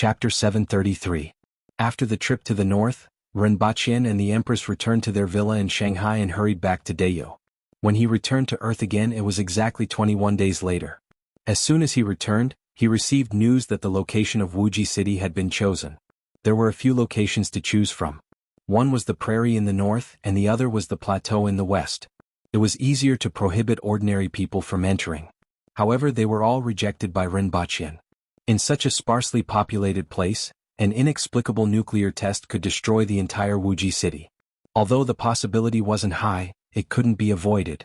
Chapter 733. After the trip to the north, Rinpoche and the Empress returned to their villa in Shanghai and hurried back to Dayo. When he returned to Earth again, it was exactly 21 days later. As soon as he returned, he received news that the location of Wuxia City had been chosen. There were a few locations to choose from. One was the prairie in the north and the other was the plateau in the west. It was easier to prohibit ordinary people from entering. However, they were all rejected by Rinpoche. In such a sparsely populated place, an inexplicable nuclear test could destroy the entire Wuxia City. Although the possibility wasn't high, it couldn't be avoided.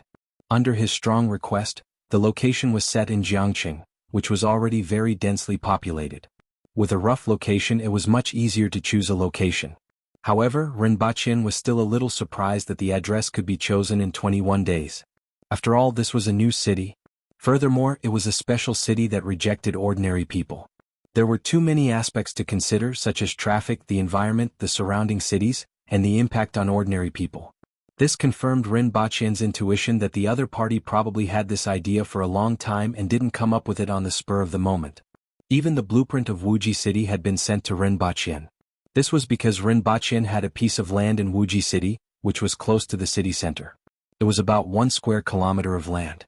Under his strong request, the location was set in Jiangqing, which was already very densely populated. With a rough location, it was much easier to choose a location. However, Rinpoche was still a little surprised that the address could be chosen in 21 days. After all, this was a new city. Furthermore, it was a special city that rejected ordinary people. There were too many aspects to consider, such as traffic, the environment, the surrounding cities, and the impact on ordinary people. This confirmed Rinpoche's intuition that the other party probably had this idea for a long time and didn't come up with it on the spur of the moment. Even the blueprint of Wuxia City had been sent to Rinpoche. This was because Rinpoche had a piece of land in Wuxia City, which was close to the city center. It was about 1 square kilometer of land.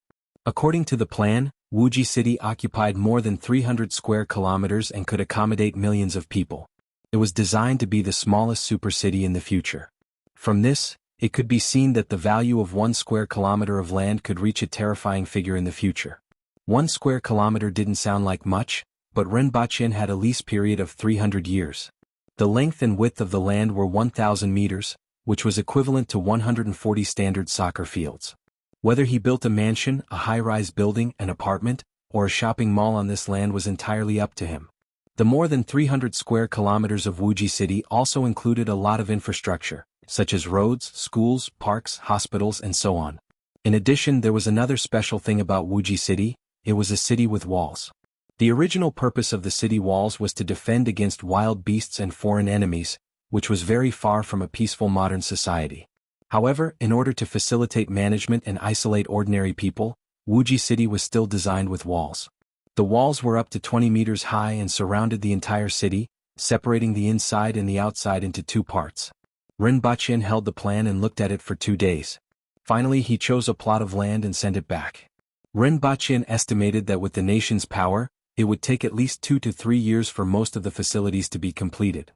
According to the plan, Wuxia City occupied more than 300 square kilometers and could accommodate millions of people. It was designed to be the smallest supercity in the future. From this, it could be seen that the value of 1 square kilometer of land could reach a terrifying figure in the future. 1 square kilometer didn't sound like much, but Rinpoche had a lease period of 300 years. The length and width of the land were 1,000 meters, which was equivalent to 140 standard soccer fields. Whether he built a mansion, a high-rise building, an apartment, or a shopping mall on this land was entirely up to him. The more than 300 square kilometers of Wuxia City also included a lot of infrastructure, such as roads, schools, parks, hospitals, and so on. In addition, there was another special thing about Wuxia City: it was a city with walls. The original purpose of the city walls was to defend against wild beasts and foreign enemies, which was very far from a peaceful modern society. However, in order to facilitate management and isolate ordinary people, Wuxia City was still designed with walls. The walls were up to 20 meters high and surrounded the entire city, separating the inside and the outside into 2 parts. Rinpoche held the plan and looked at it for 2 days. Finally, he chose a plot of land and sent it back. Rinpoche estimated that with the nation's power, it would take at least 2 to 3 years for most of the facilities to be completed.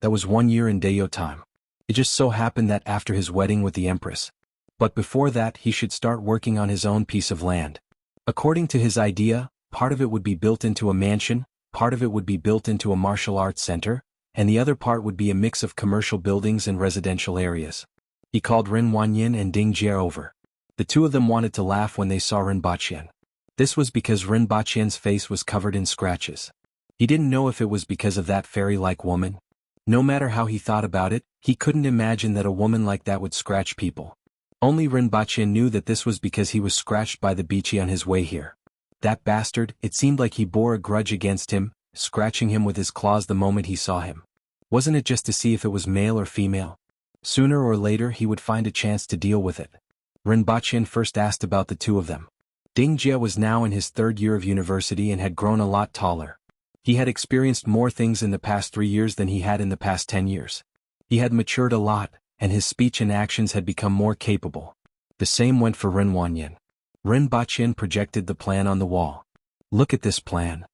That was 1 year in Dayo time. It just so happened that after his wedding with the Empress. But before that, he should start working on his own piece of land. According to his idea, part of it would be built into a mansion, part of it would be built into a martial arts center, and the other part would be a mix of commercial buildings and residential areas. He called Rin Wanyin and Ding Jie over. The 2 of them wanted to laugh when they saw Rinpoche. This was because Rinpoche's face was covered in scratches. He didn't know if it was because of that fairy-like woman. No matter how he thought about it, he couldn't imagine that a woman like that would scratch people. Only Rinpoche knew that this was because he was scratched by the Bichi on his way here. That bastard, it seemed like he bore a grudge against him, scratching him with his claws the moment he saw him. Wasn't it just to see if it was male or female? Sooner or later he would find a chance to deal with it. Rinpoche first asked about the 2 of them. Ding Jie was now in his 3rd year of university and had grown a lot taller. He had experienced more things in the past 3 years than he had in the past 10 years. He had matured a lot, and his speech and actions had become more capable. The same went for Rin Wanyin. Rinpoche projected the plan on the wall. "Look at this plan."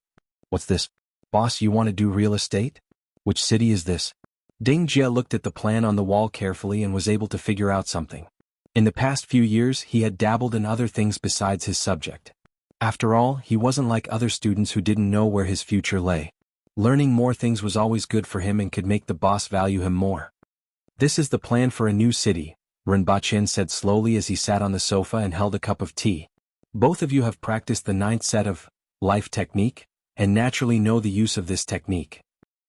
"What's this? Boss, you want to do real estate? Which city is this?" Ding Jie looked at the plan on the wall carefully and was able to figure out something. In the past few years, he had dabbled in other things besides his subject. After all, he wasn't like other students who didn't know where his future lay. Learning more things was always good for him and could make the boss value him more. "This is the plan for a new city," Rinpoche said slowly as he sat on the sofa and held a cup of tea. "Both of you have practiced the 9th set of life technique, and naturally know the use of this technique."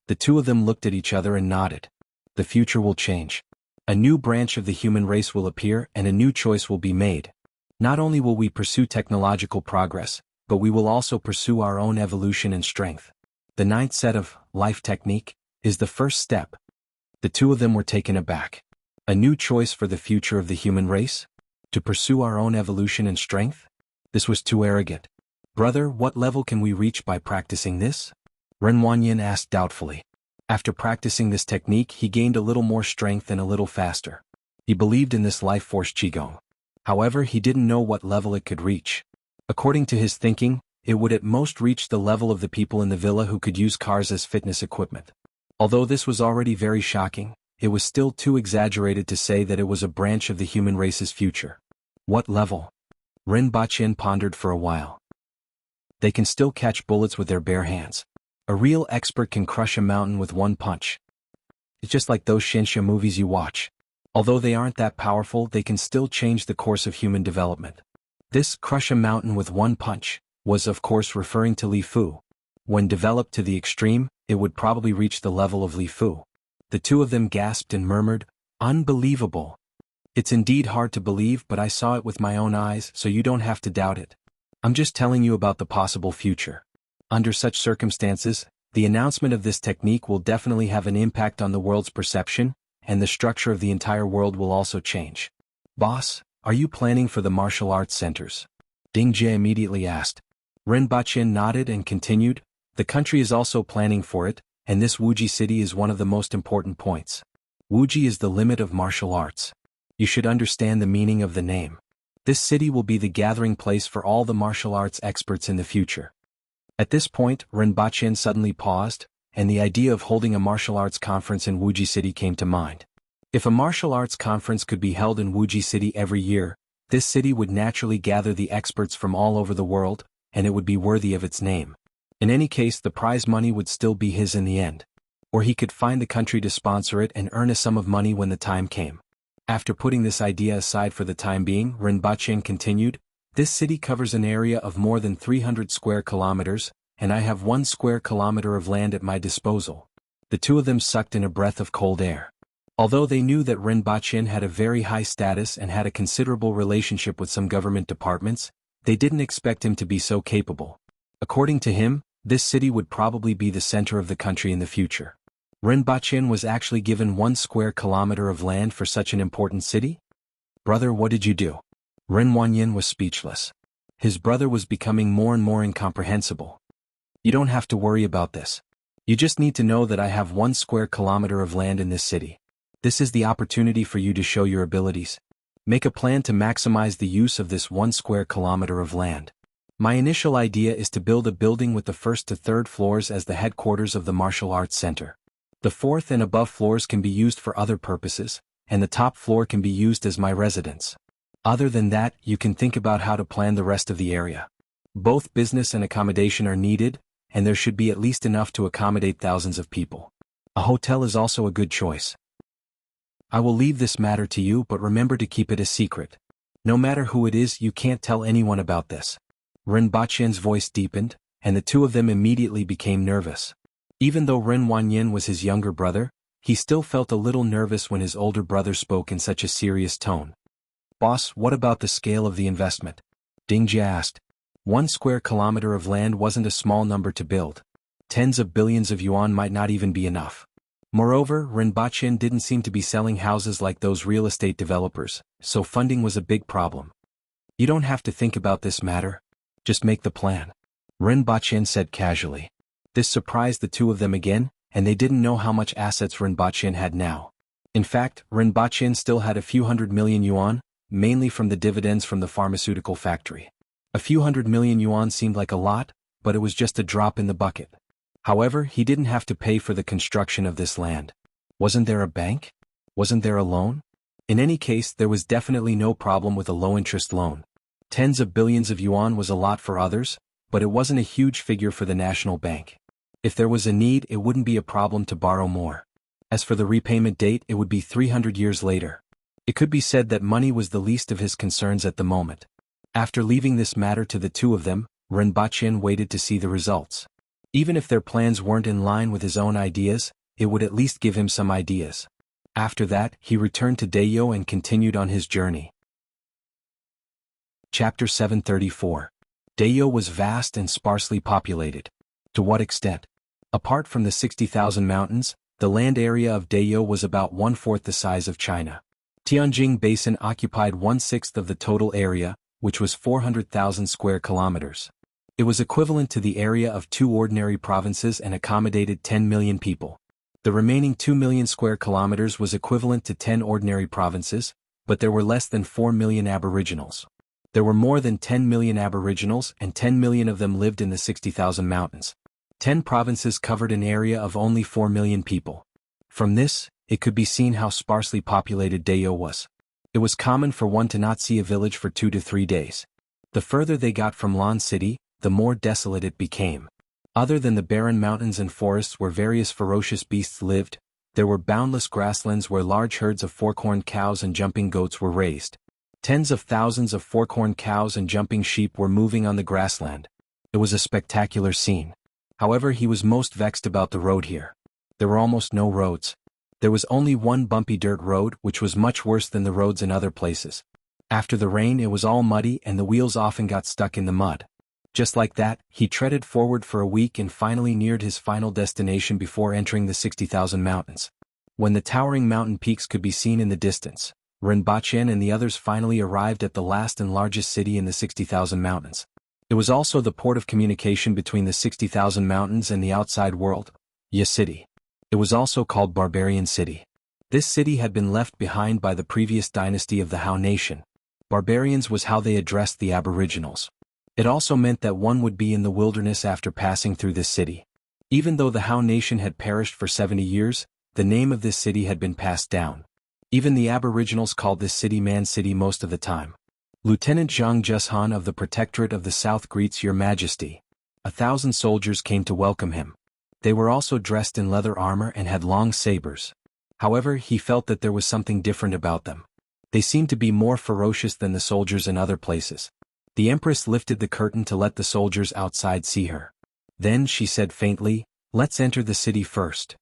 The 2 of them looked at each other and nodded. "The future will change. A new branch of the human race will appear and a new choice will be made. Not only will we pursue technological progress, but we will also pursue our own evolution and strength. The 9th set of life technique is the first step." The 2 of them were taken aback. A new choice for the future of the human race? To pursue our own evolution and strength? This was too arrogant. "Brother, what level can we reach by practicing this?" Ren Wanyin asked doubtfully. After practicing this technique, he gained a little more strength and a little faster. He believed in this life force qigong. However, he didn't know what level it could reach. According to his thinking, it would at most reach the level of the people in the villa who could use cars as fitness equipment. Although this was already very shocking, it was still too exaggerated to say that it was a branch of the human race's future. What level? Ren Baqin pondered for a while. They can still catch bullets with their bare hands. A real expert can crush a mountain with one punch. It's just like those Xianxia movies you watch. Although they aren't that powerful, they can still change the course of human development. This crush a mountain with one punch was of course referring to Li Fu. When developed to the extreme, it would probably reach the level of Li Fu. The two of them gasped and murmured, "Unbelievable." It's indeed hard to believe, but I saw it with my own eyes, so you don't have to doubt it. I'm just telling you about the possible future. Under such circumstances, the announcement of this technique will definitely have an impact on the world's perception, and the structure of the entire world will also change. Boss, are you planning for the martial arts centers? Ding Jie immediately asked. Ren Baqin nodded and continued, the country is also planning for it, and this Wuxia city is one of the most important points. Wuxia is the limit of martial arts. You should understand the meaning of the name. This city will be the gathering place for all the martial arts experts in the future. At this point, Ren Baqin suddenly paused, and the idea of holding a martial arts conference in Wuxia city came to mind. If a martial arts conference could be held in Wuxia city every year, this city would naturally gather the experts from all over the world, and it would be worthy of its name. In any case, the prize money would still be his in the end. Or he could find the country to sponsor it and earn a sum of money when the time came. After putting this idea aside for the time being, Ren Baqin continued, this city covers an area of more than 300 square kilometers, and I have 1 square kilometer of land at my disposal. The two of them sucked in a breath of cold air. Although they knew that Ren Baqin had a very high status and had a considerable relationship with some government departments, they didn't expect him to be so capable. According to him, this city would probably be the center of the country in the future. Ren Baqin was actually given 1 square kilometer of land for such an important city? Brother, what did you do? Ren Wanyin was speechless. His brother was becoming more and more incomprehensible. You don't have to worry about this. You just need to know that I have 1 square kilometer of land in this city. This is the opportunity for you to show your abilities. Make a plan to maximize the use of this 1 square kilometer of land. My initial idea is to build a building with the 1st to 3rd floors as the headquarters of the martial arts center. The 4th and above floors can be used for other purposes, and the top floor can be used as my residence. Other than that, you can think about how to plan the rest of the area. Both business and accommodation are needed, and there should be at least enough to accommodate thousands of people. A hotel is also a good choice. I will leave this matter to you, but remember to keep it a secret. No matter who it is, you can't tell anyone about this. Ren Baqin's voice deepened, and the two of them immediately became nervous. Even though Ren Wanyin was his younger brother, he still felt a little nervous when his older brother spoke in such a serious tone. Boss, what about the scale of the investment? Ding Jie asked. 1 square kilometer of land wasn't a small number to build. Tens of billions of yuan might not even be enough. Moreover, Ren Baqin didn't seem to be selling houses like those real estate developers, so funding was a big problem. You don't have to think about this matter. Just make the plan. Ren Baqin said casually. This surprised the two of them again, and they didn't know how much assets Ren Baqin had now. In fact, Ren Baqin still had a few 100 million yuan, mainly from the dividends from the pharmaceutical factory. A few 100 million yuan seemed like a lot, but it was just a drop in the bucket. However, he didn't have to pay for the construction of this land. Wasn't there a bank? Wasn't there a loan? In any case, there was definitely no problem with a low-interest loan. Tens of billions of yuan was a lot for others, but it wasn't a huge figure for the national bank. If there was a need, it wouldn't be a problem to borrow more. As for the repayment date, it would be 300 years later. It could be said that money was the least of his concerns at the moment. After leaving this matter to the two of them, Ren Baqin waited to see the results. Even if their plans weren't in line with his own ideas, it would at least give him some ideas. After that, he returned to Dayo and continued on his journey. Chapter 734. Dayo was vast and sparsely populated. To what extent? Apart from the 60,000 mountains, the land area of Dayo was about 1/4 the size of China. Tianjing Basin occupied 1/6 of the total area, which was 400,000 square kilometers. It was equivalent to the area of 2 ordinary provinces and accommodated 10 million people. The remaining 2 million square kilometers was equivalent to 10 ordinary provinces, but there were less than 4 million aboriginals. There were more than 10 million aboriginals and 10 million of them lived in the 60,000 mountains. 10 provinces covered an area of only 4 million people. From this, it could be seen how sparsely populated Dayo was. It was common for one to not see a village for 2 to 3 days. The further they got from Lan City, the more desolate it became. Other than the barren mountains and forests where various ferocious beasts lived, there were boundless grasslands where large herds of fork-horned cows and jumping goats were raised. Tens of thousands of fork-horned cows and jumping sheep were moving on the grassland. It was a spectacular scene. However, he was most vexed about the road here. There were almost no roads. There was only one bumpy dirt road, which was much worse than the roads in other places. After the rain, it was all muddy and the wheels often got stuck in the mud. Just like that, he treaded forward for a week and finally neared his final destination before entering the 60,000 mountains. When the towering mountain peaks could be seen in the distance, Rinpoche and the others finally arrived at the last and largest city in the 60,000 mountains. It was also the port of communication between the 60,000 mountains and the outside world, Ya City. It was also called Barbarian City. This city had been left behind by the previous dynasty of the Hao Nation. Barbarians was how they addressed the Aboriginals. It also meant that one would be in the wilderness after passing through this city. Even though the Hao Nation had perished for 70 years, the name of this city had been passed down. Even the Aboriginals called this city Man City most of the time. Lieutenant Zhang Jushan of the Protectorate of the South greets Your Majesty. 1,000 soldiers came to welcome him. They were also dressed in leather armor and had long sabers. However, he felt that there was something different about them. They seemed to be more ferocious than the soldiers in other places. The Empress lifted the curtain to let the soldiers outside see her. Then she said faintly, "Let's enter the city first."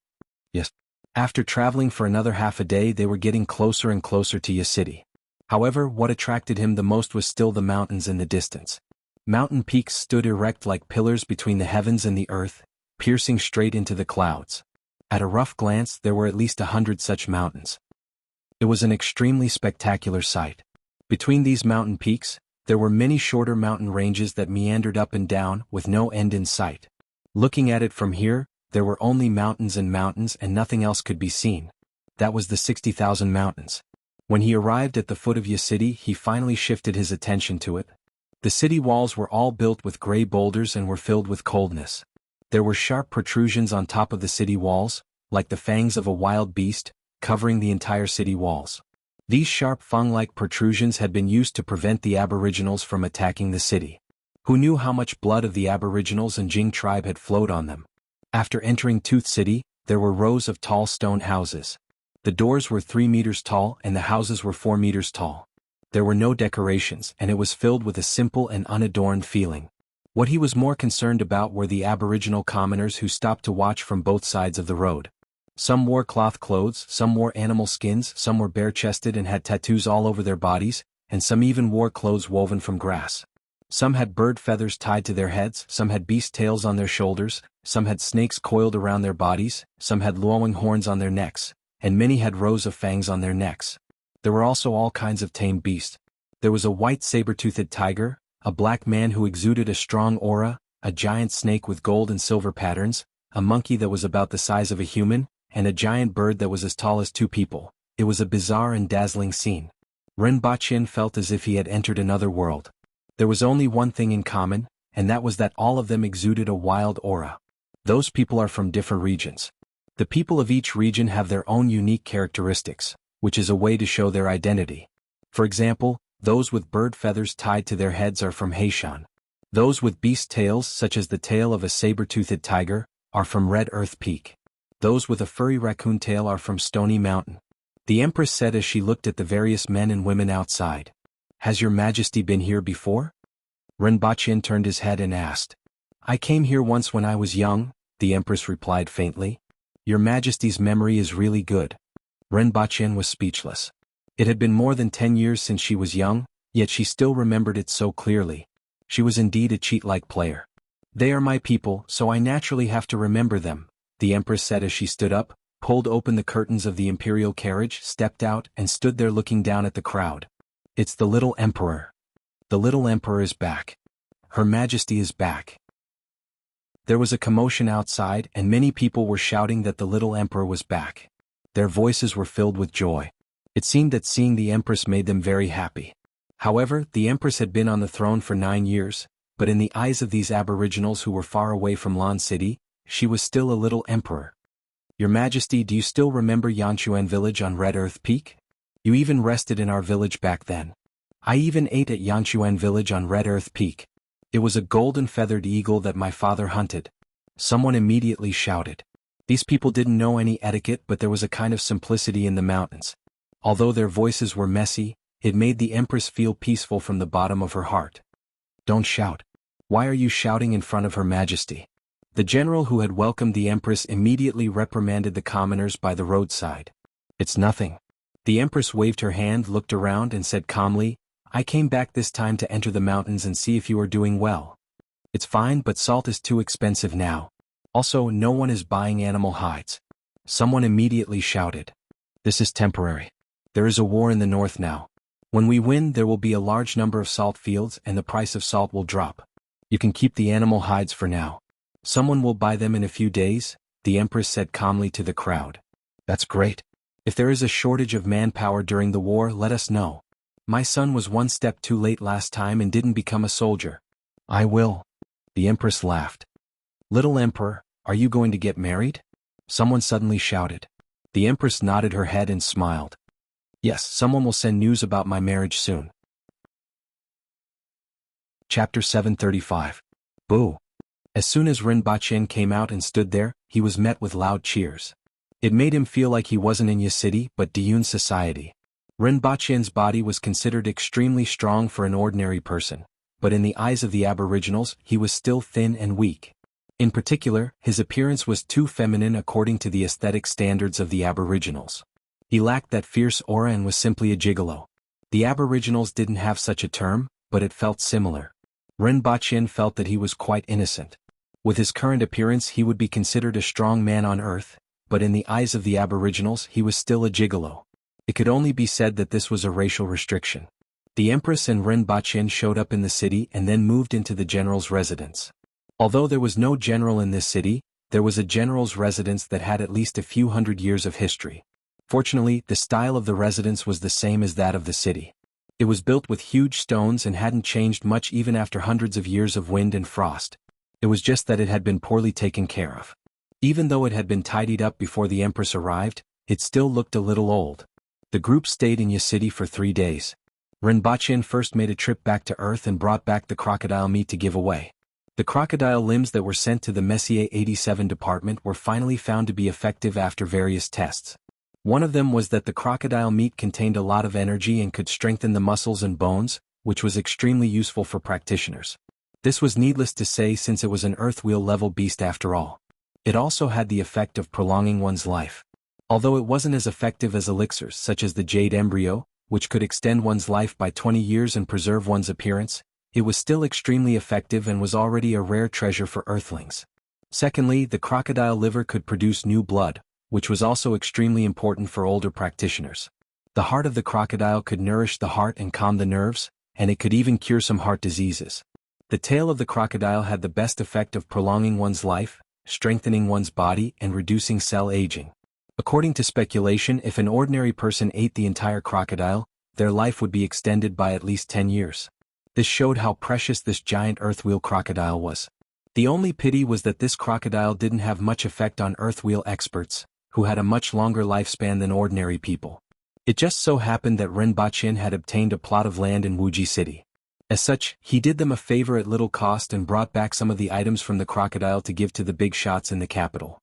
Yes. After traveling for another half a day, they were getting closer and closer to Ya City. However, what attracted him the most was still the mountains in the distance. Mountain peaks stood erect like pillars between the heavens and the earth, piercing straight into the clouds. At a rough glance, there were at least 100 such mountains. It was an extremely spectacular sight. Between these mountain peaks, there were many shorter mountain ranges that meandered up and down with no end in sight. Looking at it from here, there were only mountains and nothing else could be seen. That was the 60,000 mountains. When he arrived at the foot of Ya City, he finally shifted his attention to it. The city walls were all built with gray boulders and were filled with coldness. There were sharp protrusions on top of the city walls, like the fangs of a wild beast, covering the entire city walls. These sharp fang-like protrusions had been used to prevent the Aboriginals from attacking the city. Who knew how much blood of the Aboriginals and Jing tribe had flowed on them? After entering Tooth City, there were rows of tall stone houses. The doors were 3 meters tall and the houses were 4 meters tall. There were no decorations and it was filled with a simple and unadorned feeling. What he was more concerned about were the Aboriginal commoners who stopped to watch from both sides of the road. Some wore cloth clothes, some wore animal skins, some were bare-chested and had tattoos all over their bodies, and some even wore clothes woven from grass. Some had bird feathers tied to their heads, some had beast tails on their shoulders, some had snakes coiled around their bodies, some had lowing horns on their necks, and many had rows of fangs on their necks. There were also all kinds of tame beasts. There was a white saber-toothed tiger, a black man who exuded a strong aura, a giant snake with gold and silver patterns, a monkey that was about the size of a human, and a giant bird that was as tall as 2 people. It was a bizarre and dazzling scene. Rinpoche felt as if he had entered another world. There was only one thing in common, and that was that all of them exuded a wild aura. Those people are from different regions. The people of each region have their own unique characteristics, which is a way to show their identity. For example, those with bird feathers tied to their heads are from Haishan. Those with beast tails, such as the tail of a saber-toothed tiger, are from Red Earth Peak. Those with a furry raccoon tail are from Stony Mountain. The Empress said as she looked at the various men and women outside. "Has your Majesty been here before?" Rinpoche turned his head and asked. "I came here once when I was young," the Empress replied faintly. "Your Majesty's memory is really good." Rinpoche was speechless. It had been more than 10 years since she was young, yet she still remembered it so clearly. She was indeed a cheat-like player. "They are my people, so I naturally have to remember them," the Empress said as she stood up, pulled open the curtains of the imperial carriage, stepped out, and stood there looking down at the crowd. "It's the little emperor. The little emperor is back. Her Majesty is back. There was a commotion outside and many people were shouting that the little emperor was back. Their voices were filled with joy. It seemed that seeing the empress made them very happy. However, the empress had been on the throne for 9 years, but in the eyes of these aboriginals who were far away from Lan City, she was still a little emperor. Your Majesty, do you still remember Yanchuan village on Red Earth Peak? You even rested in our village back then. I even ate at Yanchuan village on Red Earth Peak. It was a golden feathered eagle that my father hunted. Someone immediately shouted. These people didn't know any etiquette, but there was a kind of simplicity in the mountains. Although their voices were messy, it made the empress feel peaceful from the bottom of her heart. Don't shout. Why are you shouting in front of Her Majesty? The general who had welcomed the empress immediately reprimanded the commoners by the roadside. It's nothing. The empress waved her hand, looked around and said calmly, I came back this time to enter the mountains and see if you are doing well. It's fine, but salt is too expensive now. Also, no one is buying animal hides. Someone immediately shouted. This is temporary. There is a war in the north now. When we win, there will be a large number of salt fields and the price of salt will drop. You can keep the animal hides for now. Someone will buy them in a few days, the empress said calmly to the crowd. That's great. If there is a shortage of manpower during the war, let us know. My son was one step too late last time and didn't become a soldier. I will. The empress laughed. Little emperor, are you going to get married? Someone suddenly shouted. The empress nodded her head and smiled. Yes, someone will send news about my marriage soon. Chapter 735. Boo. As soon as Rinpoche came out and stood there, he was met with loud cheers. It made him feel like he wasn't in Yi City but Diyun society. Rinpoche's body was considered extremely strong for an ordinary person, but in the eyes of the aboriginals he was still thin and weak. In particular, his appearance was too feminine according to the aesthetic standards of the aboriginals. He lacked that fierce aura and was simply a gigolo. The aboriginals didn't have such a term, but it felt similar. Rinpoche felt that he was quite innocent. With his current appearance he would be considered a strong man on earth, but in the eyes of the aboriginals he was still a gigolo. It could only be said that this was a racial restriction. The empress and Rinpoche showed up in the city and then moved into the general's residence. Although there was no general in this city, there was a general's residence that had at least a few hundred years of history. Fortunately, the style of the residence was the same as that of the city. It was built with huge stones and hadn't changed much even after hundreds of years of wind and frost. It was just that it had been poorly taken care of. Even though it had been tidied up before the empress arrived, it still looked a little old. The group stayed in Yi City for 3 days. Rinpoche first made a trip back to Earth and brought back the crocodile meat to give away. The crocodile limbs that were sent to the Messier 87 department were finally found to be effective after various tests. One of them was that the crocodile meat contained a lot of energy and could strengthen the muscles and bones, which was extremely useful for practitioners. This was needless to say since it was an earthwheel level beast after all. It also had the effect of prolonging one's life. Although it wasn't as effective as elixirs such as the jade embryo, which could extend one's life by 20 years and preserve one's appearance, it was still extremely effective and was already a rare treasure for earthlings. Secondly, the crocodile liver could produce new blood, which was also extremely important for older practitioners. The heart of the crocodile could nourish the heart and calm the nerves, and it could even cure some heart diseases. The tail of the crocodile had the best effect of prolonging one's life, strengthening one's body and reducing cell aging. According to speculation, if an ordinary person ate the entire crocodile, their life would be extended by at least 10 years. This showed how precious this giant earthwheel crocodile was. The only pity was that this crocodile didn't have much effect on earthwheel experts, who had a much longer lifespan than ordinary people. It just so happened that Rinpoche had obtained a plot of land in Wuxia City. As such, he did them a favor at little cost and brought back some of the items from the crocodile to give to the big shots in the capital.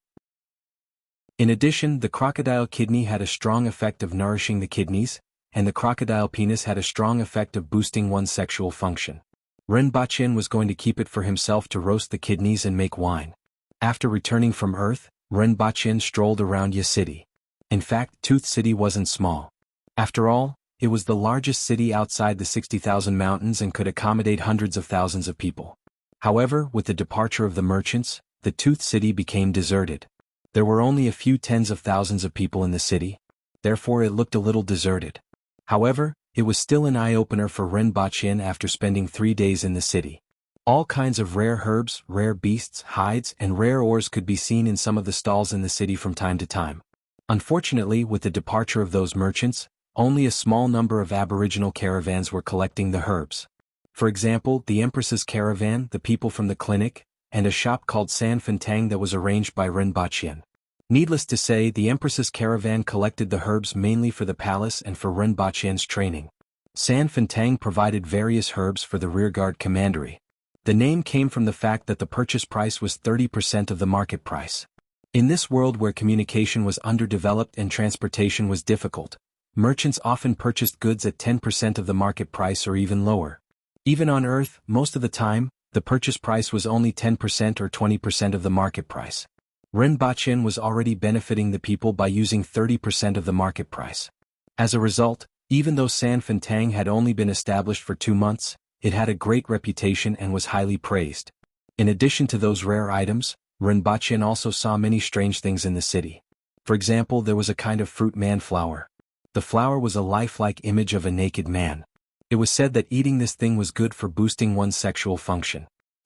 In addition, the crocodile kidney had a strong effect of nourishing the kidneys, and the crocodile penis had a strong effect of boosting one's sexual function. Rinpoche was going to keep it for himself to roast the kidneys and make wine. After returning from Earth, Rinpoche strolled around Yi City. In fact, Tooth City wasn't small. After all, it was the largest city outside the 60,000 mountains and could accommodate hundreds of thousands of people. However, with the departure of the merchants, the Tooth City became deserted. There were only a few tens of thousands of people in the city, therefore it looked a little deserted. However, it was still an eye-opener for Rinpoche after spending 3 days in the city. All kinds of rare herbs, rare beasts, hides, and rare ores could be seen in some of the stalls in the city from time to time. Unfortunately, with the departure of those merchants, only a small number of aboriginal caravans were collecting the herbs. For example, the Empress's caravan, the people from the clinic, and a shop called San Fentang that was arranged by Rinpoche. Needless to say, the Empress's caravan collected the herbs mainly for the palace and for Rinpoche's training. San Fentang provided various herbs for the rearguard commandery. The name came from the fact that the purchase price was 30% of the market price. In this world where communication was underdeveloped and transportation was difficult, merchants often purchased goods at 10% of the market price or even lower. Even on Earth, most of the time, the purchase price was only 10% or 20% of the market price. Rinpoche was already benefiting the people by using 30% of the market price. As a result, even though San Fentang had only been established for 2 months, it had a great reputation and was highly praised. In addition to those rare items, Rinpoche also saw many strange things in the city. For example, there was a kind of fruit man flower. The flower was a lifelike image of a naked man. It was said that eating this thing was good for boosting one's sexual function.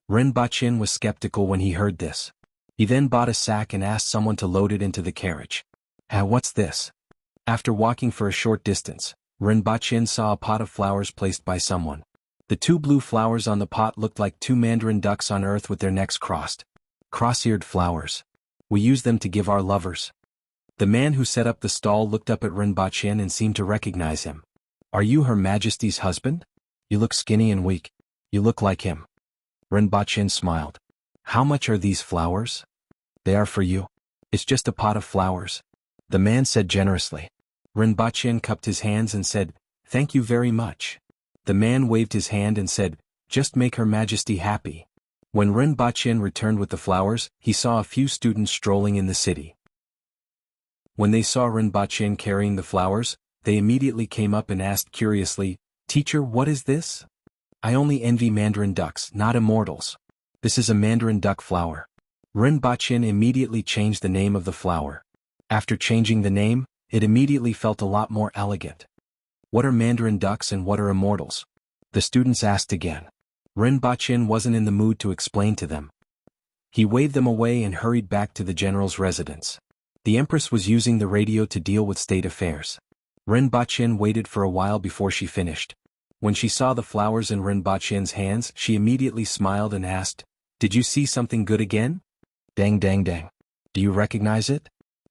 Rinpoche was skeptical when he heard this. He then bought a sack and asked someone to load it into the carriage. What's this? After walking for a short distance, Rinpoche saw a pot of flowers placed by someone. The 2 blue flowers on the pot looked like 2 mandarin ducks on earth with their necks crossed. Cross-eared flowers. We use them to give our lovers. The man who set up the stall looked up at Rinpoche and seemed to recognize him. Are you Her Majesty's husband? You look skinny and weak. You look like him. Rinpoche smiled. How much are these flowers? They are for you. It's just a pot of flowers. The man said generously. Rinpoche cupped his hands and said, Thank you very much. The man waved his hand and said, Just make Her Majesty happy. When Rinpoche returned with the flowers, he saw a few students strolling in the city. When they saw Rinpoche carrying the flowers, they immediately came up and asked curiously, Teacher, what is this? I only envy mandarin ducks, not immortals. This is a mandarin duck flower. Rinpoche immediately changed the name of the flower. After changing the name, it immediately felt a lot more elegant. What are mandarin ducks and what are immortals? The students asked again. Rinpoche wasn't in the mood to explain to them. He waved them away and hurried back to the general's residence. The Empress was using the radio to deal with state affairs. Rinpoche waited for a while before she finished. When she saw the flowers in Rinpoche's hands, she immediately smiled and asked, Did you see something good again? Dang dang dang. Do you recognize it?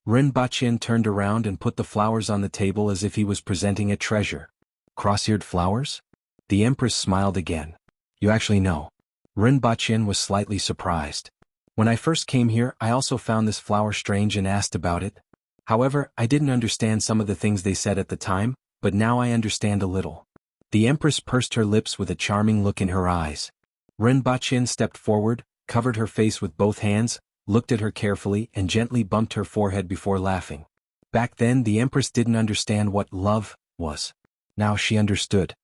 Rinpoche turned around and put the flowers on the table as if he was presenting a treasure. Cross-eared flowers? The Empress smiled again. You actually know. Rinpoche was slightly surprised. When I first came here, I also found this flower strange and asked about it. However, I didn't understand some of the things they said at the time, but now I understand a little. The Empress pursed her lips with a charming look in her eyes. Rinpoche stepped forward, covered her face with both hands, looked at her carefully and gently bumped her forehead before laughing. Back then the Empress didn't understand what love was. Now she understood.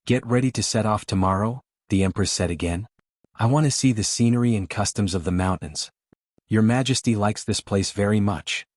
Get ready to set off tomorrow, the Empress said again. I want to see the scenery and customs of the mountains. Your Majesty likes this place very much.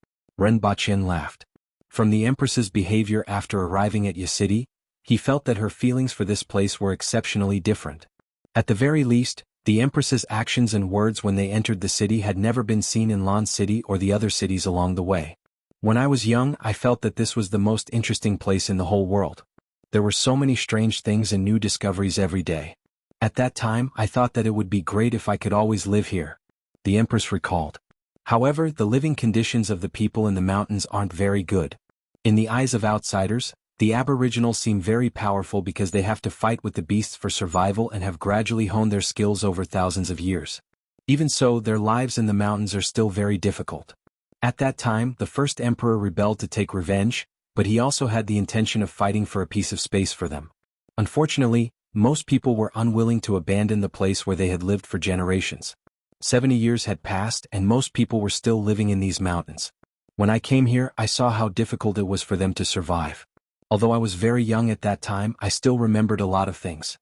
Rinpoche laughed. From the Empress's behavior after arriving at Yacity, he felt that her feelings for this place were exceptionally different. At the very least, the Empress's actions and words when they entered the city had never been seen in Lan City or the other cities along the way. When I was young, I felt that this was the most interesting place in the whole world. There were so many strange things and new discoveries every day. At that time, I thought that it would be great if I could always live here. The Empress recalled. However, the living conditions of the people in the mountains aren't very good. In the eyes of outsiders, the Aboriginals seem very powerful because they have to fight with the beasts for survival and have gradually honed their skills over thousands of years. Even so, their lives in the mountains are still very difficult. At that time, the first emperor rebelled to take revenge, but he also had the intention of fighting for a piece of space for them. Unfortunately, most people were unwilling to abandon the place where they had lived for generations. 70 years had passed and most people were still living in these mountains. When I came here, I saw how difficult it was for them to survive. Although I was very young at that time, I still remembered a lot of things.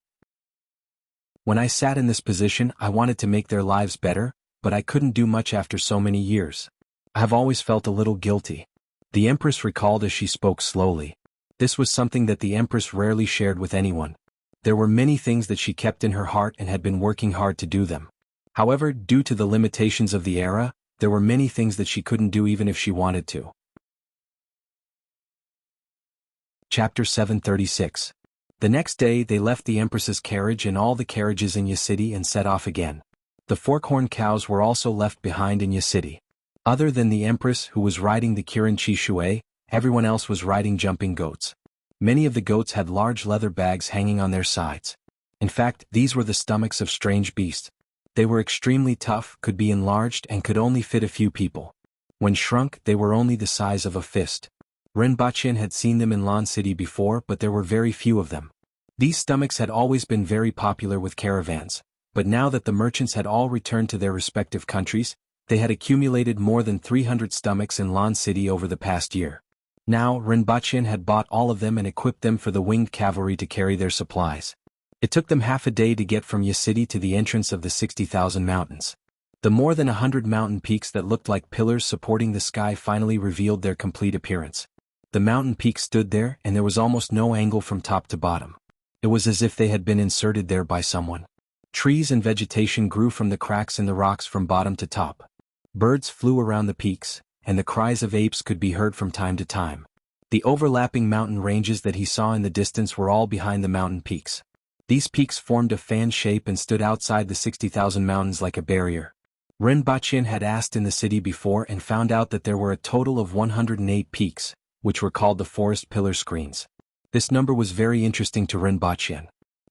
When I sat in this position, I wanted to make their lives better, but I couldn't do much after so many years. I have always felt a little guilty. The Empress recalled as she spoke slowly. This was something that the Empress rarely shared with anyone. There were many things that she kept in her heart and had been working hard to do them. However, due to the limitations of the era, there were many things that she couldn't do even if she wanted to. Chapter 736. The next day they left the Empress's carriage and all the carriages in Yi City and set off again. The fork-horned cows were also left behind in Yi City. Other than the Empress who was riding the Kirin Chi Shui, everyone else was riding jumping goats. Many of the goats had large leather bags hanging on their sides. In fact, these were the stomachs of strange beasts. They were extremely tough, could be enlarged and could only fit a few people. When shrunk, they were only the size of a fist. Rinpoche had seen them in Lan City before, but there were very few of them. These stomachs had always been very popular with caravans, but now that the merchants had all returned to their respective countries, they had accumulated more than 300 stomachs in Lan City over the past year. Now, Rinpoche had bought all of them and equipped them for the winged cavalry to carry their supplies. It took them half a day to get from Yi City to the entrance of the 60,000 mountains. The more than 100 mountain peaks that looked like pillars supporting the sky finally revealed their complete appearance. The mountain peaks stood there and there was almost no angle from top to bottom. It was as if they had been inserted there by someone. Trees and vegetation grew from the cracks in the rocks from bottom to top. Birds flew around the peaks, and the cries of apes could be heard from time to time. The overlapping mountain ranges that he saw in the distance were all behind the mountain peaks. These peaks formed a fan shape and stood outside the 60,000 mountains like a barrier. Rinpoche had asked in the city before and found out that there were a total of 108 peaks, which were called the forest pillar screens. This number was very interesting to Rinpoche.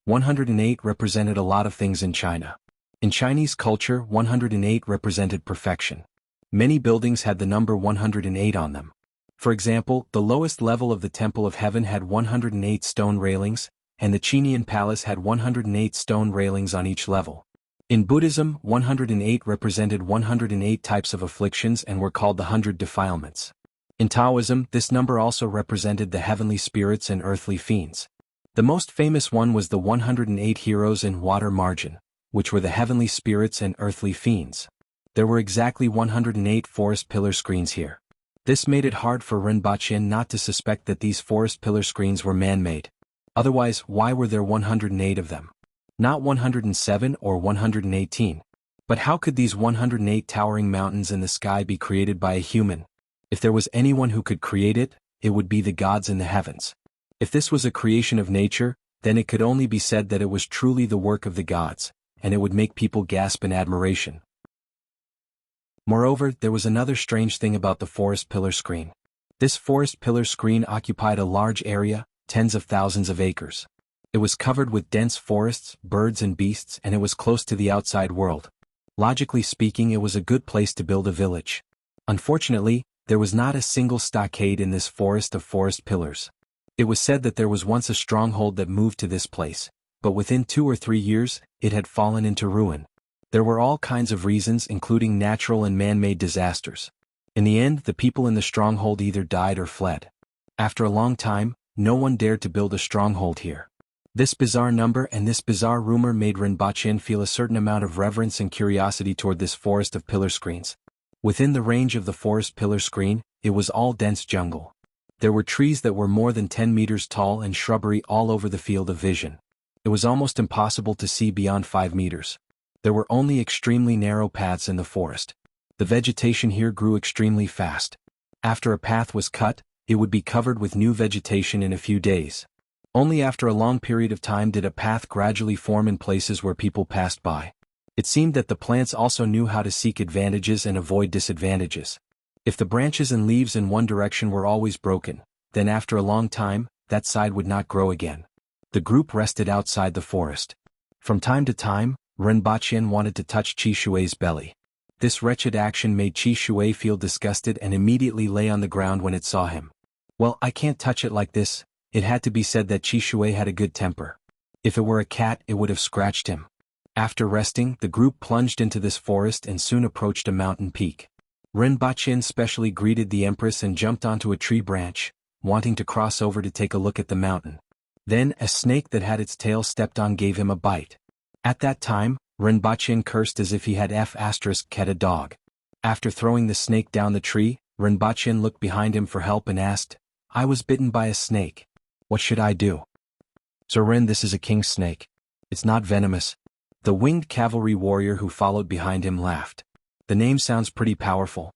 108 represented a lot of things in China. In Chinese culture, 108 represented perfection. Many buildings had the number 108 on them. For example, the lowest level of the Temple of Heaven had 108 stone railings, and the Chinian Palace had 108 stone railings on each level. In Buddhism, 108 represented 108 types of afflictions and were called the 100 defilements. In Taoism, this number also represented the heavenly spirits and earthly fiends. The most famous one was the 108 heroes in water margin, which were the heavenly spirits and earthly fiends. There were exactly 108 forest pillar screens here. This made it hard for Rinpoche not to suspect that these forest pillar screens were man-made. Otherwise, why were there 108 of them? Not 107 or 118. But how could these 108 towering mountains in the sky be created by a human? If there was anyone who could create it, it would be the gods in the heavens. If this was a creation of nature, then it could only be said that it was truly the work of the gods, and it would make people gasp in admiration. Moreover, there was another strange thing about the forest pillar screen. This forest pillar screen occupied a large area, tens of thousands of acres. It was covered with dense forests, birds and beasts, and it was close to the outside world. Logically speaking, it was a good place to build a village. Unfortunately, there was not a single stockade in this forest of forest pillars. It was said that there was once a stronghold that moved to this place, but within 2 or 3 years, it had fallen into ruin. There were all kinds of reasons, including natural and man-made disasters. In the end, the people in the stronghold either died or fled. After a long time, no one dared to build a stronghold here. This bizarre number and this bizarre rumor made Rinpoche feel a certain amount of reverence and curiosity toward this forest of pillar screens. Within the range of the forest pillar screen, it was all dense jungle. There were trees that were more than 10 meters tall and shrubbery all over the field of vision. It was almost impossible to see beyond 5 meters. There were only extremely narrow paths in the forest. The vegetation here grew extremely fast. After a path was cut, it would be covered with new vegetation in a few days. Only after a long period of time did a path gradually form in places where people passed by. It seemed that the plants also knew how to seek advantages and avoid disadvantages. If the branches and leaves in one direction were always broken, then after a long time, that side would not grow again. The group rested outside the forest. From time to time, Rinpoche wanted to touch Chi Shui's belly. This wretched action made Chi Shui feel disgusted and immediately lay on the ground when it saw him. Well, I can't touch it like this. It had to be said that Chi Shui had a good temper. If it were a cat, it would have scratched him. After resting, the group plunged into this forest and soon approached a mountain peak. Rinpoche specially greeted the Empress and jumped onto a tree branch, wanting to cross over to take a look at the mountain. Then, a snake that had its tail stepped on gave him a bite. At that time, Rinpoche cursed as if he had cat a dog. After throwing the snake down the tree, Rinpoche looked behind him for help and asked, "I was bitten by a snake. What should I do?" Sir Ren, this is a king snake. It's not venomous. The winged cavalry warrior who followed behind him laughed. The name sounds pretty powerful.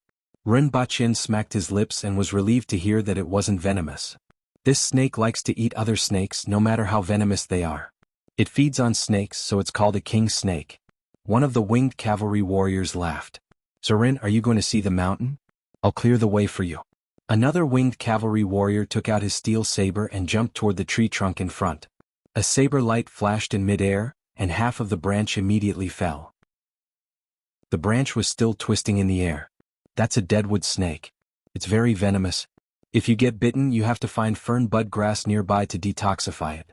Ren Bachin smacked his lips and was relieved to hear that it wasn't venomous. This snake likes to eat other snakes no matter how venomous they are. It feeds on snakes, so it's called a king snake. One of the winged cavalry warriors laughed. Sir Ren, are you going to see the mountain? I'll clear the way for you. Another winged cavalry warrior took out his steel saber and jumped toward the tree trunk in front. A saber light flashed in midair, and half of the branch immediately fell. The branch was still twisting in the air. That's a deadwood snake. It's very venomous. If you get bitten, you have to find fern bud grass nearby to detoxify it.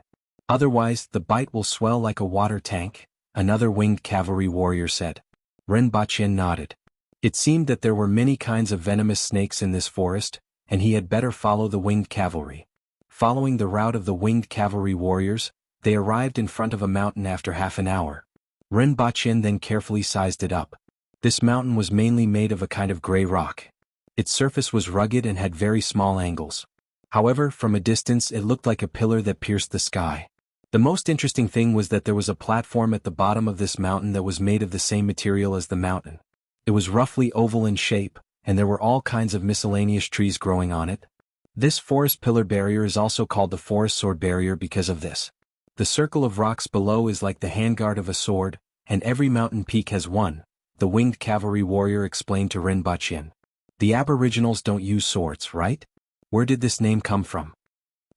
Otherwise, the bite will swell like a water tank, another winged cavalry warrior said. Ren Bachin nodded. It seemed that there were many kinds of venomous snakes in this forest, and he had better follow the winged cavalry. Following the route of the winged cavalry warriors, they arrived in front of a mountain after half an hour. Ren Bachin then carefully sized it up. This mountain was mainly made of a kind of gray rock. Its surface was rugged and had very small angles. However, from a distance it looked like a pillar that pierced the sky. The most interesting thing was that there was a platform at the bottom of this mountain that was made of the same material as the mountain. It was roughly oval in shape, and there were all kinds of miscellaneous trees growing on it. This forest pillar barrier is also called the forest sword barrier because of this. The circle of rocks below is like the handguard of a sword, and every mountain peak has one, the winged cavalry warrior explained to Ren Bachin. The aboriginals don't use swords, right? Where did this name come from?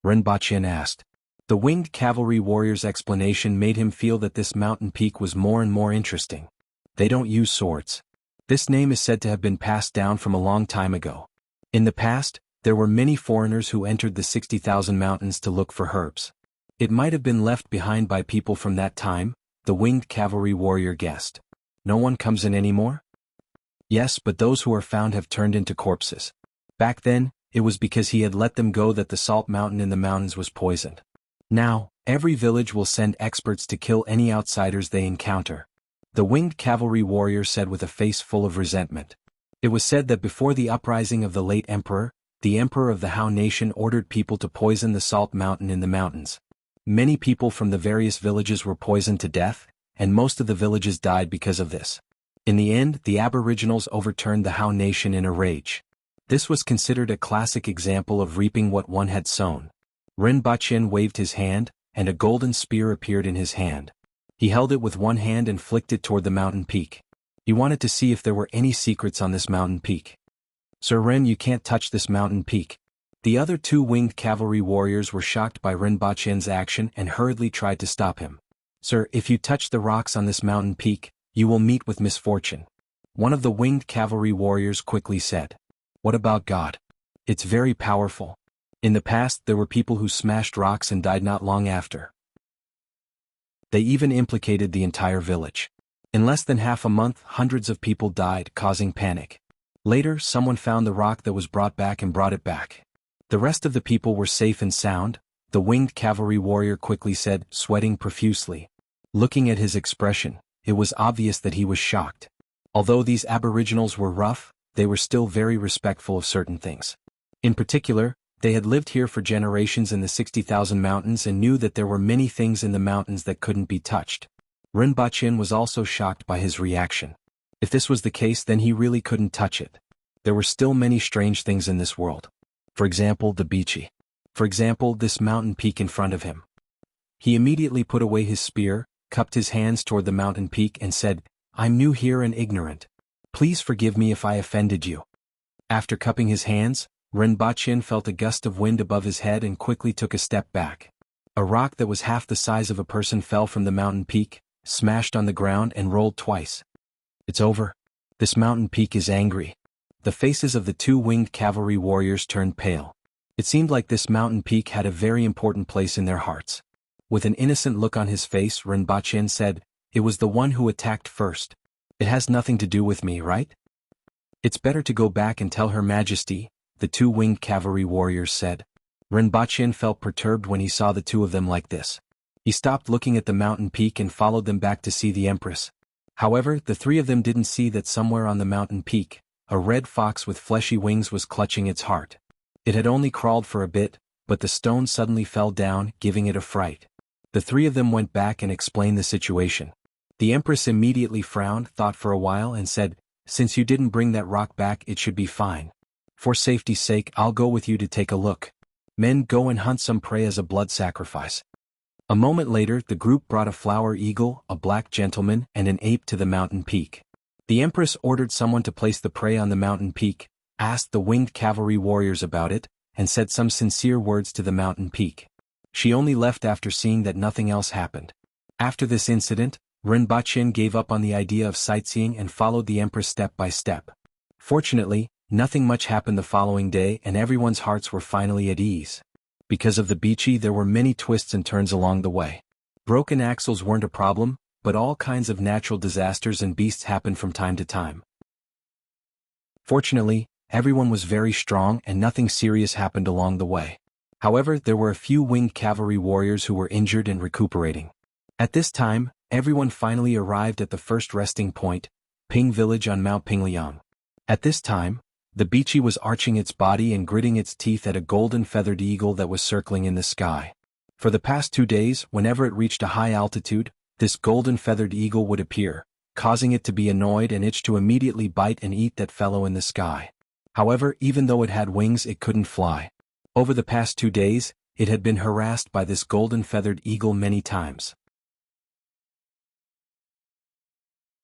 Ren Bachin asked. The winged cavalry warrior's explanation made him feel that this mountain peak was more and more interesting. They don't use swords. This name is said to have been passed down from a long time ago. In the past, there were many foreigners who entered the 60,000 mountains to look for herbs. It might have been left behind by people from that time, the winged cavalry warrior guessed. No one comes in anymore? Yes, but those who are found have turned into corpses. Back then, it was because he had let them go that the salt mountain in the mountains was poisoned. Now, every village will send experts to kill any outsiders they encounter. The winged cavalry warrior said with a face full of resentment. It was said that before the uprising of the late emperor, the emperor of the Han nation ordered people to poison the salt mountain in the mountains. Many people from the various villages were poisoned to death, and most of the villages died because of this. In the end, the aboriginals overturned the Han nation in a rage. This was considered a classic example of reaping what one had sown. Ren Bachin waved his hand, and a golden spear appeared in his hand. He held it with one hand and flicked it toward the mountain peak. He wanted to see if there were any secrets on this mountain peak. Sir Ren, you can't touch this mountain peak. The other two winged cavalry warriors were shocked by Ren Bachin's action and hurriedly tried to stop him. Sir, if you touch the rocks on this mountain peak, you will meet with misfortune. One of the winged cavalry warriors quickly said. What about God? It's very powerful. In the past, there were people who smashed rocks and died not long after. They even implicated the entire village. In less than half a month, hundreds of people died, causing panic. Later, someone found the rock that was brought back and brought it back. The rest of the people were safe and sound, the winged cavalry warrior quickly said, sweating profusely. Looking at his expression, it was obvious that he was shocked. Although these aboriginals were rough, they were still very respectful of certain things. In particular, they had lived here for generations in the 60,000 mountains and knew that there were many things in the mountains that couldn't be touched. Ren Bachin was also shocked by his reaction. If this was the case, then he really couldn't touch it. There were still many strange things in this world. For example, the beachy. For example, this mountain peak in front of him. He immediately put away his spear, cupped his hands toward the mountain peak and said, I'm new here and ignorant. Please forgive me if I offended you. After cupping his hands, Ren Bachin felt a gust of wind above his head and quickly took a step back. A rock that was half the size of a person fell from the mountain peak, smashed on the ground and rolled twice. It's over. This mountain peak is angry. The faces of the two winged cavalry warriors turned pale. It seemed like this mountain peak had a very important place in their hearts. With an innocent look on his face, Ren Bachin said, It was the one who attacked first. It has nothing to do with me, right? It's better to go back and tell Her Majesty, the two winged cavalry warriors said. Ren Bachin felt perturbed when he saw the two of them like this. He stopped looking at the mountain peak and followed them back to see the Empress. However, the three of them didn't see that somewhere on the mountain peak, a red fox with fleshy wings was clutching its heart. It had only crawled for a bit, but the stone suddenly fell down, giving it a fright. The three of them went back and explained the situation. The Empress immediately frowned, thought for a while and said, "Since you didn't bring that rock back, it should be fine. For safety's sake, I'll go with you to take a look. Men, go and hunt some prey as a blood sacrifice." A moment later, the group brought a flower eagle, a black gentleman, and an ape to the mountain peak. The Empress ordered someone to place the prey on the mountain peak, asked the winged cavalry warriors about it, and said some sincere words to the mountain peak. She only left after seeing that nothing else happened. After this incident, Rinpoche gave up on the idea of sightseeing and followed the Empress step by step. Fortunately, nothing much happened the following day and everyone's hearts were finally at ease. Because of the beachy, there were many twists and turns along the way. Broken axles weren't a problem, but all kinds of natural disasters and beasts happened from time to time. Fortunately, everyone was very strong and nothing serious happened along the way. However, there were a few winged cavalry warriors who were injured and recuperating. At this time, everyone finally arrived at the first resting point, Ping Village on Mount Pingliang. At this time, the beachy was arching its body and gritting its teeth at a golden feathered eagle that was circling in the sky. For the past 2 days, whenever it reached a high altitude, this golden feathered eagle would appear, causing it to be annoyed and itch to immediately bite and eat that fellow in the sky. However, even though it had wings, it couldn't fly. Over the past 2 days, it had been harassed by this golden feathered eagle many times.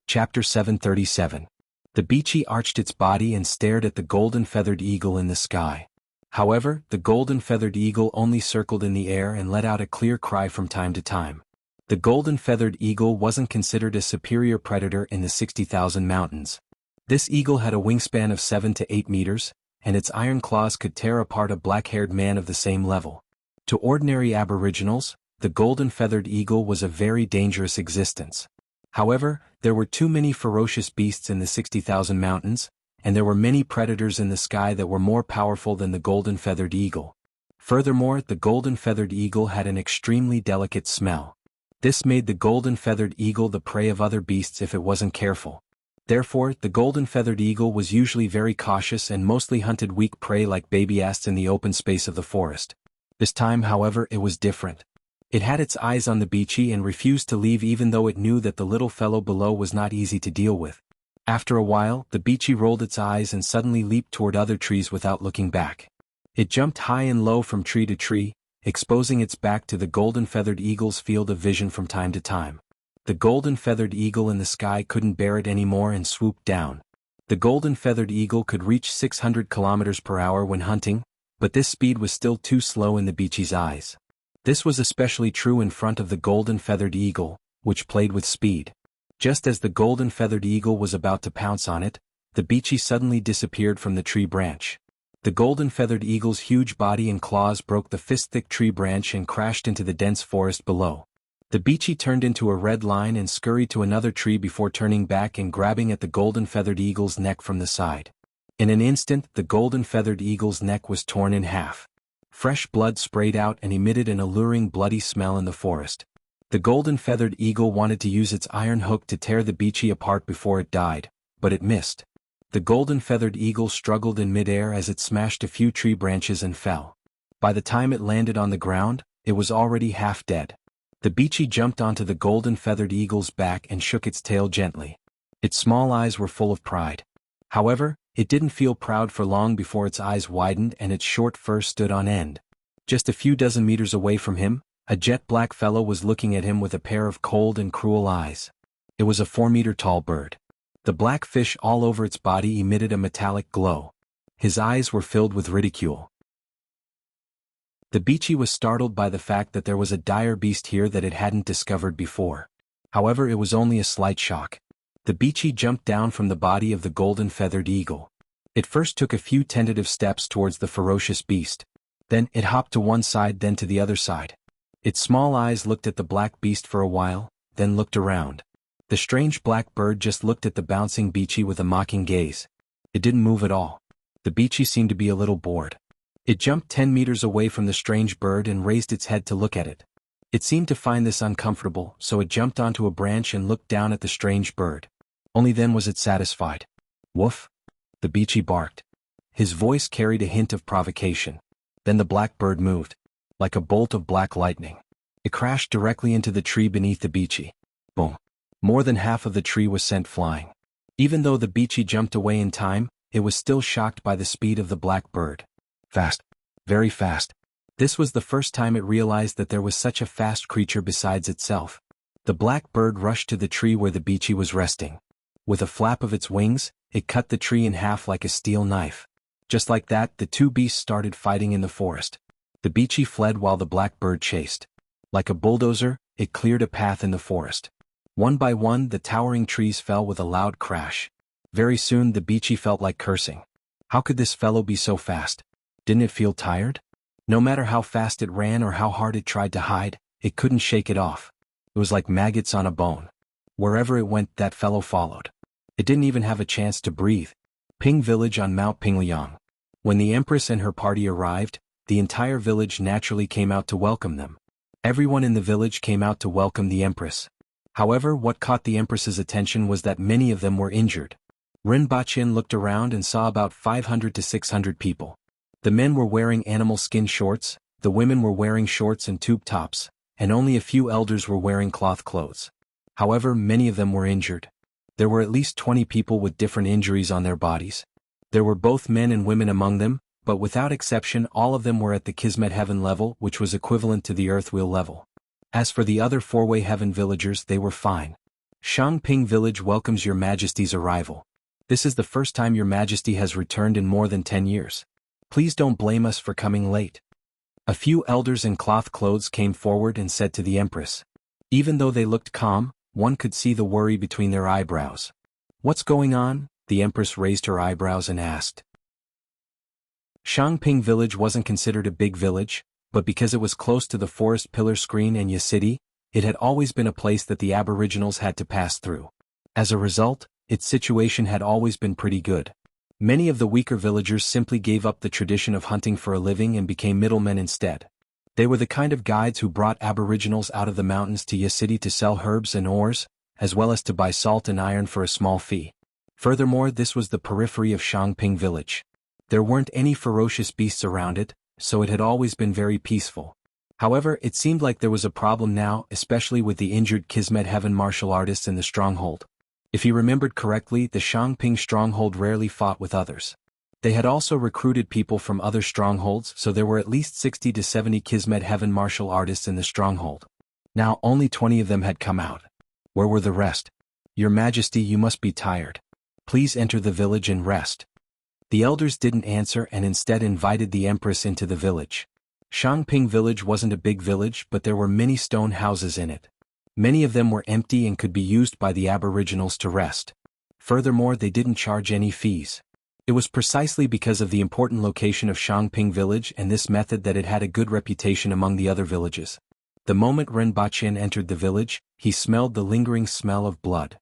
Chapter 737. The beachy arched its body and stared at the golden feathered eagle in the sky. However, the golden feathered eagle only circled in the air and let out a clear cry from time to time. The golden feathered eagle wasn't considered a superior predator in the 60,000 mountains. This eagle had a wingspan of 7 to 8 meters, and its iron claws could tear apart a black-haired man of the same level. To ordinary aboriginals, the golden feathered eagle was a very dangerous existence. However, there were too many ferocious beasts in the 60,000 mountains, and there were many predators in the sky that were more powerful than the golden feathered eagle. Furthermore, the golden feathered eagle had an extremely delicate smell. This made the golden feathered eagle the prey of other beasts if it wasn't careful. Therefore, the golden feathered eagle was usually very cautious and mostly hunted weak prey like baby asps in the open space of the forest. This time, however, it was different. It had its eyes on the beachy and refused to leave even though it knew that the little fellow below was not easy to deal with. After a while, the beachy rolled its eyes and suddenly leaped toward other trees without looking back. It jumped high and low from tree to tree, exposing its back to the golden feathered eagle's field of vision from time to time. The golden feathered eagle in the sky couldn't bear it anymore and swooped down. The golden feathered eagle could reach 600 kilometers per hour when hunting, but this speed was still too slow in the beachy's eyes. This was especially true in front of the golden feathered eagle, which played with speed. Just as the golden feathered eagle was about to pounce on it, the beachy suddenly disappeared from the tree branch. The golden feathered eagle's huge body and claws broke the fist-thick tree branch and crashed into the dense forest below. The beachy turned into a red line and scurried to another tree before turning back and grabbing at the golden feathered eagle's neck from the side. In an instant, the golden feathered eagle's neck was torn in half. Fresh blood sprayed out and emitted an alluring bloody smell in the forest. The golden feathered eagle wanted to use its iron hook to tear the beachy apart before it died, but it missed. The golden feathered eagle struggled in midair as it smashed a few tree branches and fell. By the time it landed on the ground, it was already half dead. The beachy jumped onto the golden feathered eagle's back and shook its tail gently. Its small eyes were full of pride. However, it didn't feel proud for long before its eyes widened and its short fur stood on end. Just a few dozen meters away from him, a jet-black fellow was looking at him with a pair of cold and cruel eyes. It was a 4-meter-tall bird. The black fish all over its body emitted a metallic glow. His eyes were filled with ridicule. The beachy was startled by the fact that there was a dire beast here that it hadn't discovered before. However, it was only a slight shock. The beachy jumped down from the body of the golden feathered eagle. It first took a few tentative steps towards the ferocious beast. Then, it hopped to one side then to the other side. Its small eyes looked at the black beast for a while, then looked around. The strange black bird just looked at the bouncing beachy with a mocking gaze. It didn't move at all. The beachy seemed to be a little bored. It jumped 10 meters away from the strange bird and raised its head to look at it. It seemed to find this uncomfortable, so it jumped onto a branch and looked down at the strange bird. Only then was it satisfied. "Woof!" the beachy barked. His voice carried a hint of provocation. Then the black bird moved. Like a bolt of black lightning. It crashed directly into the tree beneath the beachy. Boom. More than half of the tree was sent flying. Even though the beachy jumped away in time, it was still shocked by the speed of the black bird. Fast. Very fast. This was the first time it realized that there was such a fast creature besides itself. The black bird rushed to the tree where the beachy was resting. With a flap of its wings, it cut the tree in half like a steel knife. Just like that, the two beasts started fighting in the forest. The beachy fled while the black bird chased. Like a bulldozer, it cleared a path in the forest. One by one, the towering trees fell with a loud crash. Very soon, the beachy felt like cursing. How could this fellow be so fast? Didn't it feel tired? No matter how fast it ran or how hard it tried to hide, it couldn't shake it off. It was like maggots on a bone. Wherever it went, that fellow followed. It didn't even have a chance to breathe. Ping Village on Mount Pingliang. When the Empress and her party arrived, the entire village naturally came out to welcome them. Everyone in the village came out to welcome the Empress. However, what caught the Empress's attention was that many of them were injured. Rinpoche looked around and saw about 500 to 600 people. The men were wearing animal skin shorts, the women were wearing shorts and tube tops, and only a few elders were wearing cloth clothes. However, many of them were injured. There were at least 20 people with different injuries on their bodies. There were both men and women among them, but without exception all of them were at the Kismet Heaven level, which was equivalent to the Earth Wheel level. As for the other four-way heaven villagers, they were fine. Shangping Village welcomes Your Majesty's arrival. This is the first time Your Majesty has returned in more than 10 years. Please don't blame us for coming late. A few elders in cloth clothes came forward and said to the Empress. Even though they looked calm, one could see the worry between their eyebrows. What's going on? The Empress raised her eyebrows and asked. Shangping Village wasn't considered a big village, but because it was close to the forest pillar screen and Ya City, it had always been a place that the Aboriginals had to pass through. As a result, its situation had always been pretty good. Many of the weaker villagers simply gave up the tradition of hunting for a living and became middlemen instead. They were the kind of guides who brought Aboriginals out of the mountains to Ya City to sell herbs and ores, as well as to buy salt and iron for a small fee. Furthermore, this was the periphery of Shangping Village. There weren't any ferocious beasts around it, so it had always been very peaceful. However, it seemed like there was a problem now, especially with the injured Kismet Heaven martial artists in the stronghold. If he remembered correctly, the Shangping stronghold rarely fought with others. They had also recruited people from other strongholds, so there were at least 60 to 70 Kismet Heaven martial artists in the stronghold. Now only 20 of them had come out. Where were the rest? Your Majesty, you must be tired. Please enter the village and rest. The elders didn't answer and instead invited the Empress into the village. Shangping Village wasn't a big village, but there were many stone houses in it. Many of them were empty and could be used by the Aboriginals to rest. Furthermore, they didn't charge any fees. It was precisely because of the important location of Shangping Village and this method that it had a good reputation among the other villages. The moment Rinpoche entered the village, he smelled the lingering smell of blood.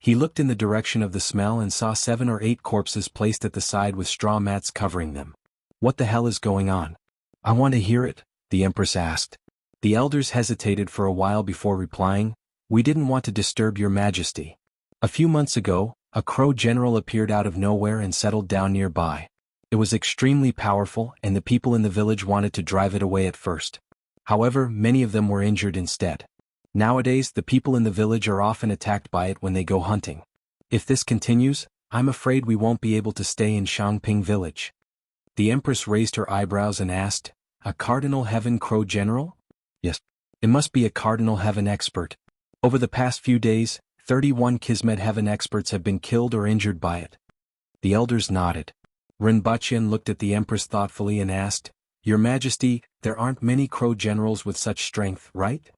He looked in the direction of the smell and saw 7 or 8 corpses placed at the side with straw mats covering them. What the hell is going on? I want to hear it, the Empress asked. The elders hesitated for a while before replying, We didn't want to disturb Your Majesty. A few months ago, a crow general appeared out of nowhere and settled down nearby. It was extremely powerful and the people in the village wanted to drive it away at first. However, many of them were injured instead. Nowadays, the people in the village are often attacked by it when they go hunting. If this continues, I'm afraid we won't be able to stay in Shangping Village. The Empress raised her eyebrows and asked, A Cardinal Heaven Crow General? Yes. It must be a Cardinal Heaven expert. Over the past few days, 31 Kismet Heaven experts have been killed or injured by it. The elders nodded. Rinpoche looked at the Empress thoughtfully and asked, Your Majesty, there aren't many crow generals with such strength, right?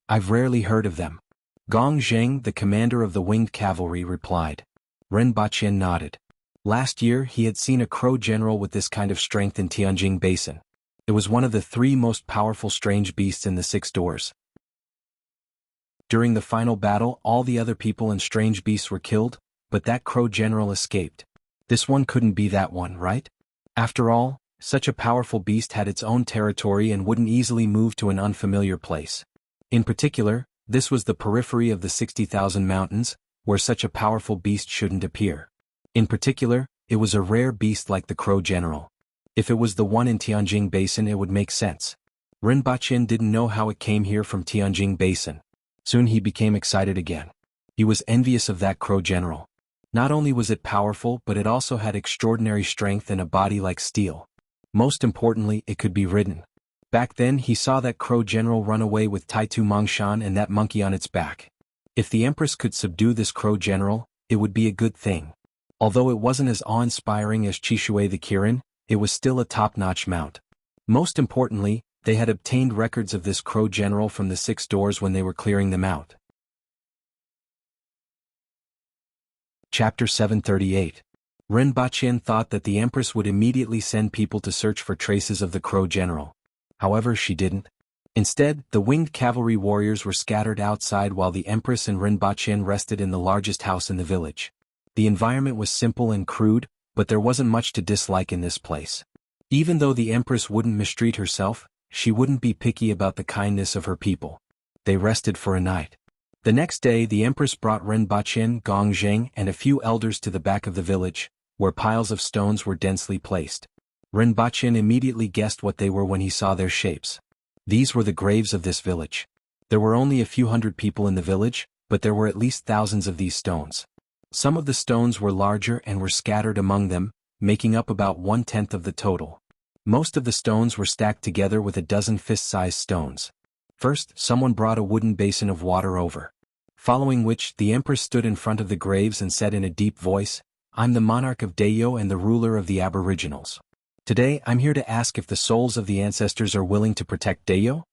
I've rarely heard of them. Gong Zheng, the commander of the winged cavalry, replied. Rinpoche nodded. Last year he had seen a crow general with this kind of strength in Tianjing Basin. It was one of the 3 most powerful strange beasts in the 6 doors. During the final battle, all the other people and strange beasts were killed, but that crow general escaped. This one couldn't be that one, right? After all, such a powerful beast had its own territory and wouldn't easily move to an unfamiliar place. In particular, this was the periphery of the 60,000 mountains, where such a powerful beast shouldn't appear. In particular, it was a rare beast like the crow general. If it was the one in Tianjing Basin, it would make sense. Rinpoche didn't know how it came here from Tianjing Basin. Soon he became excited again. He was envious of that crow general. Not only was it powerful, but it also had extraordinary strength and a body like steel. Most importantly, it could be ridden. Back then he saw that crow general run away with Taitu Mongshan and that monkey on its back. If the Empress could subdue this crow general, it would be a good thing. Although it wasn't as awe-inspiring as Chishui the Kirin, it was still a top-notch mount. Most importantly, they had obtained records of this crow general from the 6 doors when they were clearing them out. Chapter 738. Rinpoche thought that the Empress would immediately send people to search for traces of the crow general. However, she didn't. Instead, the winged cavalry warriors were scattered outside while the Empress and Rinpoche rested in the largest house in the village. The environment was simple and crude, but there wasn't much to dislike in this place. Even though the Empress wouldn't mistreat herself, she wouldn't be picky about the kindness of her people. They rested for a night. The next day the Empress brought Rinpoche, Gongzheng and a few elders to the back of the village, where piles of stones were densely placed. Rinpoche immediately guessed what they were when he saw their shapes. These were the graves of this village. There were only a few hundred people in the village, but there were at least thousands of these stones. Some of the stones were larger and were scattered among them, making up about 1/10 of the total. Most of the stones were stacked together with a dozen fist-sized stones. First, someone brought a wooden basin of water over. Following which, the Empress stood in front of the graves and said in a deep voice, "I'm the monarch of Dayo and the ruler of the Aboriginals. Today I'm here to ask if the souls of the ancestors are willing to protect Dayo?"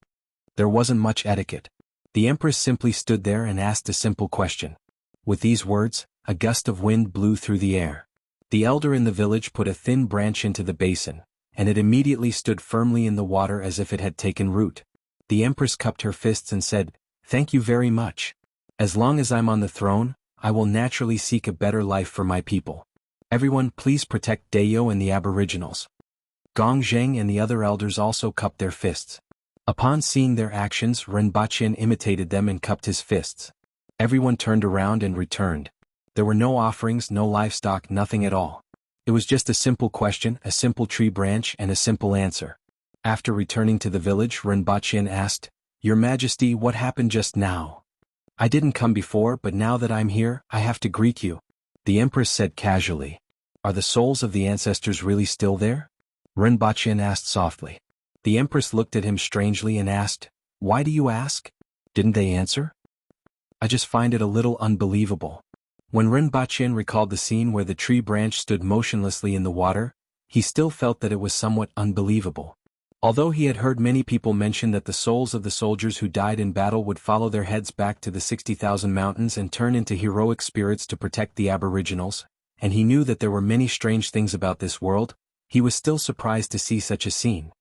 There wasn't much etiquette. The Empress simply stood there and asked a simple question. With these words, a gust of wind blew through the air. The elder in the village put a thin branch into the basin, and it immediately stood firmly in the water as if it had taken root. The Empress cupped her fists and said, "Thank you very much. As long as I'm on the throne, I will naturally seek a better life for my people. Everyone please protect Dayo and the Aboriginals." Gongzheng and the other elders also cupped their fists. Upon seeing their actions, Rinpoche imitated them and cupped his fists. Everyone turned around and returned. There were no offerings, no livestock, nothing at all. It was just a simple question, a simple tree branch and a simple answer. After returning to the village, Rinpoche asked, "Your Majesty, what happened just now? I didn't come before, but now that I'm here, I have to greet you." The Empress said casually, "Are the souls of the ancestors really still there?" Rinpoche asked softly. The Empress looked at him strangely and asked, "Why do you ask? Didn't they answer?" "I just find it a little unbelievable." When Rinpoche recalled the scene where the tree branch stood motionlessly in the water, he still felt that it was somewhat unbelievable. Although he had heard many people mention that the souls of the soldiers who died in battle would follow their heads back to the 60,000 mountains and turn into heroic spirits to protect the Aboriginals, and he knew that there were many strange things about this world, he was still surprised to see such a scene.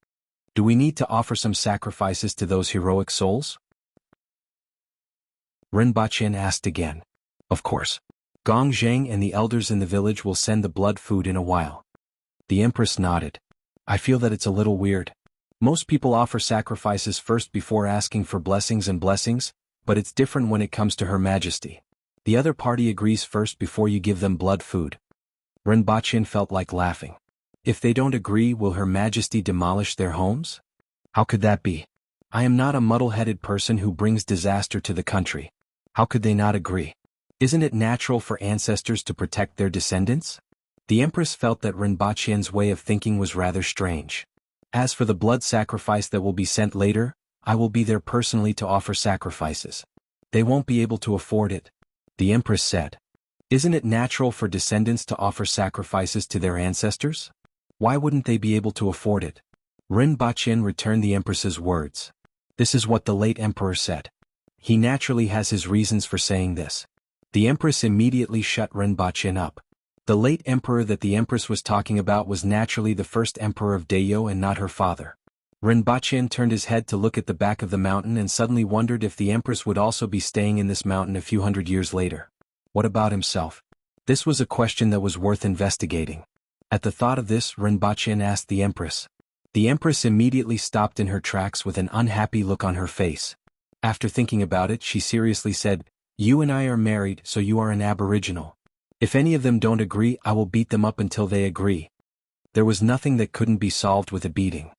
"Do we need to offer some sacrifices to those heroic souls?" Rinpoche asked again. "Of course. Gongzheng and the elders in the village will send the blood food in a while." The Empress nodded. "I feel that it's a little weird. Most people offer sacrifices first before asking for blessings and blessings, but it's different when it comes to Her Majesty. The other party agrees first before you give them blood food." Rinpoche felt like laughing. "If they don't agree, will Her Majesty demolish their homes? How could that be? I am not a muddle-headed person who brings disaster to the country. How could they not agree? Isn't it natural for ancestors to protect their descendants?" The Empress felt that Rinpoche's way of thinking was rather strange. "As for the blood sacrifice that will be sent later, I will be there personally to offer sacrifices. They won't be able to afford it," the Empress said. "Isn't it natural for descendants to offer sacrifices to their ancestors? Why wouldn't they be able to afford it?" Rinpoche returned the Empress's words. "This is what the late Emperor said. He naturally has his reasons for saying this." The Empress immediately shut Rinpoche up. The late Emperor that the Empress was talking about was naturally the first Emperor of Dayo and not her father. Rinpoche turned his head to look at the back of the mountain and suddenly wondered if the Empress would also be staying in this mountain a few hundred years later. What about himself? This was a question that was worth investigating. At the thought of this, Rinpoche asked the Empress. The Empress immediately stopped in her tracks with an unhappy look on her face. After thinking about it, she seriously said, "You and I are married, so you are an Aboriginal. If any of them don't agree, I will beat them up until they agree." There was nothing that couldn't be solved with a beating.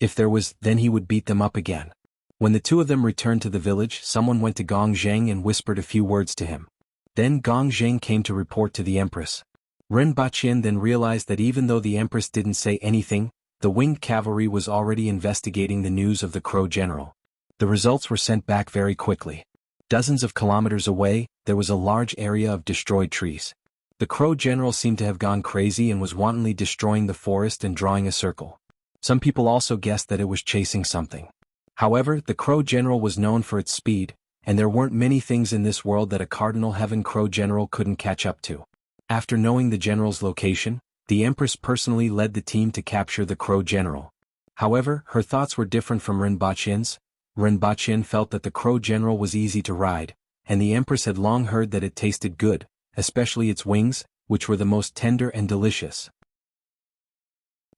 If there was, then he would beat them up again. When the two of them returned to the village, someone went to Gong Zheng and whispered a few words to him. Then Gong Zheng came to report to the empress. Ren Baqian then realized that even though the empress didn't say anything, the winged cavalry was already investigating the news of the Crow general. The results were sent back very quickly. Dozens of kilometers away, there was a large area of destroyed trees. The Crow general seemed to have gone crazy and was wantonly destroying the forest and drawing a circle. Some people also guessed that it was chasing something. However, the Crow general was known for its speed, and there weren't many things in this world that a Cardinal Heaven Crow general couldn't catch up to. After knowing the general's location, the Empress personally led the team to capture the Crow general. However, her thoughts were different from Rinpoche's. Rinpoche felt that the Crow general was easy to ride, and the Empress had long heard that it tasted good, especially its wings, which were the most tender and delicious.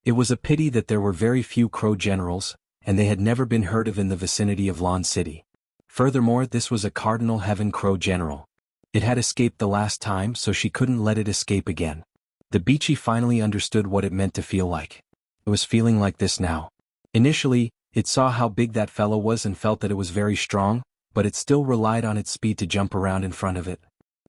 It was a pity that there were very few Crow generals, and they had never been heard of in the vicinity of Lon City. Furthermore, this was a Cardinal Heaven Crow general. It had escaped the last time, so she couldn't let it escape again. The Beachy finally understood what it meant to feel like. It was feeling like this now. Initially, it saw how big that fellow was and felt that it was very strong, but it still relied on its speed to jump around in front of it.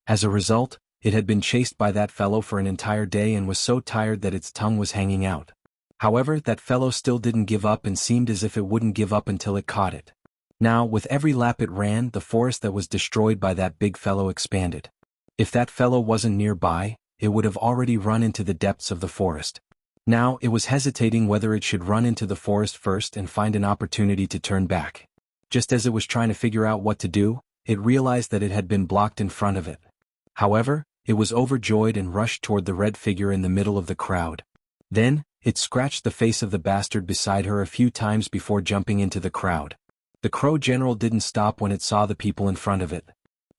As a result, it had been chased by that fellow for an entire day and was so tired that its tongue was hanging out. However, that fellow still didn't give up and seemed as if it wouldn't give up until it caught it. Now, with every lap it ran, the forest that was destroyed by that big fellow expanded. If that fellow wasn't nearby, it would have already run into the depths of the forest. Now, it was hesitating whether it should run into the forest first and find an opportunity to turn back. Just as it was trying to figure out what to do, it realized that it had been blocked in front of it. However, it was overjoyed and rushed toward the red figure in the middle of the crowd. Then, it scratched the face of the bastard beside her a few times before jumping into the crowd. The Crow general didn't stop when it saw the people in front of it.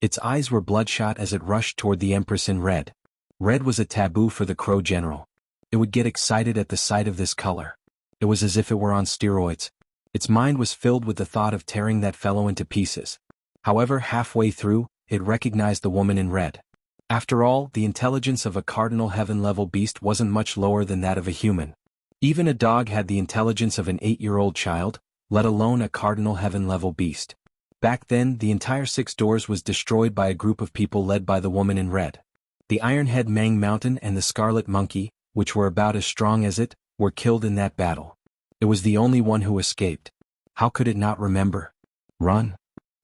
Its eyes were bloodshot as it rushed toward the Empress in red. Red was a taboo for the Crow general. It would get excited at the sight of this color. It was as if it were on steroids. Its mind was filled with the thought of tearing that fellow into pieces. However, halfway through, it recognized the woman in red. After all, the intelligence of a Cardinal Heaven-level beast wasn't much lower than that of a human. Even a dog had the intelligence of an 8-year-old child, let alone a Cardinal Heaven-level beast. Back then, the entire 6 doors was destroyed by a group of people led by the woman in red. The Ironhead Mang Mountain and the Scarlet Monkey, which were about as strong as it, were killed in that battle. It was the only one who escaped. How could it not remember? Run.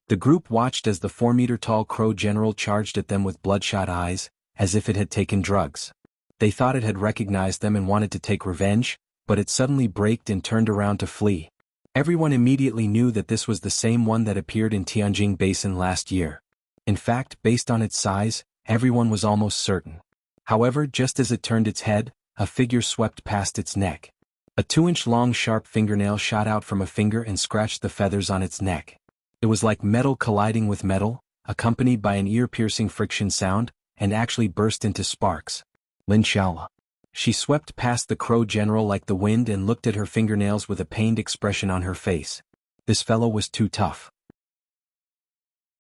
The group watched as the 4-meter-tall Crow general charged at them with bloodshot eyes, as if it had taken drugs. They thought it had recognized them and wanted to take revenge, but it suddenly braked and turned around to flee. Everyone immediately knew that this was the same one that appeared in Tianjing Basin last year. In fact, based on its size, everyone was almost certain. However, just as it turned its head, a figure swept past its neck. A 2-inch-long sharp fingernail shot out from a finger and scratched the feathers on its neck. It was like metal colliding with metal, accompanied by an ear-piercing friction sound, and actually burst into sparks. Lin Xiaola. She swept past the Crow general like the wind and looked at her fingernails with a pained expression on her face. This fellow was too tough.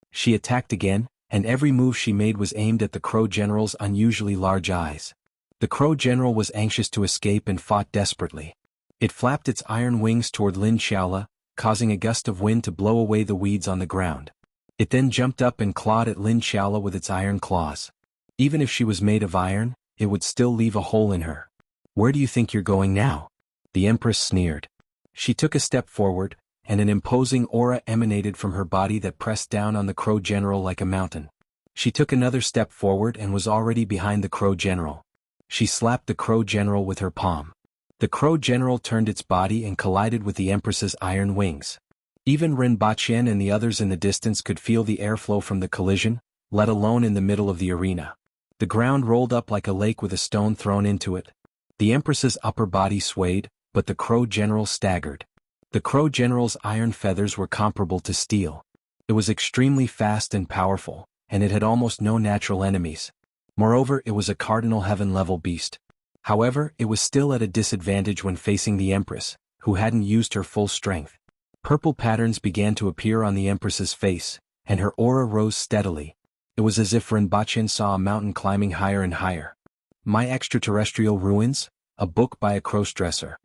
She attacked again, and every move she made was aimed at the Crow general's unusually large eyes. The Crow general was anxious to escape and fought desperately. It flapped its iron wings toward Lin Xiaola, causing a gust of wind to blow away the weeds on the ground. It then jumped up and clawed at Lin Xiaola with its iron claws. Even if she was made of iron, it would still leave a hole in her. Where do you think you're going now? The Empress sneered. She took a step forward, and an imposing aura emanated from her body that pressed down on the Crow general like a mountain. She took another step forward and was already behind the Crow general. She slapped the Crow general with her palm. The Crow general turned its body and collided with the Empress's iron wings. Even Rinpoche and the others in the distance could feel the airflow from the collision, let alone in the middle of the arena. The ground rolled up like a lake with a stone thrown into it. The Empress's upper body swayed, but the Crow general staggered. The Crow general's iron feathers were comparable to steel. It was extremely fast and powerful, and it had almost no natural enemies. Moreover, it was a Cardinal Heaven-level beast. However, it was still at a disadvantage when facing the Empress, who hadn't used her full strength. Purple patterns began to appear on the Empress's face, and her aura rose steadily. It was as if Rinpoche saw a mountain climbing higher and higher. My Extraterrestrial Ruins, a book by a crossdresser.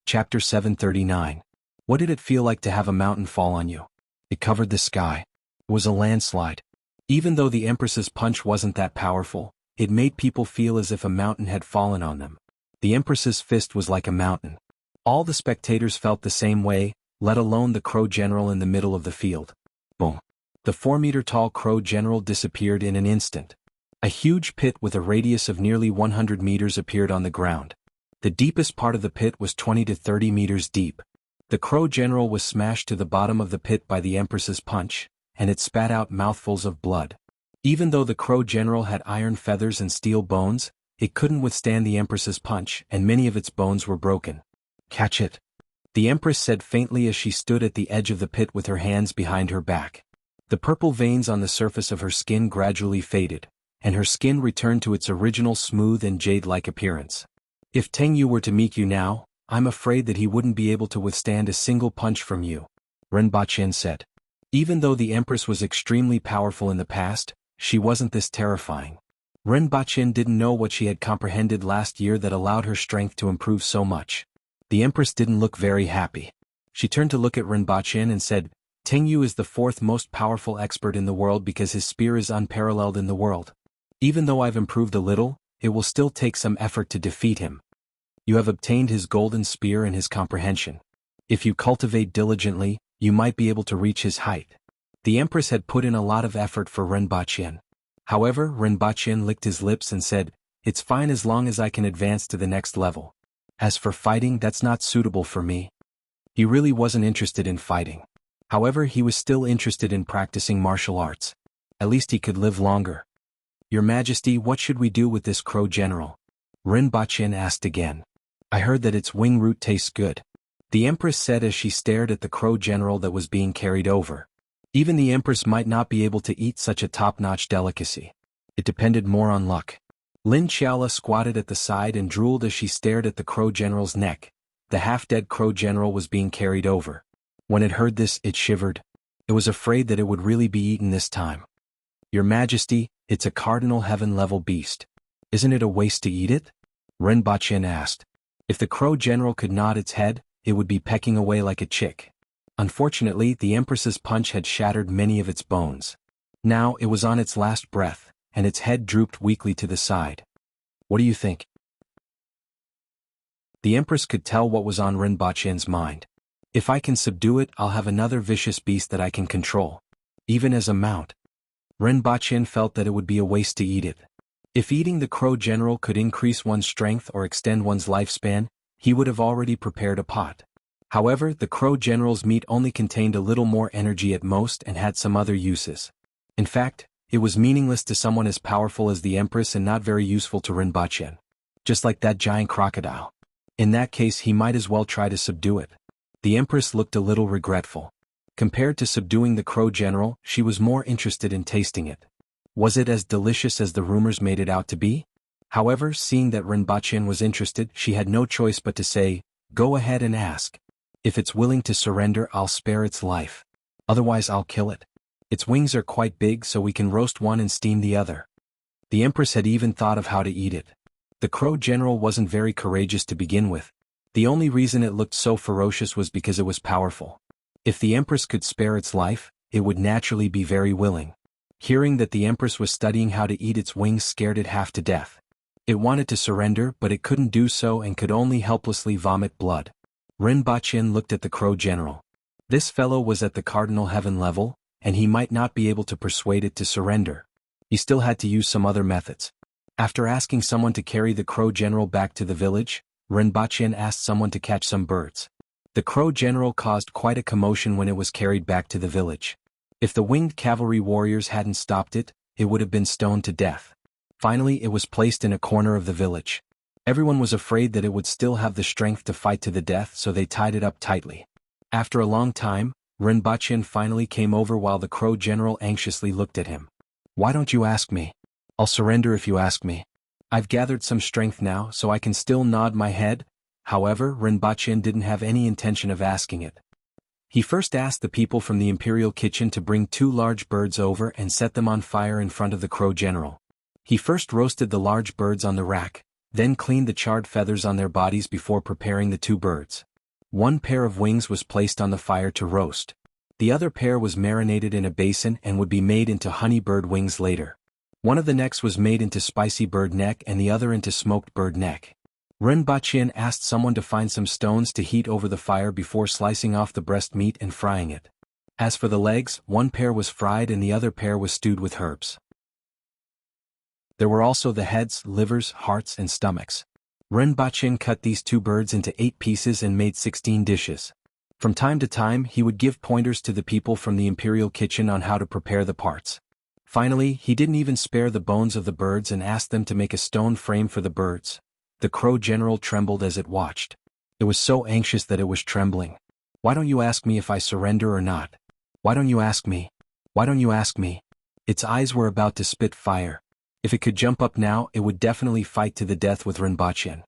Chapter 739. What did it feel like to have a mountain fall on you? It covered the sky. It was a landslide. Even though the Empress's punch wasn't that powerful, it made people feel as if a mountain had fallen on them. The Empress's fist was like a mountain. All the spectators felt the same way, let alone the Crow General in the middle of the field. Boom. The 4-meter-tall Crow General disappeared in an instant. A huge pit with a radius of nearly 100 meters appeared on the ground. The deepest part of the pit was 20 to 30 meters deep. The Crow General was smashed to the bottom of the pit by the Empress's punch, and it spat out mouthfuls of blood. Even though the Crow General had iron feathers and steel bones, it couldn't withstand the Empress's punch, and many of its bones were broken. Catch it, the Empress said faintly as she stood at the edge of the pit with her hands behind her back. The purple veins on the surface of her skin gradually faded, and her skin returned to its original smooth and jade-like appearance. If Teng Yu were to meet you now, I'm afraid that he wouldn't be able to withstand a single punch from you, Renbachien said. Even though the Empress was extremely powerful in the past, she wasn't this terrifying. Renbachien didn't know what she had comprehended last year that allowed her strength to improve so much. The Empress didn't look very happy. She turned to look at Renbachien and said, Teng Yu is the 4th most powerful expert in the world because his spear is unparalleled in the world. Even though I've improved a little, it will still take some effort to defeat him. You have obtained his golden spear and his comprehension. If you cultivate diligently, you might be able to reach his height. The Empress had put in a lot of effort for Renbachien. However, Renbachien licked his lips and said, It's fine as long as I can advance to the next level. As for fighting, that's not suitable for me. He really wasn't interested in fighting. However, he was still interested in practicing martial arts. At least he could live longer. Your Majesty, what should we do with this Crow General? Renbachien asked again. I heard that its wing root tastes good. The Empress said as she stared at the Crow General that was being carried over. Even the Empress might not be able to eat such a top-notch delicacy. It depended more on luck. Lin Xiaola squatted at the side and drooled as she stared at the Crow General's neck. The half-dead Crow General was being carried over. When it heard this, it shivered. It was afraid that it would really be eaten this time. Your Majesty, it's a Cardinal Heaven-level beast. Isn't it a waste to eat it? Renbachien asked. If the Crow General could nod its head, it would be pecking away like a chick. Unfortunately, the Empress's punch had shattered many of its bones. Now it was on its last breath, and its head drooped weakly to the side. What do you think? The Empress could tell what was on Renbachien's mind. If I can subdue it, I'll have another vicious beast that I can control. Even as a mount. Renbachien felt that it would be a waste to eat it. If eating the Crow General could increase one's strength or extend one's lifespan, he would have already prepared a pot. However, the Crow General's meat only contained a little more energy at most and had some other uses. In fact, it was meaningless to someone as powerful as the Empress and not very useful to Renbachien. Just like that giant crocodile. In that case, he might as well try to subdue it. The Empress looked a little regretful. Compared to subduing the Crow General, she was more interested in tasting it. Was it as delicious as the rumors made it out to be? However, seeing that Renbachien was interested, she had no choice but to say, Go ahead and ask. If it's willing to surrender, I'll spare its life. Otherwise, I'll kill it. Its wings are quite big, so we can roast one and steam the other. The Empress had even thought of how to eat it. The Crow General wasn't very courageous to begin with. The only reason it looked so ferocious was because it was powerful. If the Empress could spare its life, it would naturally be very willing. Hearing that the Empress was studying how to eat its wings scared it half to death. It wanted to surrender, but it couldn't do so and could only helplessly vomit blood. Renbachien looked at the Crow General. This fellow was at the Cardinal Heaven level, and he might not be able to persuade it to surrender. He still had to use some other methods. After asking someone to carry the Crow General back to the village, Renbachien asked someone to catch some birds. The Crow General caused quite a commotion when it was carried back to the village. If the winged cavalry warriors hadn't stopped it, it would have been stoned to death. Finally, it was placed in a corner of the village. Everyone was afraid that it would still have the strength to fight to the death, so they tied it up tightly. After a long time, Renbachien finally came over while the Crow General anxiously looked at him. Why don't you ask me? I'll surrender if you ask me. I've gathered some strength now, so I can still nod my head. However, Renbachien didn't have any intention of asking it. He first asked the people from the Imperial Kitchen to bring 2 large birds over and set them on fire in front of the Crow General. He first roasted the large birds on the rack, then cleaned the charred feathers on their bodies before preparing the 2 birds. One pair of wings was placed on the fire to roast. The other pair was marinated in a basin and would be made into honey bird wings later. One of the necks was made into spicy bird neck and the other into smoked bird neck. Rinpoche asked someone to find some stones to heat over the fire before slicing off the breast meat and frying it. As for the legs, one pair was fried and the other pair was stewed with herbs. There were also the heads, livers, hearts and stomachs. Rinpoche cut these 2 birds into 8 pieces and made 16 dishes. From time to time he would give pointers to the people from the imperial kitchen on how to prepare the parts. Finally, he didn't even spare the bones of the birds and asked them to make a stone frame for the birds. The Crow General trembled as it watched. It was so anxious that it was trembling. "Why don't you ask me if I surrender or not? Why don't you ask me? Why don't you ask me?" Its eyes were about to spit fire. If it could jump up now, it would definitely fight to the death with Rinpoche.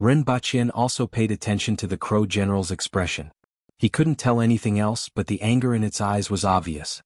Rinpoche also paid attention to the Crow General's expression. He couldn't tell anything else, but the anger in its eyes was obvious.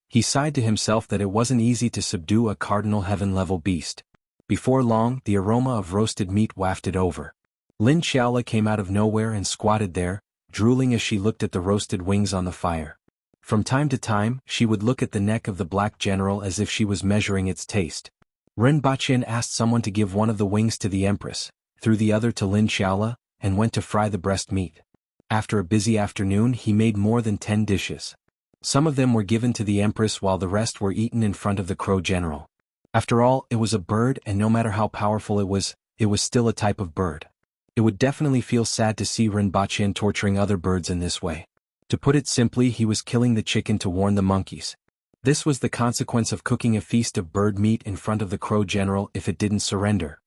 He sighed to himself that it wasn't easy to subdue a cardinal heaven-level beast. Before long, the aroma of roasted meat wafted over. Lin Xiaola came out of nowhere and squatted there, drooling as she looked at the roasted wings on the fire. From time to time, she would look at the neck of the black general as if she was measuring its taste. Rinpoche asked someone to give one of the wings to the empress, threw the other to Lin Xiaola, and went to fry the breast meat. After a busy afternoon he made more than 10 dishes. Some of them were given to the empress while the rest were eaten in front of the Crow General. After all, it was a bird and no matter how powerful it was still a type of bird. It would definitely feel sad to see Rinpoche torturing other birds in this way. To put it simply, he was killing the chicken to warn the monkeys. This was the consequence of cooking a feast of bird meat in front of the Crow General if it didn't surrender.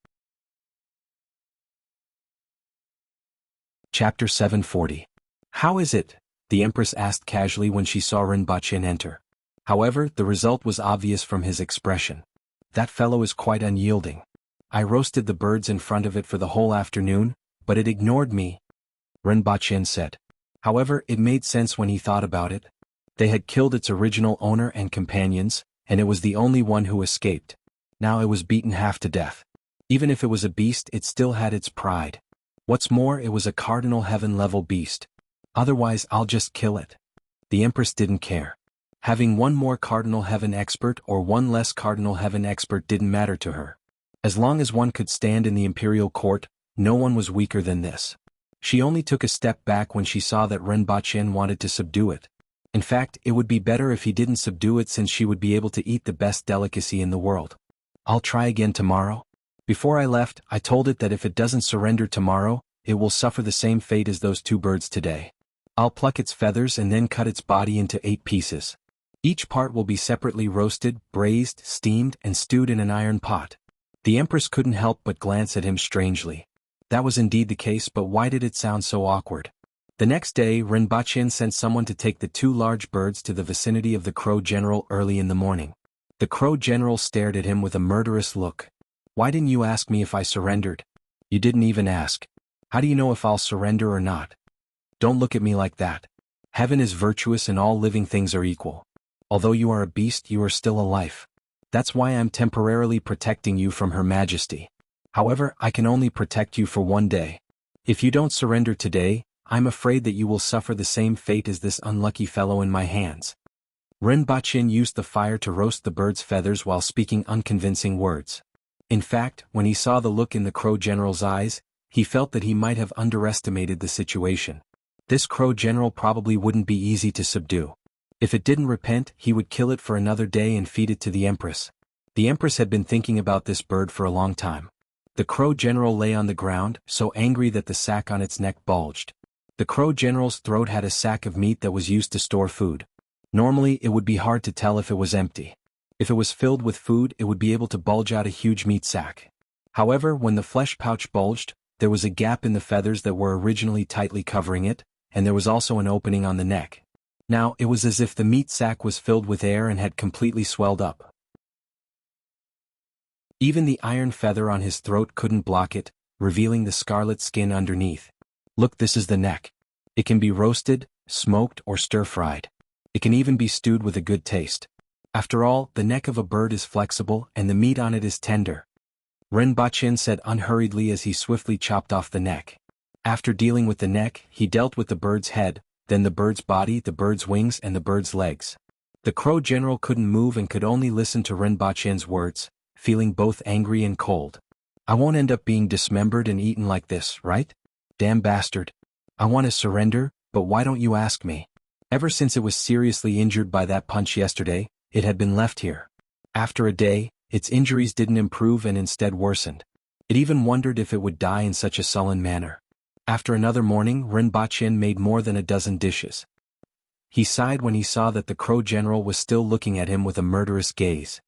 Chapter 740. "How is it?" the Empress asked casually when she saw Rinpoche enter. However, the result was obvious from his expression. "That fellow is quite unyielding. I roasted the birds in front of it for the whole afternoon, but it ignored me," Rinpoche said. However, it made sense when he thought about it. They had killed its original owner and companions, and it was the only one who escaped. Now it was beaten half to death. Even if it was a beast, it still had its pride. What's more, it was a cardinal heaven-level beast. Otherwise, I'll just kill it. The Empress didn't care. Having one more cardinal heaven expert or one less cardinal heaven expert didn't matter to her. As long as one could stand in the imperial court, no one was weaker than this. She only took a step back when she saw that Rinpoche wanted to subdue it. In fact, it would be better if he didn't subdue it since she would be able to eat the best delicacy in the world. "I'll try again tomorrow." Before I left, I told it that if it doesn't surrender tomorrow, it will suffer the same fate as those 2 birds today. I'll pluck its feathers and then cut its body into 8 pieces. Each part will be separately roasted, braised, steamed, and stewed in an iron pot. The Empress couldn't help but glance at him strangely. That was indeed the case, but why did it sound so awkward? The next day, Rinpoche sent someone to take the 2 large birds to the vicinity of the Crow General early in the morning. The Crow General stared at him with a murderous look. "Why didn't you ask me if I surrendered? You didn't even ask. How do you know if I'll surrender or not? Don't look at me like that. Heaven is virtuous and all living things are equal. Although you are a beast, you are still a life. That's why I'm temporarily protecting you from Her Majesty. However, I can only protect you for 1 day. If you don't surrender today, I'm afraid that you will suffer the same fate as this unlucky fellow in my hands." Rinpoche used the fire to roast the bird's feathers while speaking unconvincing words. In fact, when he saw the look in the Crow General's eyes, he felt that he might have underestimated the situation. This Crow General probably wouldn't be easy to subdue. If it didn't repent, he would kill it for another day and feed it to the Empress. The Empress had been thinking about this bird for a long time. The Crow General lay on the ground, so angry that the sack on its neck bulged. The Crow General's throat had a sack of meat that was used to store food. Normally, it would be hard to tell if it was empty. If it was filled with food, it would be able to bulge out a huge meat sack. However, when the flesh pouch bulged, there was a gap in the feathers that were originally tightly covering it, and there was also an opening on the neck. Now, it was as if the meat sack was filled with air and had completely swelled up. Even the iron feather on his throat couldn't block it, revealing the scarlet skin underneath. "Look, this is the neck. It can be roasted, smoked, or stir-fried. It can even be stewed with a good taste. After all, the neck of a bird is flexible and the meat on it is tender," Rinpoche said unhurriedly as he swiftly chopped off the neck. After dealing with the neck, he dealt with the bird's head, then the bird's body, the bird's wings and the bird's legs. The crow general couldn't move and could only listen to Rinpoche's words, feeling both angry and cold. I won't end up being dismembered and eaten like this, right? Damn bastard. I want to surrender, but why don't you ask me? Ever since it was seriously injured by that punch yesterday, it had been left here. After a day, its injuries didn't improve and instead worsened. It even wondered if it would die in such a sullen manner. After another morning, Rinpoche made more than a dozen dishes. He sighed when he saw that the crow general was still looking at him with a murderous gaze.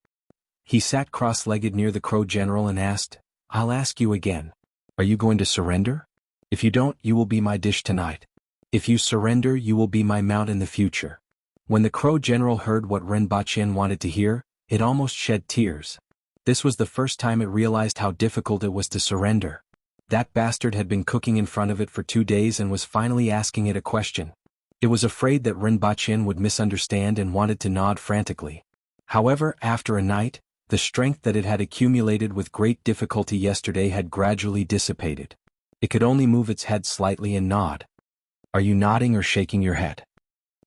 He sat cross-legged near the crow general and asked, I'll ask you again. Are you going to surrender? If you don't, you will be my dish tonight. If you surrender, you will be my mount in the future. When the crow general heard what Rinpoche wanted to hear, it almost shed tears. This was the first time it realized how difficult it was to surrender. That bastard had been cooking in front of it for 2 days and was finally asking it a question. It was afraid that Rinpoche would misunderstand and wanted to nod frantically. However, after a night, the strength that it had accumulated with great difficulty yesterday had gradually dissipated. It could only move its head slightly and nod. Are you nodding or shaking your head?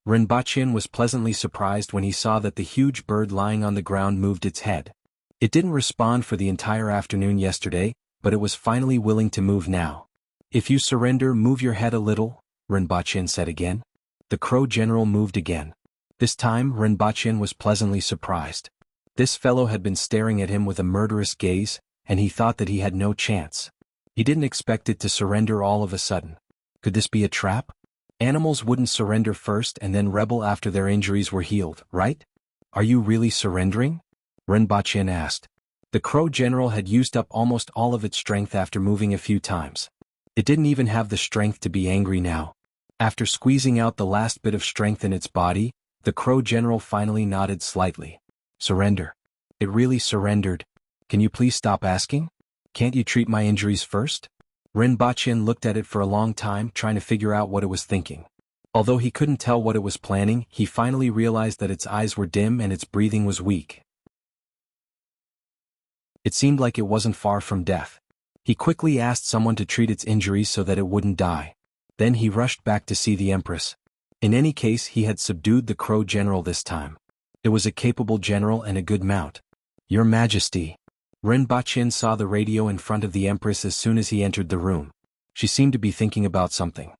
Rinpoche was pleasantly surprised when he saw that the huge bird lying on the ground moved its head. It didn't respond for the entire afternoon yesterday, but it was finally willing to move now. If you surrender, move your head a little, Rinpoche said again. The crow general moved again. This time, Rinpoche was pleasantly surprised. This fellow had been staring at him with a murderous gaze, and he thought that he had no chance. He didn't expect it to surrender all of a sudden. Could this be a trap? Animals wouldn't surrender first and then rebel after their injuries were healed, right? Are you really surrendering? Rinpoche asked. The crow general had used up almost all of its strength after moving a few times. It didn't even have the strength to be angry now. After squeezing out the last bit of strength in its body, the crow general finally nodded slightly. Surrender. It really surrendered. Can you please stop asking? Can't you treat my injuries first? Rinpoche looked at it for a long time, trying to figure out what it was thinking. Although he couldn't tell what it was planning, he finally realized that its eyes were dim and its breathing was weak. It seemed like it wasn't far from death. He quickly asked someone to treat its injuries so that it wouldn't die. Then he rushed back to see the Empress. In any case, he had subdued the crow general this time. It was a capable general and a good mount. Your Majesty. Rinpoche saw the radio in front of the Empress as soon as he entered the room. She seemed to be thinking about something.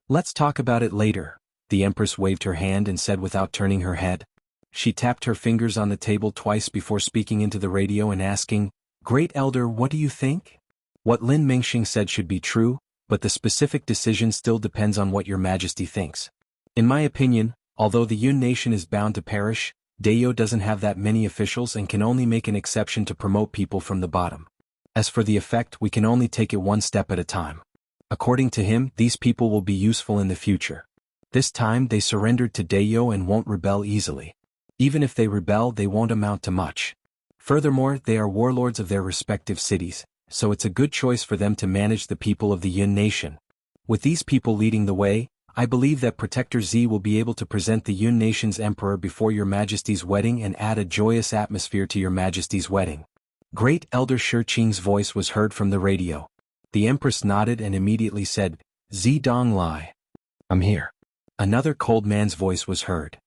Let's talk about it later, the Empress waved her hand and said without turning her head. She tapped her fingers on the table twice before speaking into the radio and asking, Great Elder, what do you think? What Lin Mingxing said should be true, but the specific decision still depends on what your Majesty thinks. In my opinion, although the Yun nation is bound to perish, Dayo doesn't have that many officials and can only make an exception to promote people from the bottom. As for the effect, we can only take it one step at a time. According to him, these people will be useful in the future. This time they surrendered to Dayo and won't rebel easily. Even if they rebel, they won't amount to much. Furthermore, they are warlords of their respective cities, so it's a good choice for them to manage the people of the Yun nation. With these people leading the way, I believe that Protector Z will be able to present the Yun nation's emperor before your Majesty's wedding and add a joyous atmosphere to your Majesty's wedding. Great Elder Shi Qing's voice was heard from the radio. The Empress nodded and immediately said, Z Dong Lai. I'm here. Another cold man's voice was heard.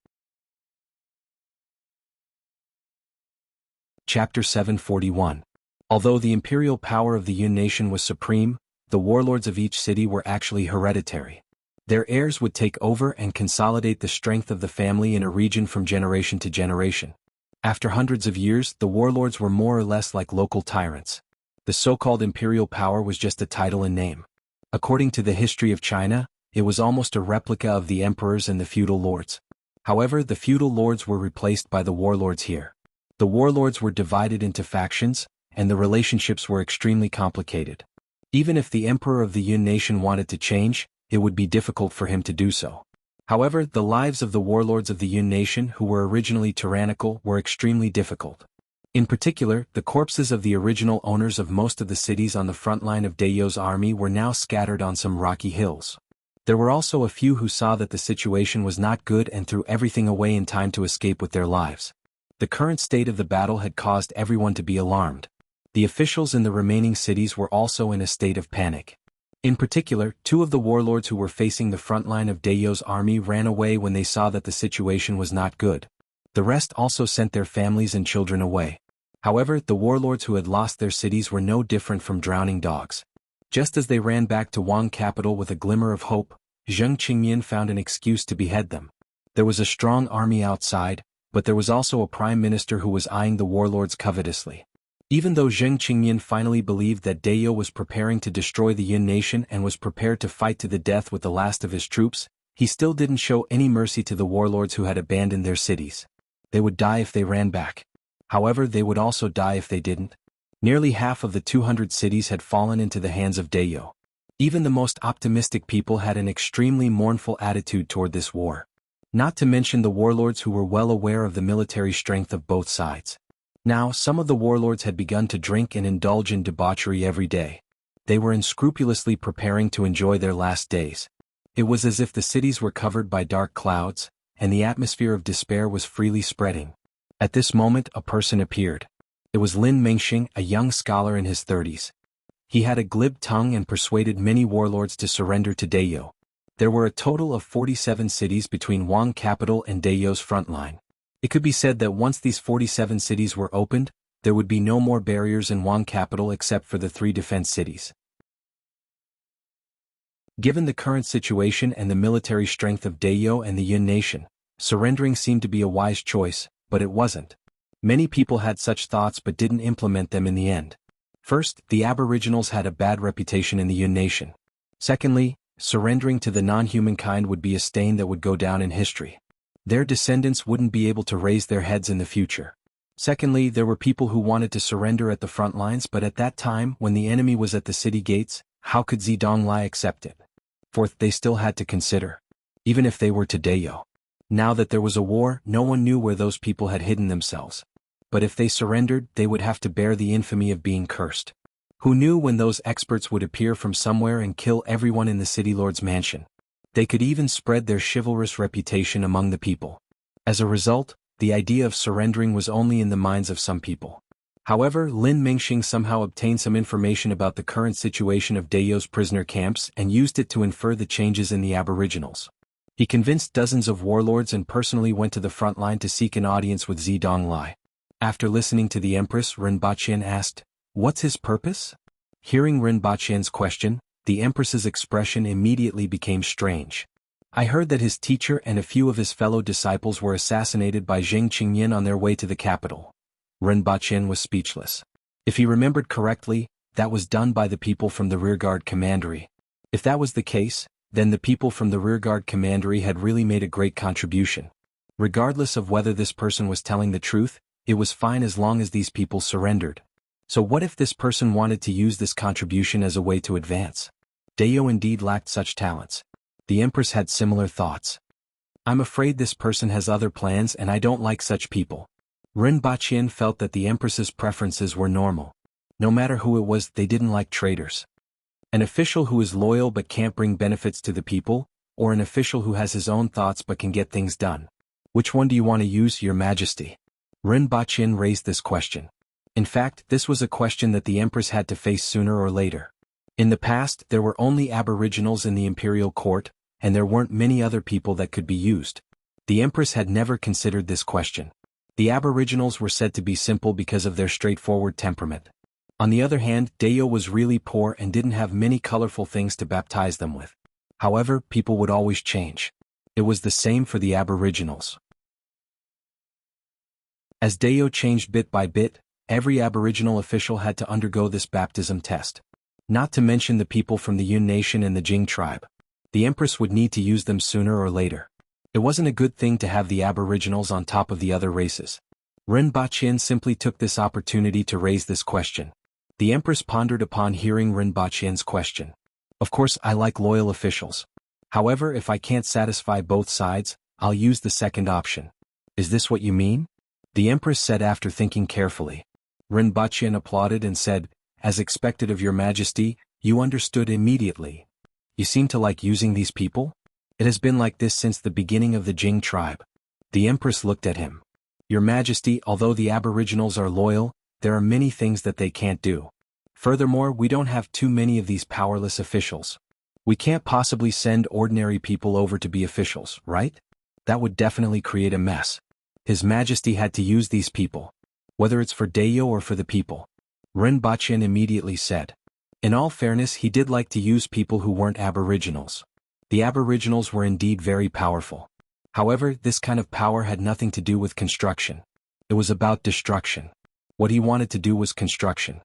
Chapter 741. Although the imperial power of the Yun nation was supreme, the warlords of each city were actually hereditary. Their heirs would take over and consolidate the strength of the family in a region from generation to generation. After hundreds of years, the warlords were more or less like local tyrants. The so-called imperial power was just a title in name. According to the history of China, it was almost a replica of the emperors and the feudal lords. However, the feudal lords were replaced by the warlords here. The warlords were divided into factions, and the relationships were extremely complicated. Even if the emperor of the Yun nation wanted to change, it would be difficult for him to do so. However, the lives of the warlords of the Yun nation who were originally tyrannical were extremely difficult. In particular, the corpses of the original owners of most of the cities on the front line of Dayo's army were now scattered on some rocky hills. There were also a few who saw that the situation was not good and threw everything away in time to escape with their lives. The current state of the battle had caused everyone to be alarmed. The officials in the remaining cities were also in a state of panic. In particular, two of the warlords who were facing the front line of Dayo's army ran away when they saw that the situation was not good. The rest also sent their families and children away. However, the warlords who had lost their cities were no different from drowning dogs. Just as they ran back to Wang capital with a glimmer of hope, Zheng Qingmian found an excuse to behead them. There was a strong army outside, but there was also a prime minister who was eyeing the warlords covetously. Even though Zheng Qingmian finally believed that Dayo was preparing to destroy the Yun nation and was prepared to fight to the death with the last of his troops, he still didn't show any mercy to the warlords who had abandoned their cities. They would die if they ran back. However, they would also die if they didn't. Nearly half of the 200 cities had fallen into the hands of Dayo. Even the most optimistic people had an extremely mournful attitude toward this war. Not to mention the warlords who were well aware of the military strength of both sides. Now, some of the warlords had begun to drink and indulge in debauchery every day. They were unscrupulously preparing to enjoy their last days. It was as if the cities were covered by dark clouds, and the atmosphere of despair was freely spreading. At this moment, a person appeared. It was Lin Mengxing, a young scholar in his 30s. He had a glib tongue and persuaded many warlords to surrender to Dayo. There were a total of 47 cities between Wang capital and Dayo's front line. It could be said that once these 47 cities were opened, there would be no more barriers in Wang capital except for the 3 defense cities. Given the current situation and the military strength of Dayo and the Yun nation, surrendering seemed to be a wise choice, but it wasn't. Many people had such thoughts but didn't implement them in the end. First, the Aboriginals had a bad reputation in the Yun nation. Secondly, surrendering to the non-human kind would be a stain that would go down in history. Their descendants wouldn't be able to raise their heads in the future. Secondly, there were people who wanted to surrender at the front lines, but at that time, when the enemy was at the city gates, how could Zidonglai accept it? Fourth, they still had to consider. Even if they were to Dayo. Now that there was a war, no one knew where those people had hidden themselves. But if they surrendered, they would have to bear the infamy of being cursed. Who knew when those experts would appear from somewhere and kill everyone in the city lord's mansion? They could even spread their chivalrous reputation among the people. As a result, the idea of surrendering was only in the minds of some people. However, Lin Mengxing somehow obtained some information about the current situation of Dayo's prisoner camps and used it to infer the changes in the Aboriginals. He convinced dozens of warlords and personally went to the front line to seek an audience with Zidonglai. After listening to the Empress, Rinpochian asked, "What's his purpose?" Hearing Rinpochian's question, the Empress's expression immediately became strange. "I heard that his teacher and a few of his fellow disciples were assassinated by Zheng Qingmian on their way to the capital." Rinpochian was speechless. If he remembered correctly, that was done by the people from the rearguard commandery. If that was the case, then the people from the rearguard commandery had really made a great contribution. Regardless of whether this person was telling the truth, it was fine as long as these people surrendered. So what if this person wanted to use this contribution as a way to advance? Dayo indeed lacked such talents. The Empress had similar thoughts. "I'm afraid this person has other plans and I don't like such people." Rinpochian felt that the Empress's preferences were normal. No matter who it was, they didn't like traitors. An official who is loyal but can't bring benefits to the people, or an official who has his own thoughts but can get things done. Which one do you want to use, Your Majesty? Rinpochian raised this question. In fact, this was a question that the Empress had to face sooner or later. In the past, there were only Aboriginals in the imperial court, and there weren't many other people that could be used. The Empress had never considered this question. The Aboriginals were said to be simple because of their straightforward temperament. On the other hand, Dayo was really poor and didn't have many colorful things to baptize them with. However, people would always change. It was the same for the Aboriginals. As Dayo changed bit by bit, every Aboriginal official had to undergo this baptism test. Not to mention the people from the Yun nation and the Jing tribe. The Empress would need to use them sooner or later. It wasn't a good thing to have the Aboriginals on top of the other races. Rinpochian simply took this opportunity to raise this question. The Empress pondered upon hearing Rinpochian's question. "Of course, I like loyal officials. However, if I can't satisfy both sides, I'll use the second option." "Is this what you mean?" the Empress said after thinking carefully. Rinpochian applauded and said, "As expected of Your Majesty, you understood immediately. You seem to like using these people? It has been like this since the beginning of the Jing tribe." The Empress looked at him. "Your Majesty, although the Aboriginals are loyal, there are many things that they can't do. Furthermore, we don't have too many of these powerless officials. We can't possibly send ordinary people over to be officials, right? That would definitely create a mess. His Majesty had to use these people. Whether it's for Dayo or for the people. Rinpoche immediately said. In all fairness, he did like to use people who weren't aboriginals. The aboriginals were indeed very powerful. However, this kind of power had nothing to do with construction. It was about destruction. What he wanted to do was construction.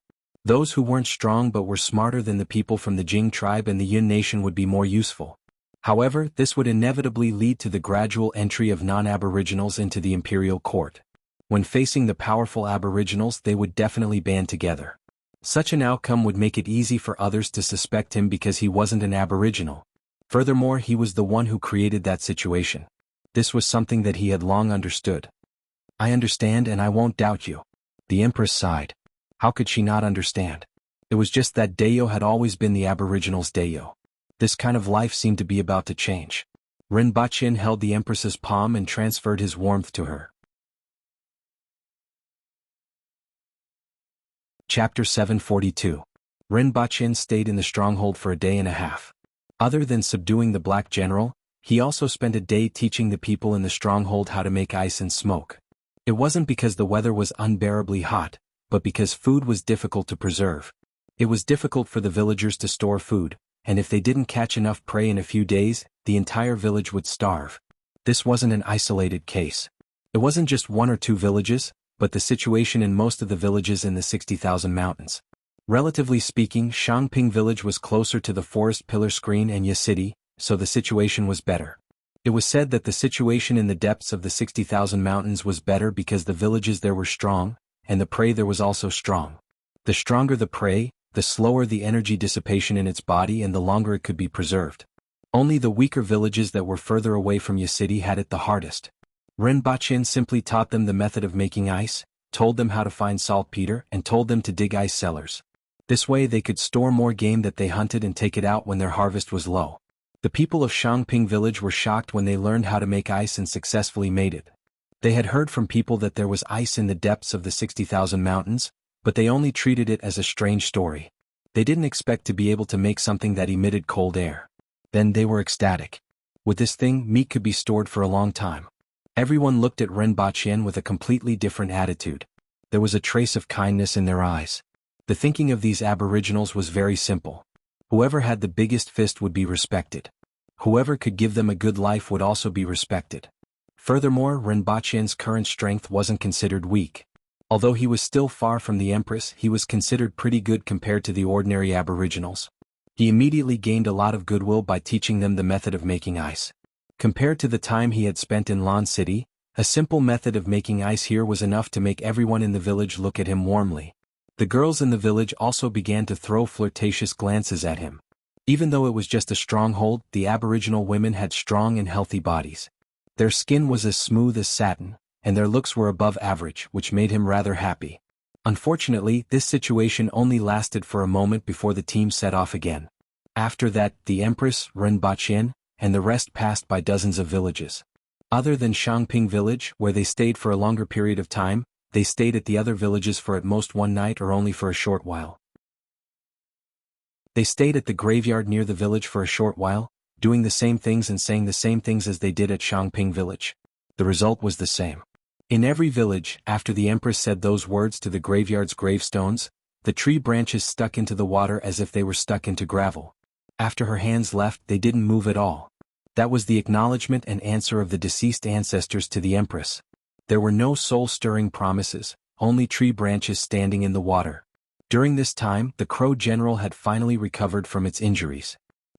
Those who weren't strong but were smarter than the people from the Jing tribe and the Yun nation would be more useful. However, this would inevitably lead to the gradual entry of non-aboriginals into the imperial court. When facing the powerful aboriginals, they would definitely band together. Such an outcome would make it easy for others to suspect him because he wasn't an aboriginal. Furthermore, he was the one who created that situation. This was something that he had long understood. I understand and I won't doubt you. The Empress sighed. How could she not understand? It was just that Dayo had always been the aboriginals' Dayo. This kind of life seemed to be about to change. Rinpoche held the Empress's palm and transferred his warmth to her. Chapter 742. Rinpoche stayed in the stronghold for a day and a half. Other than subduing the Black General, he also spent a day teaching the people in the stronghold how to make ice and smoke. It wasn't because the weather was unbearably hot, but because food was difficult to preserve. It was difficult for the villagers to store food, and if they didn't catch enough prey in a few days, the entire village would starve. This wasn't an isolated case. It wasn't just one or two villages, but the situation in most of the villages in the 60,000 mountains. Relatively speaking, Shangping village was closer to the forest pillar screen and Ye City, so the situation was better. It was said that the situation in the depths of the 60,000 mountains was better because the villages there were strong, and the prey there was also strong. The stronger the prey, the slower the energy dissipation in its body and the longer it could be preserved. Only the weaker villages that were further away from Ye City had it the hardest. Rinpoche simply taught them the method of making ice, told them how to find saltpeter, and told them to dig ice cellars. This way they could store more game that they hunted and take it out when their harvest was low. The people of Shangping village were shocked when they learned how to make ice and successfully made it. They had heard from people that there was ice in the depths of the 60,000 mountains, but they only treated it as a strange story. They didn't expect to be able to make something that emitted cold air. Then they were ecstatic. With this thing, meat could be stored for a long time. Everyone looked at Rinpoche with a completely different attitude. There was a trace of kindness in their eyes. The thinking of these aboriginals was very simple. Whoever had the biggest fist would be respected. Whoever could give them a good life would also be respected. Furthermore, Rinpoche's current strength wasn't considered weak. Although he was still far from the Empress, he was considered pretty good compared to the ordinary aboriginals. He immediately gained a lot of goodwill by teaching them the method of making ice. Compared to the time he had spent in Lan City, a simple method of making ice here was enough to make everyone in the village look at him warmly. The girls in the village also began to throw flirtatious glances at him. Even though it was just a stronghold, the aboriginal women had strong and healthy bodies. Their skin was as smooth as satin, and their looks were above average, which made him rather happy. Unfortunately, this situation only lasted for a moment before the team set off again. After that, the Empress, Rinpoche, and the rest passed by dozens of villages. Other than Shangping village, where they stayed for a longer period of time, they stayed at the other villages for at most one night or only for a short while. They stayed at the graveyard near the village for a short while, doing the same things and saying the same things as they did at Shangping village. The result was the same. In every village, after the Empress said those words to the graveyard's gravestones, the tree branches stuck into the water as if they were stuck into gravel. After her hands left, they didn't move at all. That was the acknowledgement and answer of the deceased ancestors to the Empress. There were no soul-stirring promises, only tree branches standing in the water. During this time, the Crow General had finally recovered from its injuries.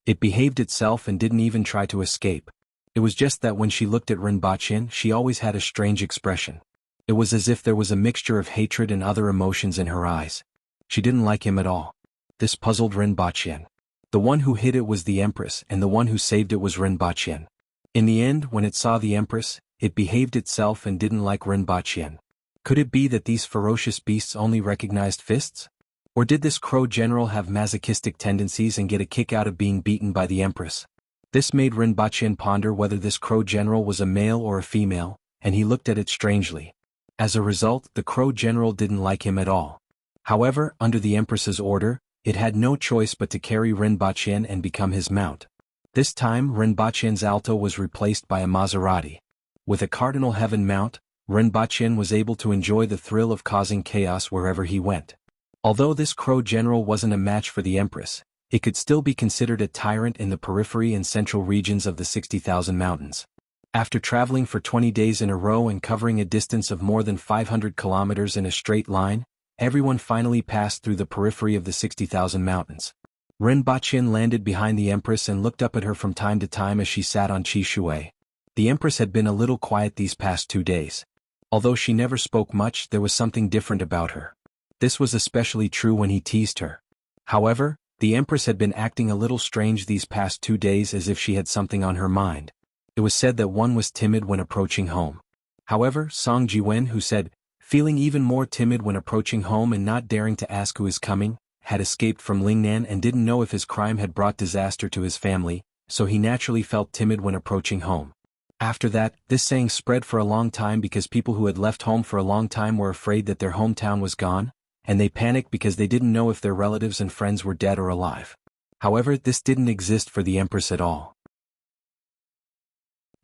It behaved itself and didn't even try to escape. It was just that when she looked at Rinpoche, she always had a strange expression. It was as if there was a mixture of hatred and other emotions in her eyes. She didn't like him at all. This puzzled Rinpoche. The one who hid it was the Empress, and the one who saved it was Rinpoche. In the end, when it saw the Empress, it behaved itself and didn't like Rinpoche. Could it be that these ferocious beasts only recognized fists? Or did this Crow General have masochistic tendencies and get a kick out of being beaten by the Empress? This made Rinpoche ponder whether this Crow General was a male or a female, and he looked at it strangely. As a result, the Crow General didn't like him at all. However, under the empress's order, it had no choice but to carry Rinpoche and become his mount. This time Rinpoche's Alto was replaced by a Maserati. With a Cardinal Heaven mount, Rinpoche was able to enjoy the thrill of causing chaos wherever he went. Although this Crow general wasn't a match for the Empress, it could still be considered a tyrant in the periphery and central regions of the 60,000 mountains. After traveling for 20 days in a row and covering a distance of more than 500 kilometers in a straight line, everyone finally passed through the periphery of the 60,000 mountains. Rinpoche landed behind the Empress and looked up at her from time to time as she sat on Chi Shui. The Empress had been a little quiet these past 2 days. Although she never spoke much, there was something different about her. This was especially true when he teased her. However, the Empress had been acting a little strange these past 2 days, as if she had something on her mind. It was said that one was timid when approaching home. However, Song Jiwen, who said, feeling even more timid when approaching home and not daring to ask who is coming, had escaped from Lingnan and didn't know if his crime had brought disaster to his family, so he naturally felt timid when approaching home. After that, this saying spread for a long time because people who had left home for a long time were afraid that their hometown was gone, and they panicked because they didn't know if their relatives and friends were dead or alive. However, this didn't exist for the Empress at all.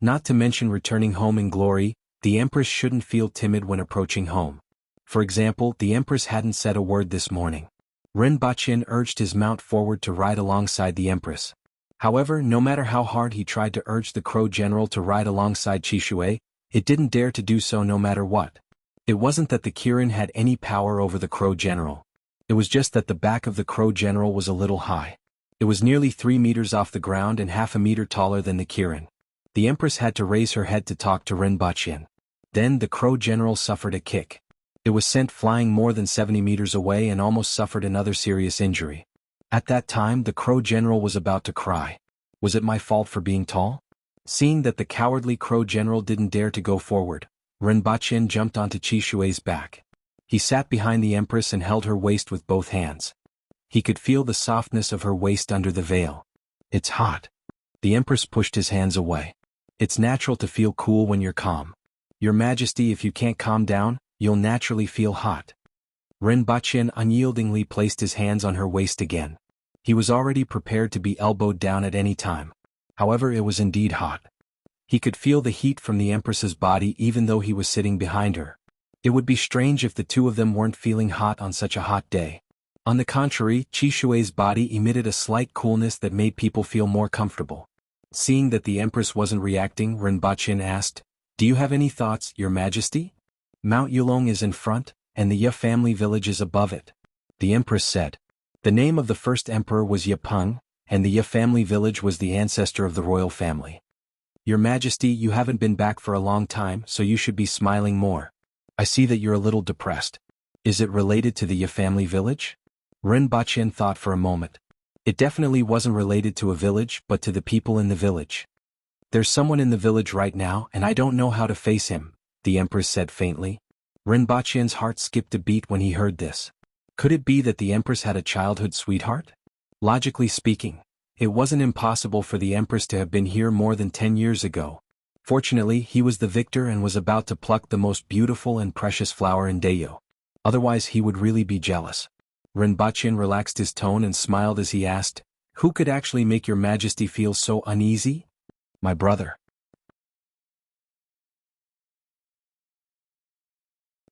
Not to mention returning home in glory, the Empress shouldn't feel timid when approaching home. For example, the Empress hadn't said a word this morning. Rinpoche urged his mount forward to ride alongside the Empress. However, no matter how hard he tried to urge the Crow general to ride alongside Chi Shui, it didn't dare to do so no matter what. It wasn't that the Kirin had any power over the Crow general. It was just that the back of the Crow general was a little high. It was nearly 3 meters off the ground and half a meter taller than the Kirin. The Empress had to raise her head to talk to Rinpoche. Then the Crow general suffered a kick. It was sent flying more than 70 meters away and almost suffered another serious injury. At that time the Crow general was about to cry. Was it my fault for being tall? Seeing that the cowardly Crow general didn't dare to go forward, Rinpoche jumped onto Chi Shui's back. He sat behind the Empress and held her waist with both hands. He could feel the softness of her waist under the veil. It's hot. The Empress pushed his hands away. It's natural to feel cool when you're calm. Your Majesty, if you can't calm down, you'll naturally feel hot. Rinpoche unyieldingly placed his hands on her waist again. He was already prepared to be elbowed down at any time. However, it was indeed hot. He could feel the heat from the Empress's body even though he was sitting behind her. It would be strange if the two of them weren't feeling hot on such a hot day. On the contrary, Chi Shui's body emitted a slight coolness that made people feel more comfortable. Seeing that the Empress wasn't reacting, Rinpoche asked, "Do you have any thoughts, Your Majesty? Mount Yulong is in front, and the Ya family village is above it." The Empress said. The name of the first emperor was Yapeng, and the Ya family village was the ancestor of the royal family. "Your Majesty, you haven't been back for a long time, so you should be smiling more. I see that you're a little depressed. Is it related to the Ya family village?" Rinpoche thought for a moment. It definitely wasn't related to a village, but to the people in the village. "There's someone in the village right now, and I don't know how to face him," the Empress said faintly. Rinpoche's heart skipped a beat when he heard this. Could it be that the Empress had a childhood sweetheart? Logically speaking, it wasn't impossible for the Empress to have been here more than 10 years ago. Fortunately, he was the victor and was about to pluck the most beautiful and precious flower in Deyo. Otherwise he would really be jealous. Rinpoche relaxed his tone and smiled as he asked, "Who could actually make Your Majesty feel so uneasy?" "My brother."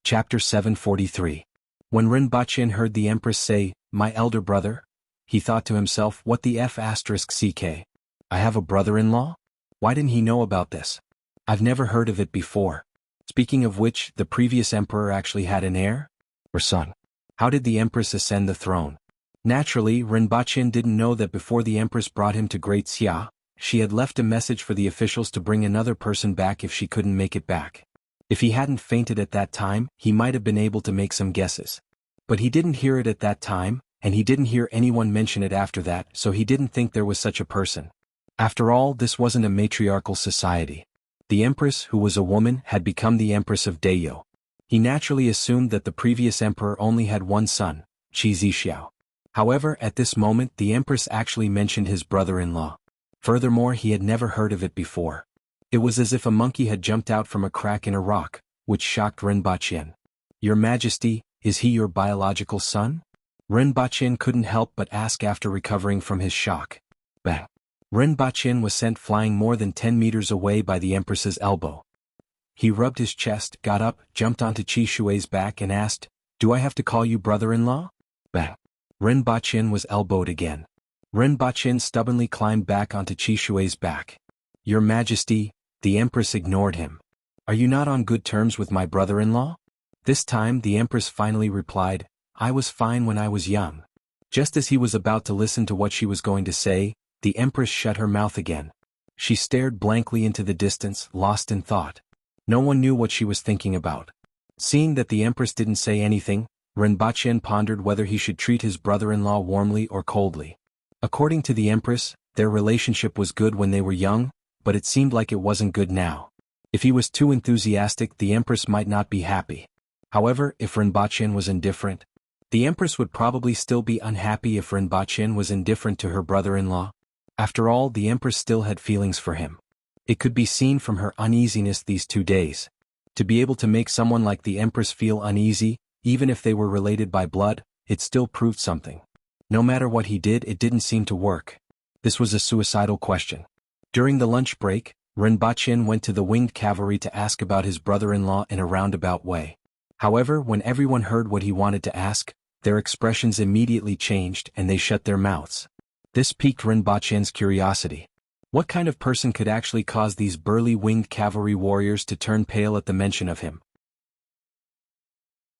Chapter 743. When Rinpoche heard the Empress say, "My elder brother," he thought to himself, what the f***ck? I have a brother-in-law? Why didn't he know about this? I've never heard of it before. Speaking of which, the previous emperor actually had an heir? Or son? How did the Empress ascend the throne? Naturally, Rinpoche didn't know that before the Empress brought him to Great Xia, she had left a message for the officials to bring another person back if she couldn't make it back. If he hadn't fainted at that time, he might have been able to make some guesses. But he didn't hear it at that time, and he didn't hear anyone mention it after that, so he didn't think there was such a person. After all, this wasn't a matriarchal society. The Empress, who was a woman, had become the Empress of Deyo. He naturally assumed that the previous emperor only had one son, Qi Zixiao. However, at this moment the Empress actually mentioned his brother-in-law. Furthermore, he had never heard of it before. It was as if a monkey had jumped out from a crack in a rock, which shocked Rinpoche. "Your Majesty, Is he your biological son? Rinpoche couldn't help but ask after recovering from his shock. Bang! Rinpoche was sent flying more than 10 meters away by the Empress's elbow. He rubbed his chest, got up, jumped onto Qi Shui's back and asked, "Do I have to call you brother-in-law?" Bang! Rinpoche was elbowed again. Rinpoche stubbornly climbed back onto Qi Shui's back. "Your Majesty," the Empress ignored him. "Are you not on good terms with my brother-in-law?" This time the Empress finally replied, "I was fine when I was young." Just as he was about to listen to what she was going to say, the Empress shut her mouth again. She stared blankly into the distance, lost in thought. No one knew what she was thinking about. Seeing that the Empress didn't say anything, Rinpoche pondered whether he should treat his brother-in-law warmly or coldly. According to the Empress, their relationship was good when they were young, but it seemed like it wasn't good now. If he was too enthusiastic, the Empress might not be happy. However, if Rinpoche was indifferent, the Empress would probably still be unhappy if Rinpoche was indifferent to her brother-in-law. After all, the Empress still had feelings for him. It could be seen from her uneasiness these 2 days. To be able to make someone like the Empress feel uneasy, even if they were related by blood, it still proved something. No matter what he did, it didn't seem to work. This was a suicidal question. During the lunch break, Rinpoche went to the winged cavalry to ask about his brother-in-law in a roundabout way. However, when everyone heard what he wanted to ask, their expressions immediately changed and they shut their mouths. This piqued Rinpoche's curiosity. What kind of person could actually cause these burly winged cavalry warriors to turn pale at the mention of him?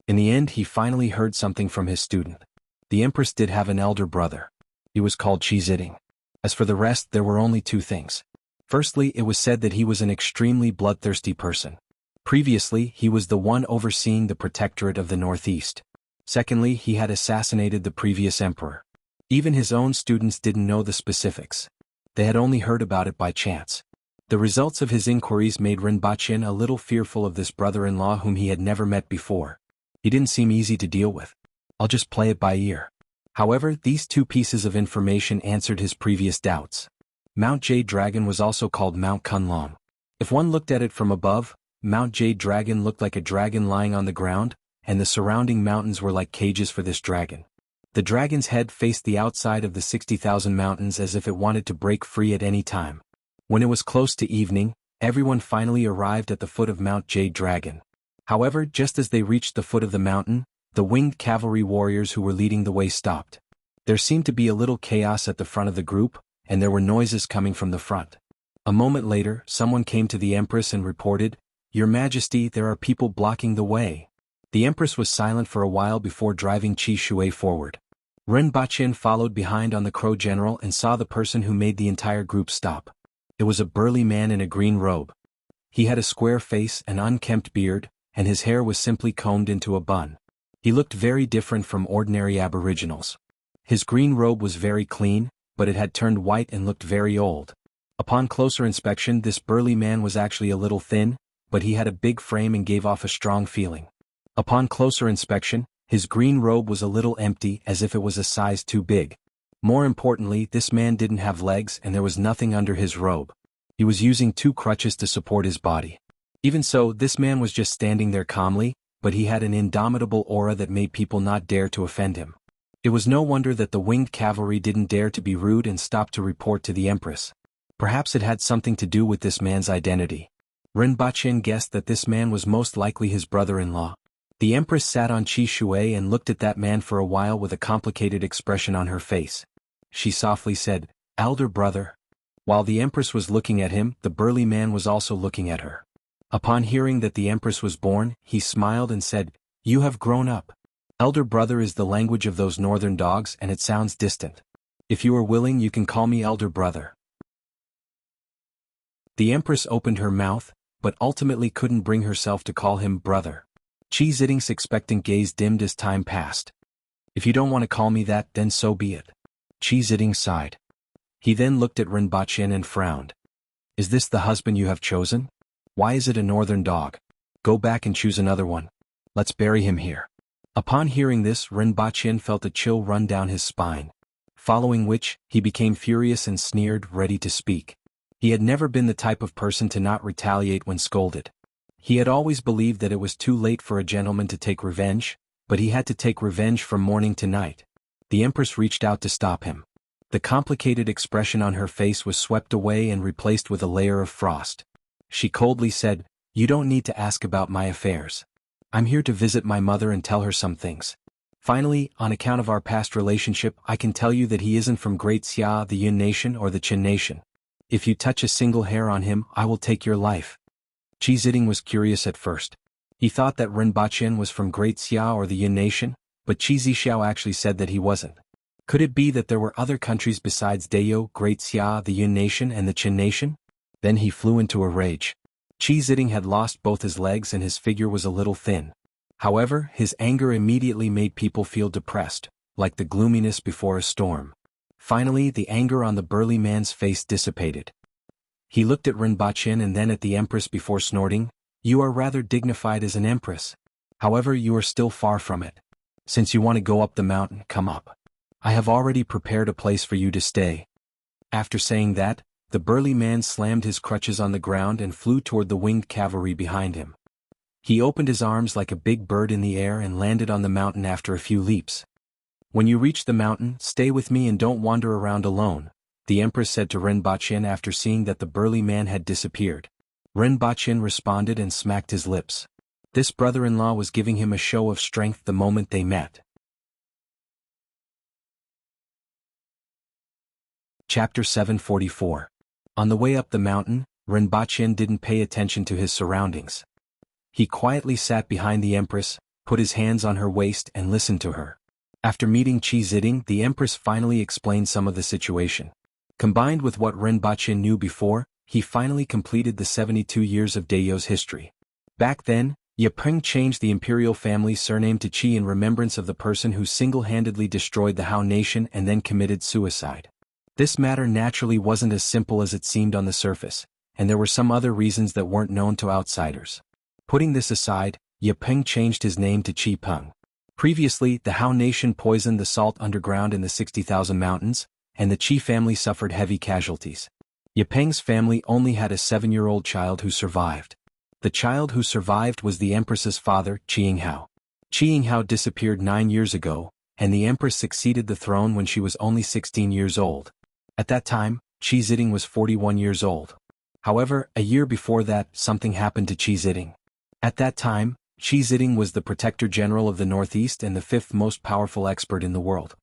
In the end, he finally heard something from his student. The Empress did have an elder brother. He was called Qi. As for the rest, there were only 2 things. Firstly, it was said that he was an extremely bloodthirsty person. Previously, he was the one overseeing the protectorate of the Northeast. Secondly, he had assassinated the previous emperor. Even his own students didn't know the specifics. They had only heard about it by chance. The results of his inquiries made Rinpoche a little fearful of this brother-in-law whom he had never met before. He didn't seem easy to deal with. "I'll just play it by ear." However, these 2 pieces of information answered his previous doubts. Mount Jade Dragon was also called Mount Kunlong. If one looked at it from above, Mount Jade Dragon looked like a dragon lying on the ground, and the surrounding mountains were like cages for this dragon. The dragon's head faced the outside of the 60,000 mountains as if it wanted to break free at any time. When it was close to evening, everyone finally arrived at the foot of Mount Jade Dragon. However, just as they reached the foot of the mountain, the winged cavalry warriors who were leading the way stopped. There seemed to be a little chaos at the front of the group, and there were noises coming from the front. A moment later, someone came to the Empress and reported, "Your Majesty, there are people blocking the way." The Empress was silent for a while before driving Qi Shui forward. Rinpoche followed behind on the Crow General and saw the person who made the entire group stop. It was a burly man in a green robe. He had a square face, an unkempt beard, and his hair was simply combed into a bun. He looked very different from ordinary aboriginals. His green robe was very clean, but it had turned white and looked very old. Upon closer inspection, this burly man was actually a little thin, but he had a big frame and gave off a strong feeling. Upon closer inspection, his green robe was a little empty, as if it was a size too big. More importantly, this man didn't have legs and there was nothing under his robe. He was using 2 crutches to support his body. Even so, this man was just standing there calmly, but he had an indomitable aura that made people not dare to offend him. It was no wonder that the winged cavalry didn't dare to be rude and stopped to report to the Empress. Perhaps it had something to do with this man's identity. Rinpoche guessed that this man was most likely his brother-in-law. The Empress sat on Qi Shui and looked at that man for a while with a complicated expression on her face. She softly said, "Elder brother." While the Empress was looking at him, the burly man was also looking at her. Upon hearing that the Empress was born, he smiled and said, "You have grown up." Elder brother is the language of those northern dogs and it sounds distant. If you are willing, you can call me elder brother. The Empress opened her mouth, but ultimately couldn't bring herself to call him brother. Qi Ziding's expectant gaze dimmed as time passed. "If you don't want to call me that, then so be it." Qi Ziding sighed. He then looked at Rinpoche and frowned. "Is this the husband you have chosen? Why is it a northern dog? Go back and choose another one. Let's bury him here." Upon hearing this, Rinpoche felt a chill run down his spine. Following which, he became furious and sneered, ready to speak. He had never been the type of person to not retaliate when scolded. He had always believed that it was too late for a gentleman to take revenge, but he had to take revenge from morning to night. The Empress reached out to stop him. The complicated expression on her face was swept away and replaced with a layer of frost. She coldly said, "You don't need to ask about my affairs. I'm here to visit my mother and tell her some things. Finally, on account of our past relationship, I can tell you that he isn't from Great Xia, the Yun nation or the Qin nation. If you touch a single hair on him, I will take your life." Qi Ziding was curious at first. He thought that Rinpochen was from Great Xia or the Yun nation, but Qi Zixiao actually said that he wasn't. Could it be that there were other countries besides Dayo, Great Xia, the Yun nation and the Qin nation? Then he flew into a rage. Qi Ziding had lost both his legs and his figure was a little thin. However, his anger immediately made people feel depressed, like the gloominess before a storm. Finally, the anger on the burly man's face dissipated. He looked at Rinpochen and then at the Empress before snorting, "You are rather dignified as an empress. However, you are still far from it. Since you want to go up the mountain, come up. I have already prepared a place for you to stay." After saying that, the burly man slammed his crutches on the ground and flew toward the winged cavalry behind him. He opened his arms like a big bird in the air and landed on the mountain after a few leaps. "When you reach the mountain, stay with me and don't wander around alone," the Empress said to Rinpochen after seeing that the burly man had disappeared. Rinpochen responded and smacked his lips. This brother-in-law was giving him a show of strength the moment they met. Chapter 744. On the way up the mountain, Rinpochen didn't pay attention to his surroundings. He quietly sat behind the Empress, put his hands on her waist and listened to her. After meeting Qi Ziding, the Empress finally explained some of the situation. Combined with what Rinpochen knew before, he finally completed the 72 years of Dayo's history. Back then, Yapeng changed the imperial family surname to Qi in remembrance of the person who single-handedly destroyed the Hao nation and then committed suicide. This matter naturally wasn't as simple as it seemed on the surface, and there were some other reasons that weren't known to outsiders. Putting this aside, Yapeng changed his name to Qi Peng. Previously, the Hao nation poisoned the salt underground in the 60,000 mountains, and the Qi family suffered heavy casualties. Yapeng's family only had a 7-year-old child who survived. The child who survived was the Empress's father, Qiyinghao. Qiyinghao disappeared 9 years ago, and the Empress succeeded the throne when she was only 16 years old. At that time, Qi Ziding was 41 years old. However, a year before that, something happened to Qi Ziding. At that time, Qi Ziding was the Protector General of the Northeast and the 5th most powerful expert in the world.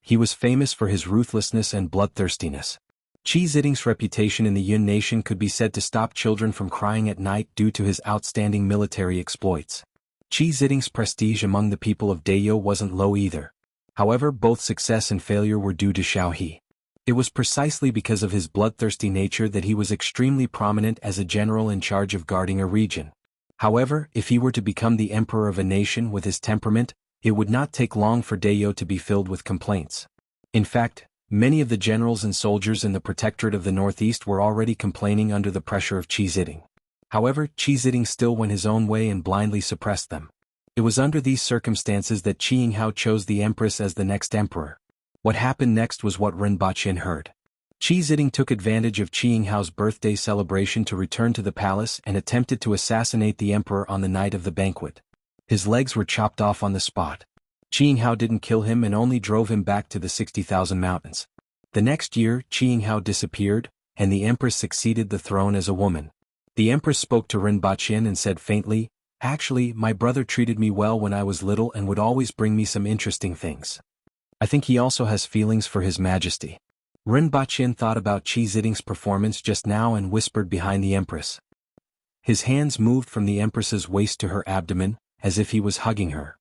He was famous for his ruthlessness and bloodthirstiness. Qi Ziding's reputation in the Yun nation could be said to stop children from crying at night due to his outstanding military exploits. Qi Ziding's prestige among the people of Dayo wasn't low either. However, both success and failure were due to Xiao He. It was precisely because of his bloodthirsty nature that he was extremely prominent as a general in charge of guarding a region. However, if he were to become the emperor of a nation with his temperament, it would not take long for Dayo to be filled with complaints. In fact, many of the generals and soldiers in the Protectorate of the Northeast were already complaining under the pressure of Qi Ziding. However, Qi Ziding still went his own way and blindly suppressed them. It was under these circumstances that Qiyinghao chose the Empress as the next emperor. What happened next was what Rinpochen heard. Qi Ziding took advantage of Qiyinghao's birthday celebration to return to the palace and attempted to assassinate the emperor on the night of the banquet. His legs were chopped off on the spot. Qiyinghao didn't kill him and only drove him back to the 60,000 mountains. The next year, Qiyinghao disappeared, and the empress succeeded the throne as a woman. The empress spoke to Rinpochen and said faintly, "Actually, my brother treated me well when I was little and would always bring me some interesting things. I think he also has feelings for His Majesty." Rinpochen thought about Qi Ziding's performance just now and whispered behind the empress. His hands moved from the empress's waist to her abdomen, as if he was hugging her.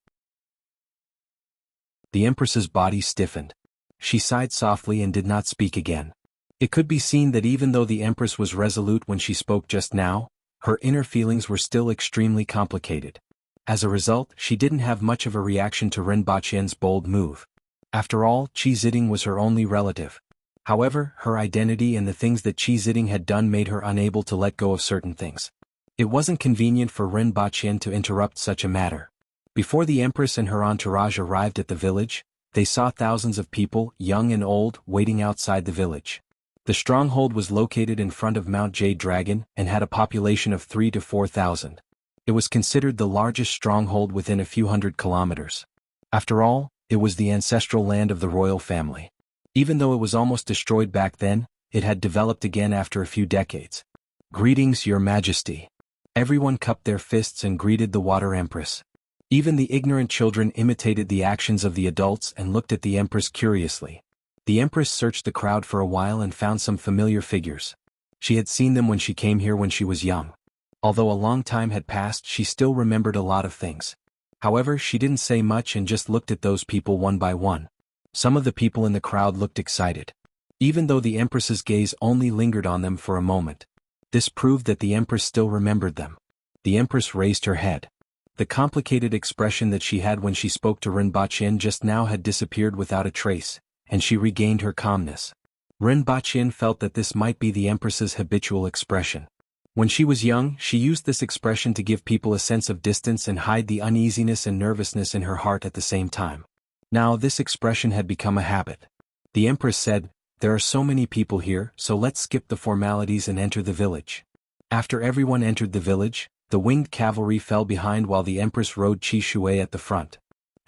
The empress's body stiffened. She sighed softly and did not speak again. It could be seen that even though the empress was resolute when she spoke just now, her inner feelings were still extremely complicated. As a result, she didn't have much of a reaction to Rinpochen's bold move. After all, Qi Ziding was her only relative. However, her identity and the things that Qi Ziding had done made her unable to let go of certain things. It wasn't convenient for Rinpochen to interrupt such a matter. Before the empress and her entourage arrived at the village, they saw thousands of people, young and old, waiting outside the village. The stronghold was located in front of Mount Jade Dragon and had a population of 3,000 to 4,000. It was considered the largest stronghold within a few hundred kilometers. After all, it was the ancestral land of the royal family. Even though it was almost destroyed back then, it had developed again after a few decades. "Greetings, Your Majesty." Everyone cupped their fists and greeted the Water Empress. Even the ignorant children imitated the actions of the adults and looked at the Empress curiously. The Empress searched the crowd for a while and found some familiar figures. She had seen them when she came here when she was young. Although a long time had passed, she still remembered a lot of things. However, she didn't say much and just looked at those people one by one. Some of the people in the crowd looked excited. Even though the Empress's gaze only lingered on them for a moment. This proved that the Empress still remembered them. The Empress raised her head. The complicated expression that she had when she spoke to Rinpoche just now had disappeared without a trace, and she regained her calmness. Rinpoche felt that this might be the Empress's habitual expression. When she was young, she used this expression to give people a sense of distance and hide the uneasiness and nervousness in her heart at the same time. Now this expression had become a habit. The Empress said, "There are so many people here, so let's skip the formalities and enter the village." After everyone entered the village, the winged cavalry fell behind while the Empress rode Qi Shui at the front.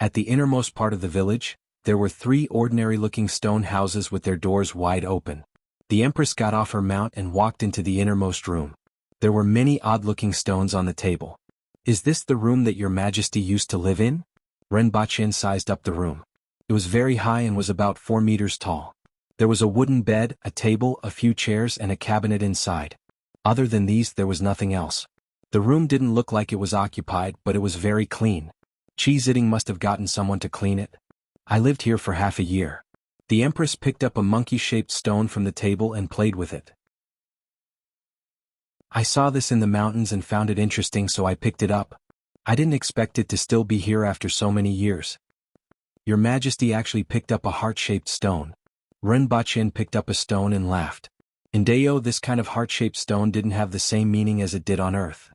At the innermost part of the village, there were 3 ordinary-looking stone houses with their doors wide open. The Empress got off her mount and walked into the innermost room. There were many odd-looking stones on the table. "Is this the room that Your Majesty used to live in?" Rinpoche sized up the room. It was very high and was about 4 meters tall. There was a wooden bed, a table, a few chairs and a cabinet inside. Other than these there was nothing else. The room didn't look like it was occupied, but it was very clean. Qi Ziding must have gotten someone to clean it. "I lived here for half a year." The Empress picked up a monkey-shaped stone from the table and played with it. "I saw this in the mountains and found it interesting, so I picked it up. I didn't expect it to still be here after so many years." "Your Majesty actually picked up a heart-shaped stone." Rinpoche picked up a stone and laughed. In Deo, this kind of heart-shaped stone didn't have the same meaning as it did on Earth.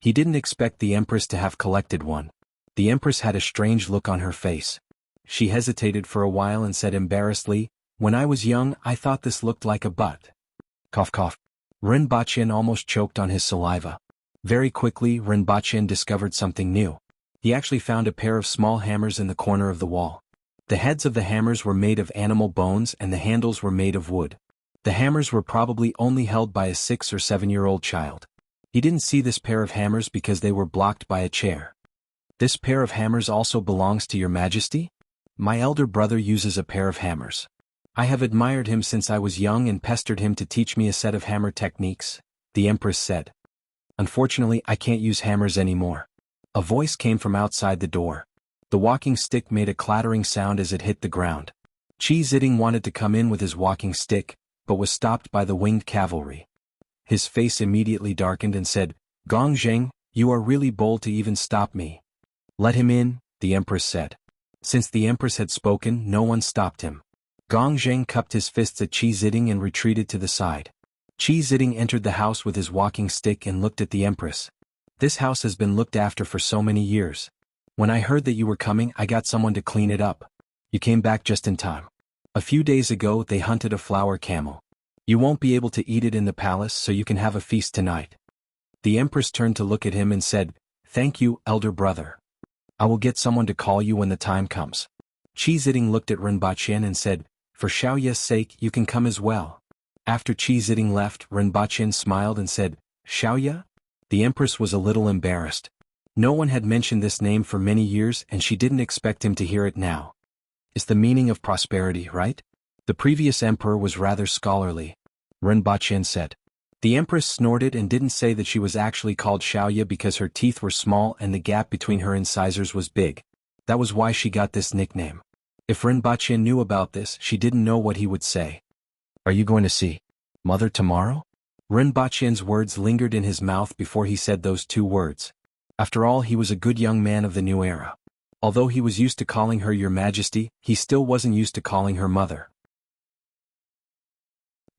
He didn't expect the Empress to have collected one. The Empress had a strange look on her face. She hesitated for a while and said embarrassedly, "When I was young, I thought this looked like a butt." Cough cough. Rinpoche almost choked on his saliva. Very quickly, Rinpoche discovered something new. He actually found a pair of small hammers in the corner of the wall. The heads of the hammers were made of animal bones and the handles were made of wood. The hammers were probably only held by a 6 or 7-year-old child. He didn't see this pair of hammers because they were blocked by a chair. "This pair of hammers also belongs to Your Majesty?" "My elder brother uses a pair of hammers. I have admired him since I was young and pestered him to teach me a set of hammer techniques," the Empress said. "Unfortunately, I can't use hammers anymore." A voice came from outside the door. The walking stick made a clattering sound as it hit the ground. Qi Ziding wanted to come in with his walking stick, but was stopped by the winged cavalry. His face immediately darkened and said, "Gong Zheng, you are really bold to even stop me." "Let him in," the Empress said. Since the Empress had spoken, no one stopped him. Gong Zheng cupped his fists at Qi Ziding and retreated to the side. Qi Ziding entered the house with his walking stick and looked at the Empress. "This house has been looked after for so many years. When I heard that you were coming, I got someone to clean it up. You came back just in time. A few days ago they hunted a flower camel. You won't be able to eat it in the palace, so you can have a feast tonight." The Empress turned to look at him and said, "Thank you, elder brother. I will get someone to call you when the time comes." Qi Ziding looked at Rinpoche and said, "For Xiaoya's sake, you can come as well." After Qi Ziding left, Rinpoche smiled and said, "Xiaoya?" The Empress was a little embarrassed. No one had mentioned this name for many years and she didn't expect him to hear it now. "It's the meaning of prosperity, right?" The previous emperor was rather scholarly. Rinpoche said. The Empress snorted and didn't say that she was actually called Xiaoya because her teeth were small and the gap between her incisors was big. That was why she got this nickname. If Rinpoche knew about this, she didn't know what he would say. "Are you going to see Mother tomorrow?" Rinpoche's words lingered in his mouth before he said those 2 words. After all, he was a good young man of the new era. Although he was used to calling her Your Majesty, he still wasn't used to calling her Mother.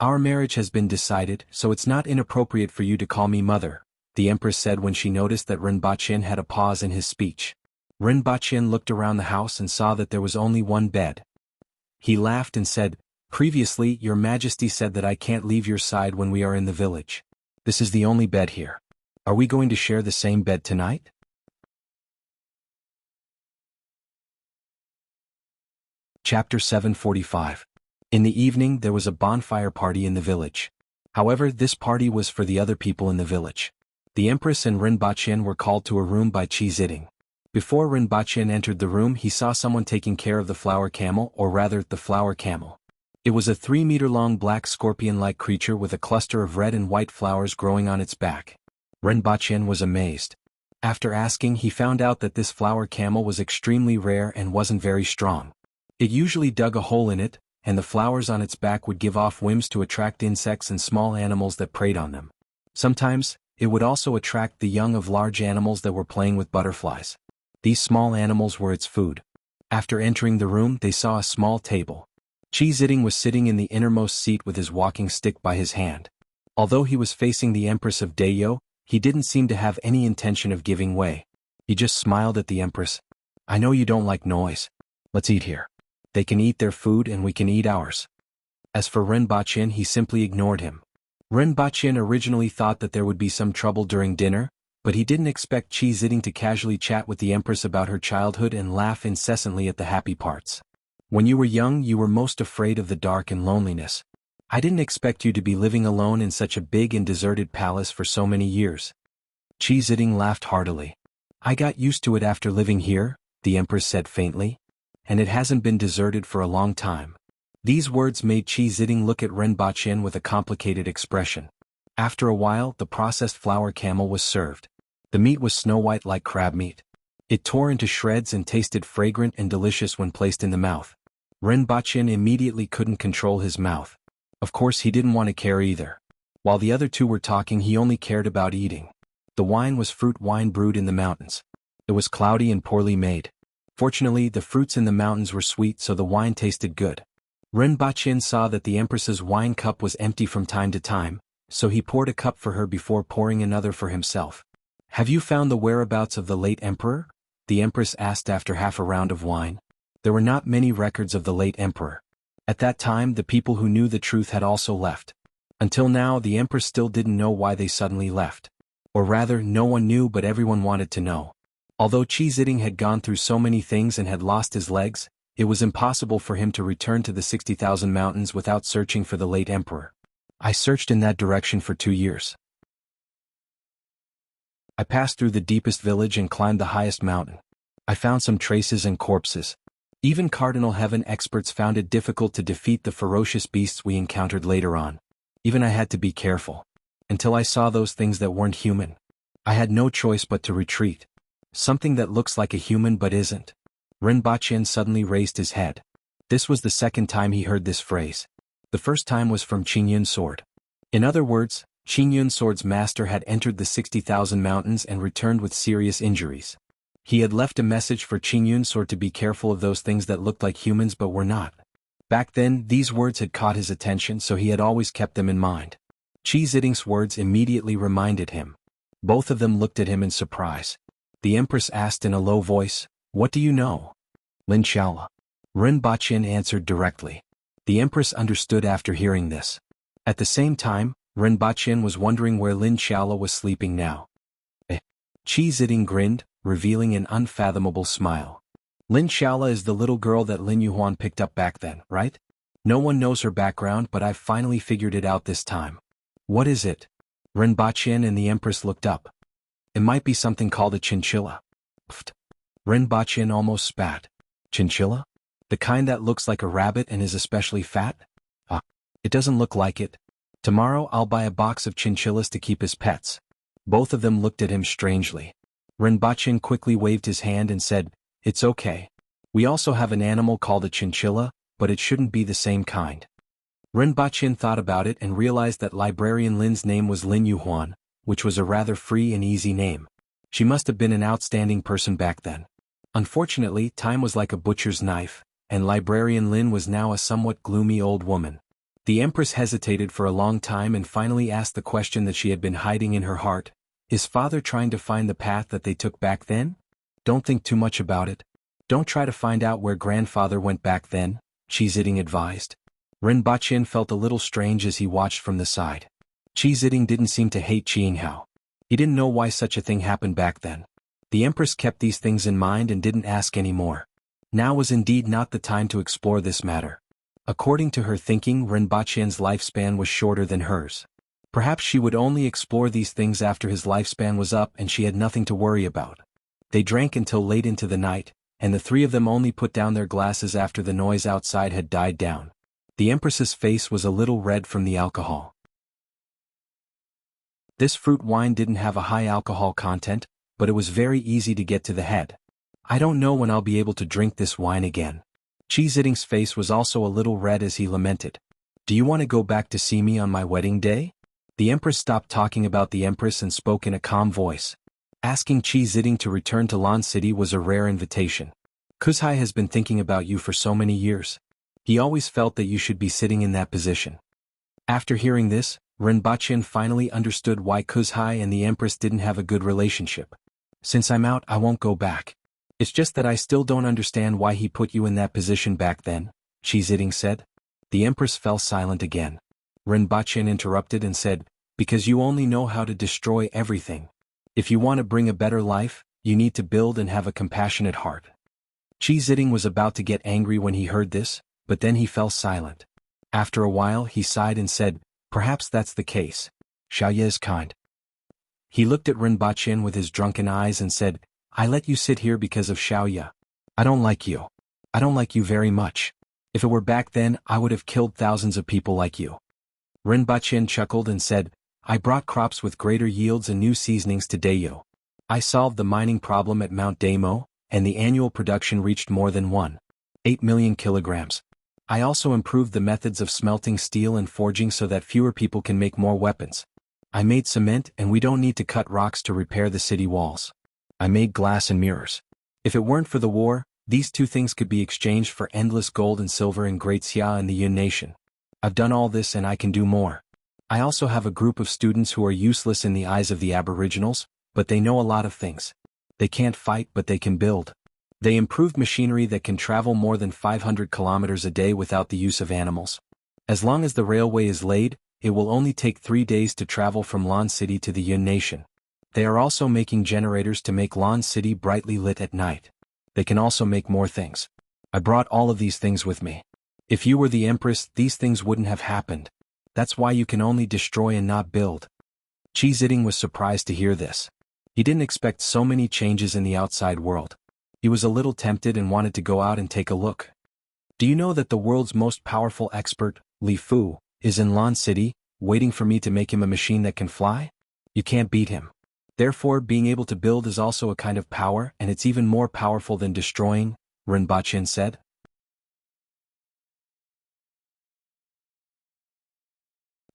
"Our marriage has been decided, so it's not inappropriate for you to call me Mother," the Empress said when she noticed that Rinpoche had a pause in his speech. Rinpoche looked around the house and saw that there was only one bed. He laughed and said, "Previously, Your Majesty said that I can't leave your side when we are in the village. This is the only bed here." Are we going to share the same bed tonight? Chapter 745. In the evening there was a bonfire party in the village. However, this party was for the other people in the village. The Empress and Rinpoche were called to a room by Qi Ziding. Before Rinpoche entered the room, he saw someone taking care of the flower camel, or rather, the flower camel. It was a 3-meter-long black scorpion-like creature with a cluster of red and white flowers growing on its back. Rinpoche was amazed. After asking, he found out that this flower camel was extremely rare and wasn't very strong. It usually dug a hole in it, and the flowers on its back would give off whims to attract insects and small animals that preyed on them. Sometimes, it would also attract the young of large animals that were playing with butterflies. These small animals were its food. After entering the room, they saw a small table. Qi Ziding was sitting in the innermost seat with his walking stick by his hand. Although he was facing the Empress of Dayo, he didn't seem to have any intention of giving way. He just smiled at the Empress. "I know you don't like noise. Let's eat here. They can eat their food and we can eat ours." As for Rinpoche, he simply ignored him. Rinpoche originally thought that there would be some trouble during dinner, but he didn't expect Qi Ziding to casually chat with the Empress about her childhood and laugh incessantly at the happy parts. "When you were young, you were most afraid of the dark and loneliness. I didn't expect you to be living alone in such a big and deserted palace for so many years." Qi Ziding laughed heartily. "I got used to it after living here," the Empress said faintly. "And it hasn't been deserted for a long time." These words made Qi Ziding look at Rinpoche with a complicated expression. After a while, the processed flower camel was served. The meat was snow-white like crab meat. It tore into shreds and tasted fragrant and delicious when placed in the mouth. Rinpoche immediately couldn't control his mouth. Of course, he didn't want to care either. While the other two were talking, he only cared about eating. The wine was fruit wine brewed in the mountains. It was cloudy and poorly made. Fortunately, the fruits in the mountains were sweet, so the wine tasted good. Rinpoche saw that the Empress's wine cup was empty from time to time, so he poured a cup for her before pouring another for himself. "Have you found the whereabouts of the late emperor?" the Empress asked after half a round of wine. There were not many records of the late emperor. At that time, the people who knew the truth had also left. Until now, the Empress still didn't know why they suddenly left. Or rather, no one knew, but everyone wanted to know. Although Qi Ziding had gone through so many things and had lost his legs, it was impossible for him to return to the 60,000 mountains without searching for the late emperor. "I searched in that direction for 2 years. I passed through the deepest village and climbed the highest mountain. I found some traces and corpses. Even Cardinal Heaven experts found it difficult to defeat the ferocious beasts we encountered later on. Even I had to be careful. Until I saw those things that weren't human. I had no choice but to retreat. Something that looks like a human but isn't." Rinpoche suddenly raised his head. This was the second time he heard this phrase. The first time was from Qingyun Sword. In other words, Qingyun Sword's master had entered the 60,000 mountains and returned with serious injuries. He had left a message for Qingyun Sword to be careful of those things that looked like humans but were not. Back then, these words had caught his attention, so he had always kept them in mind. Qi Ziding's words immediately reminded him. Both of them looked at him in surprise. The Empress asked in a low voice, "What do you know?" "Lin Xiaola." Rinpoche answered directly. The Empress understood after hearing this. At the same time, Rinpoche was wondering where Lin Xiaola was sleeping now. Qi Ziding grinned, revealing an unfathomable smile. "Lin Xiaola is the little girl that Lin Yuhuan picked up back then, right? No one knows her background, but I've finally figured it out this time." "What is it?" Rinpoche and the Empress looked up. "It might be something called a chinchilla." Pfft. Rinpoche almost spat. "Chinchilla? The kind that looks like a rabbit and is especially fat?" "Ah, it doesn't look like it. Tomorrow I'll buy a box of chinchillas to keep as pets." Both of them looked at him strangely. Rinpoche quickly waved his hand and said, "It's okay. We also have an animal called a chinchilla, but it shouldn't be the same kind." Rinpoche thought about it and realized that Librarian Lin's name was Lin Yuhuan, which was a rather free and easy name. She must have been an outstanding person back then. Unfortunately, time was like a butcher's knife, and Librarian Lin was now a somewhat gloomy old woman. The Empress hesitated for a long time and finally asked the question that she had been hiding in her heart. Is father trying to find the path that they took back then? Don't think too much about it. Don't try to find out where grandfather went back then, Qi Ziding advised. Rinpoche felt a little strange as he watched from the side. Qi Ziding didn't seem to hate Qinghao. He didn't know why such a thing happened back then. The Empress kept these things in mind and didn't ask any more. Now was indeed not the time to explore this matter. According to her thinking, Rinpoche's lifespan was shorter than hers. Perhaps she would only explore these things after his lifespan was up and she had nothing to worry about. They drank until late into the night, and the three of them only put down their glasses after the noise outside had died down. The Empress's face was a little red from the alcohol. This fruit wine didn't have a high alcohol content, but it was very easy to get to the head. I don't know when I'll be able to drink this wine again. Chizitting's face was also a little red as he lamented. Do you want to go back to see me on my wedding day? The Empress stopped talking about the Empress and spoke in a calm voice. Asking Chizitting to return to Lan City was a rare invitation. Kuzhai has been thinking about you for so many years. He always felt that you should be sitting in that position. After hearing this, Rinpoche finally understood why Kuzhai and the Empress didn't have a good relationship. Since I'm out, I won't go back. It's just that I still don't understand why he put you in that position back then, Chizitting said. The Empress fell silent again. Rinpoche interrupted and said, because you only know how to destroy everything. If you want to bring a better life, you need to build and have a compassionate heart. Chizitting was about to get angry when he heard this, but then he fell silent. After a while he sighed and said, perhaps that's the case. Xiaoye is kind. He looked at Rinpoche with his drunken eyes and said, I let you sit here because of Xiaoye. I don't like you. I don't like you very much. If it were back then, I would have killed thousands of people like you. Rinpoche chuckled and said, I brought crops with greater yields and new seasonings to Dayo. I solved the mining problem at Mount Damo, and the annual production reached more than 1.8 million kilograms. I also improved the methods of smelting steel and forging so that fewer people can make more weapons. I made cement and we don't need to cut rocks to repair the city walls. I made glass and mirrors. If it weren't for the war, these two things could be exchanged for endless gold and silver in Great Xia and the Yun Nation. I've done all this and I can do more. I also have a group of students who are useless in the eyes of the Aboriginals, but they know a lot of things. They can't fight but they can build. They improved machinery that can travel more than 500 kilometers a day without the use of animals. As long as the railway is laid, it will only take 3 days to travel from Lan City to the Yun Nation. They are also making generators to make Lan City brightly lit at night. They can also make more things. I brought all of these things with me. If you were the Empress, these things wouldn't have happened. That's why you can only destroy and not build. Chizitting was surprised to hear this. He didn't expect so many changes in the outside world. He was a little tempted and wanted to go out and take a look. Do you know that the world's most powerful expert, Li Fu, is in Lan City, waiting for me to make him a machine that can fly? You can't beat him. Therefore, being able to build is also a kind of power, and it's even more powerful than destroying, Rinpoche said.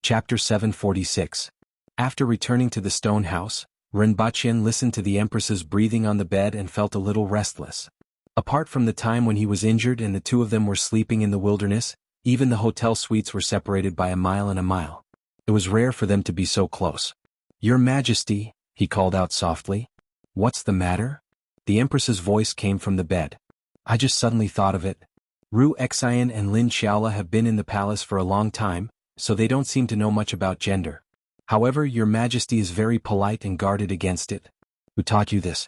Chapter 746. After returning to the stone house, Rinpoche listened to the Empress's breathing on the bed and felt a little restless. Apart from the time when he was injured and the two of them were sleeping in the wilderness, even the hotel suites were separated by a mile and a mile. It was rare for them to be so close. Your Majesty, he called out softly. What's the matter? The Empress's voice came from the bed. I just suddenly thought of it. Ru Xian and Lin Xiaola have been in the palace for a long time, so they don't seem to know much about gender. However, your Majesty is very polite and guarded against it. Who taught you this?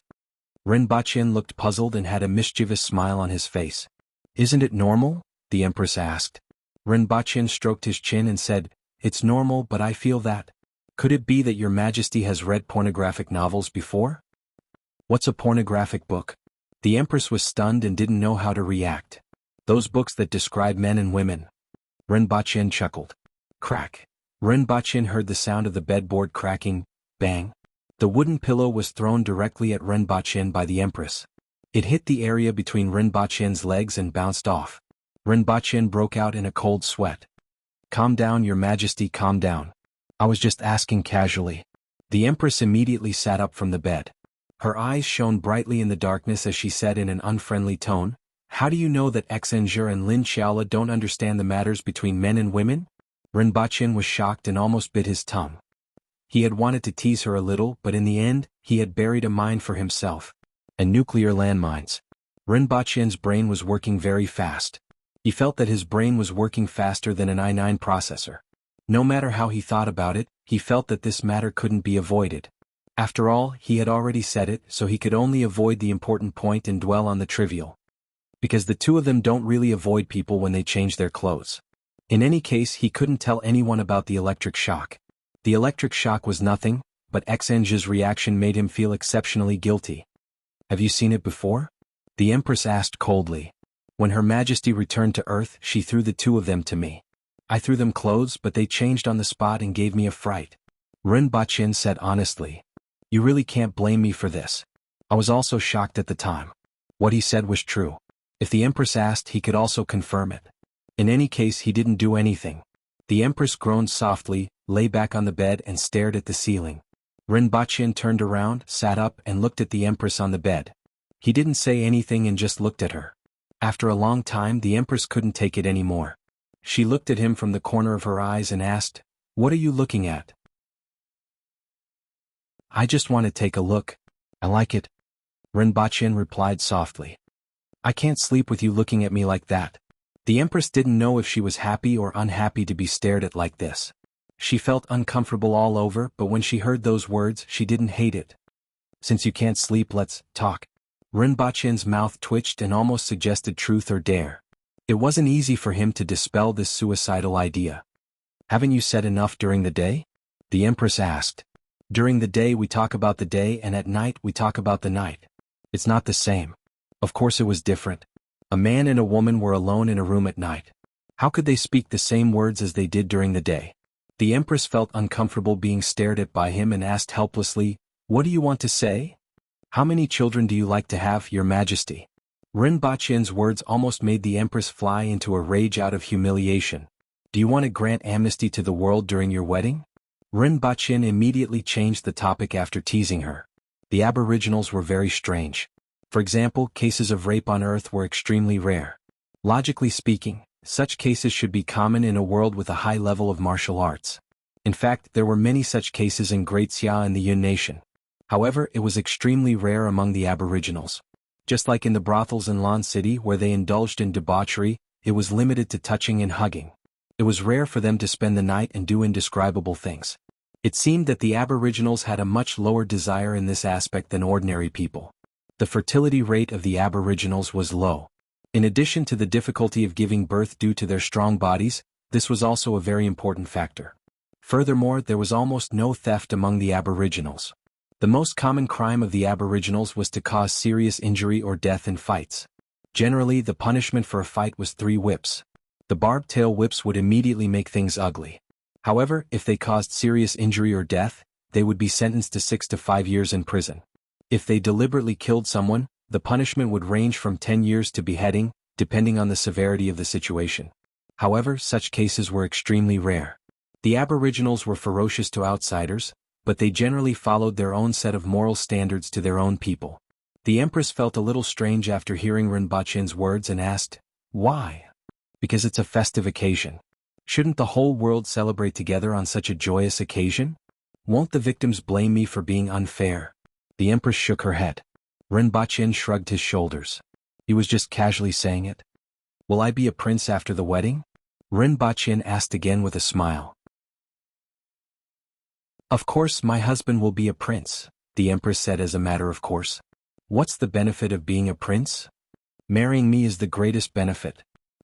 Rinpoche looked puzzled and had a mischievous smile on his face. Isn't it normal? The Empress asked. Rinpoche stroked his chin and said, It's normal, but I feel that. Could it be that your Majesty has read pornographic novels before? What's a pornographic book? The Empress was stunned and didn't know how to react. Those books that describe men and women. Rinpoche chuckled. Crack. Rinpoche heard the sound of the bedboard cracking, bang. The wooden pillow was thrown directly at Rinpoche by the Empress. It hit the area between Rinpoche's legs and bounced off. Rinpoche broke out in a cold sweat. Calm down, your Majesty, calm down. I was just asking casually. The Empress immediately sat up from the bed. Her eyes shone brightly in the darkness as she said in an unfriendly tone, How do you know that Xinjur and Lin Xiaola don't understand the matters between men and women? Rinpoche was shocked and almost bit his tongue. He had wanted to tease her a little, but in the end, he had buried a mine for himself. And nuclear landmines. Rinpoche's brain was working very fast. He felt that his brain was working faster than an i9 processor. No matter how he thought about it, he felt that this matter couldn't be avoided. After all, he had already said it, so he could only avoid the important point and dwell on the trivial. Because the two of them don't really avoid people when they change their clothes. In any case, he couldn't tell anyone about the electric shock. The electric shock was nothing, but Xenge's reaction made him feel exceptionally guilty. Have you seen it before? The Empress asked coldly. When Her Majesty returned to Earth, she threw the two of them to me. I threw them clothes, but they changed on the spot and gave me a fright. Rinpoche said honestly. You really can't blame me for this. I was also shocked at the time. What he said was true. If the Empress asked, he could also confirm it. In any case, he didn't do anything. The Empress groaned softly, lay back on the bed and stared at the ceiling. Rinpoche turned around, sat up and looked at the Empress on the bed. He didn't say anything and just looked at her. After a long time, the Empress couldn't take it anymore. She looked at him from the corner of her eyes and asked, "What are you looking at?" "I just want to take a look. I like it," Rinpoche replied softly. "I can't sleep with you looking at me like that." The Empress didn't know if she was happy or unhappy to be stared at like this. She felt uncomfortable all over, but when she heard those words, she didn't hate it. "Since you can't sleep, let's talk." Rinpoche's mouth twitched and almost suggested truth or dare. It wasn't easy for him to dispel this suicidal idea. "Haven't you said enough during the day?" the Empress asked. "During the day we talk about the day and at night we talk about the night. It's not the same." Of course it was different. A man and a woman were alone in a room at night. How could they speak the same words as they did during the day? The Empress felt uncomfortable being stared at by him and asked helplessly, "What do you want to say? How many children do you like to have, Your Majesty?" Rinpoche's words almost made the Empress fly into a rage out of humiliation. "Do you want to grant amnesty to the world during your wedding?" Rinpoche immediately changed the topic after teasing her. The Aboriginals were very strange. For example, cases of rape on Earth were extremely rare. Logically speaking, such cases should be common in a world with a high level of martial arts. In fact, there were many such cases in Great Xia and the Yun Nation. However, it was extremely rare among the Aboriginals. Just like in the brothels in Lan City where they indulged in debauchery, it was limited to touching and hugging. It was rare for them to spend the night and do indescribable things. It seemed that the Aboriginals had a much lower desire in this aspect than ordinary people. The fertility rate of the Aboriginals was low. In addition to the difficulty of giving birth due to their strong bodies, this was also a very important factor. Furthermore, there was almost no theft among the Aboriginals. The most common crime of the Aboriginals was to cause serious injury or death in fights. Generally, the punishment for a fight was 3 whips. The barbed tail whips would immediately make things ugly. However, if they caused serious injury or death, they would be sentenced to 6 to 5 years in prison. If they deliberately killed someone, the punishment would range from 10 years to beheading, depending on the severity of the situation. However, such cases were extremely rare. The Aboriginals were ferocious to outsiders, but they generally followed their own set of moral standards to their own people. The Empress felt a little strange after hearing Rinpoche's words and asked, "Why?" "Because it's a festive occasion. Shouldn't the whole world celebrate together on such a joyous occasion? Won't the victims blame me for being unfair?" The Empress shook her head. Rinpoche shrugged his shoulders. He was just casually saying it. "Will I be a prince after the wedding?" Rinpoche asked again with a smile. "Of course my husband will be a prince," the Empress said as a matter of course. "What's the benefit of being a prince? Marrying me is the greatest benefit."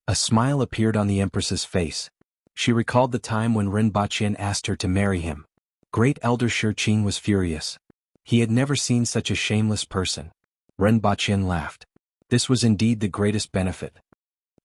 A smile appeared on the Empress's face. She recalled the time when Rinpoche asked her to marry him. Great Elder Shurchen was furious. He had never seen such a shameless person. Rinpoche laughed. This was indeed the greatest benefit.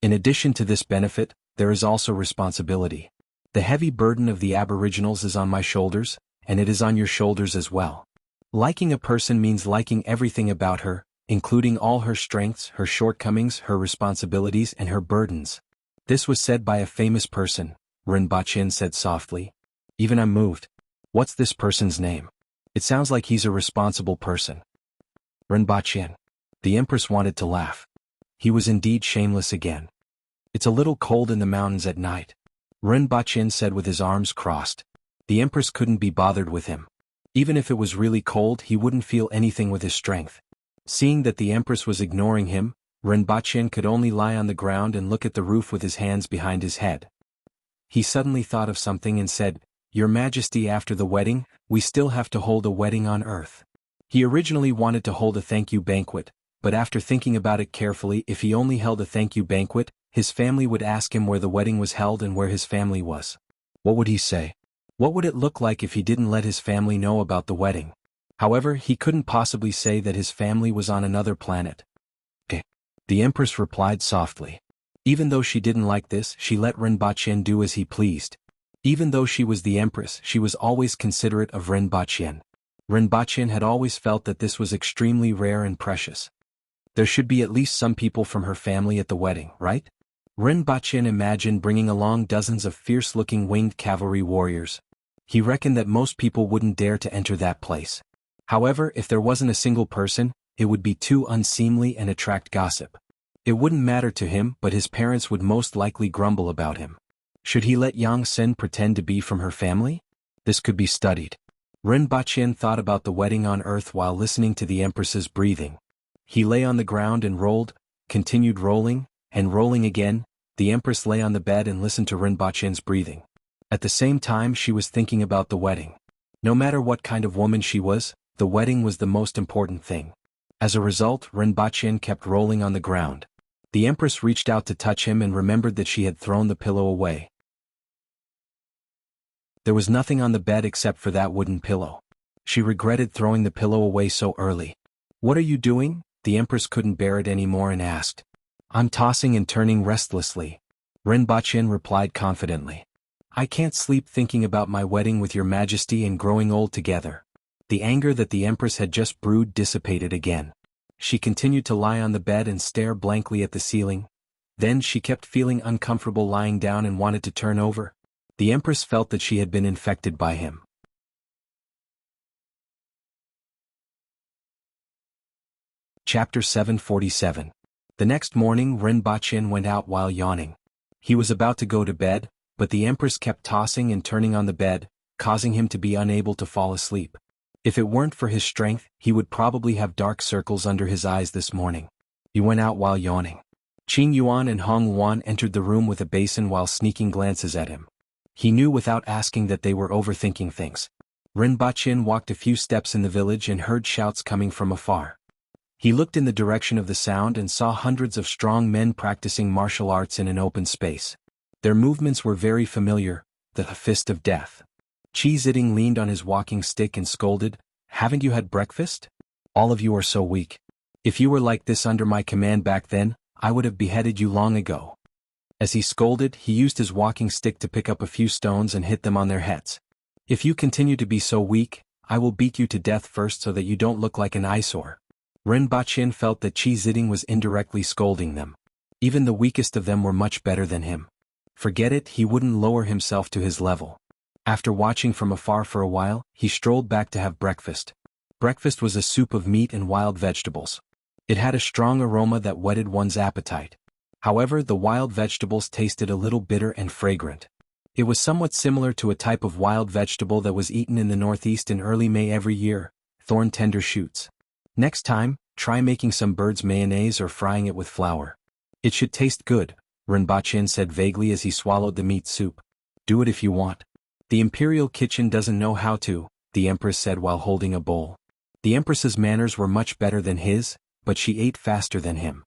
In addition to this benefit, there is also responsibility. The heavy burden of the Aboriginals is on my shoulders, and it is on your shoulders as well. Liking a person means liking everything about her, including all her strengths, her shortcomings, her responsibilities, and her burdens. This was said by a famous person, Rinpoche said softly. "Even I'm moved. What's this person's name? It sounds like he's a responsible person." Rinpoche. The Empress wanted to laugh. He was indeed shameless again. "It's a little cold in the mountains at night," Rinpoche said with his arms crossed. The Empress couldn't be bothered with him. Even if it was really cold, he wouldn't feel anything with his strength. Seeing that the Empress was ignoring him, Rinpoche could only lie on the ground and look at the roof with his hands behind his head. He suddenly thought of something and said, "Your Majesty, after the wedding, we still have to hold a wedding on Earth." He originally wanted to hold a thank you banquet, but after thinking about it carefully, if he only held a thank you banquet, his family would ask him where the wedding was held and where his family was. What would he say? What would it look like if he didn't let his family know about the wedding? However, he couldn't possibly say that his family was on another planet. The Empress replied softly. Even though she didn't like this, she let Rinpoche do as he pleased. Even though she was the Empress, she was always considerate of Rinpoche. Rinpoche had always felt that this was extremely rare and precious. There should be at least some people from her family at the wedding, right? Rinpoche imagined bringing along dozens of fierce-looking winged cavalry warriors. He reckoned that most people wouldn't dare to enter that place. However, if there wasn't a single person, it would be too unseemly and attract gossip. It wouldn't matter to him, but his parents would most likely grumble about him. Should he let Yang Sen pretend to be from her family? This could be studied. Rinpoche thought about the wedding on Earth while listening to the Empress's breathing. He lay on the ground and rolled, continued rolling, and rolling again. The Empress lay on the bed and listened to Rinpoche's breathing. At the same time, she was thinking about the wedding. No matter what kind of woman she was, the wedding was the most important thing. As a result, Rinpoche kept rolling on the ground. The Empress reached out to touch him and remembered that she had thrown the pillow away. There was nothing on the bed except for that wooden pillow. She regretted throwing the pillow away so early. "What are you doing?" The Empress couldn't bear it anymore and asked. "I'm tossing and turning restlessly," Rinpoche replied confidently. "I can't sleep thinking about my wedding with your Majesty and growing old together." The anger that the Empress had just brewed dissipated again. She continued to lie on the bed and stare blankly at the ceiling. Then she kept feeling uncomfortable lying down and wanted to turn over. The Empress felt that she had been infected by him. Chapter 747. The next morning, Rinpoche went out while yawning. He was about to go to bed, but the Empress kept tossing and turning on the bed, causing him to be unable to fall asleep. If it weren't for his strength, he would probably have dark circles under his eyes this morning. He went out while yawning. Qing Yuan and Hong Wan entered the room with a basin while sneaking glances at him. He knew without asking that they were overthinking things. Rinpoche walked a few steps in the village and heard shouts coming from afar. He looked in the direction of the sound and saw hundreds of strong men practicing martial arts in an open space. Their movements were very familiar, the fist of death. Qi Ziding leaned on his walking stick and scolded, "Haven't you had breakfast? All of you are so weak. If you were like this under my command back then, I would have beheaded you long ago." As he scolded, he used his walking stick to pick up a few stones and hit them on their heads. "If you continue to be so weak, I will beat you to death first so that you don't look like an eyesore." Rinpoche felt that Qi Ziding was indirectly scolding them. Even the weakest of them were much better than him. Forget it, he wouldn't lower himself to his level. After watching from afar for a while, he strolled back to have breakfast. Breakfast was a soup of meat and wild vegetables. It had a strong aroma that whetted one's appetite. However, the wild vegetables tasted a little bitter and fragrant. It was somewhat similar to a type of wild vegetable that was eaten in the Northeast in early May every year, thorn tender shoots. Next time, try making some bird's mayonnaise or frying it with flour. It should taste good, Rinpoche said vaguely as he swallowed the meat soup. "Do it if you want. The Imperial Kitchen doesn't know how to," the Empress said while holding a bowl. The Empress's manners were much better than his, but she ate faster than him.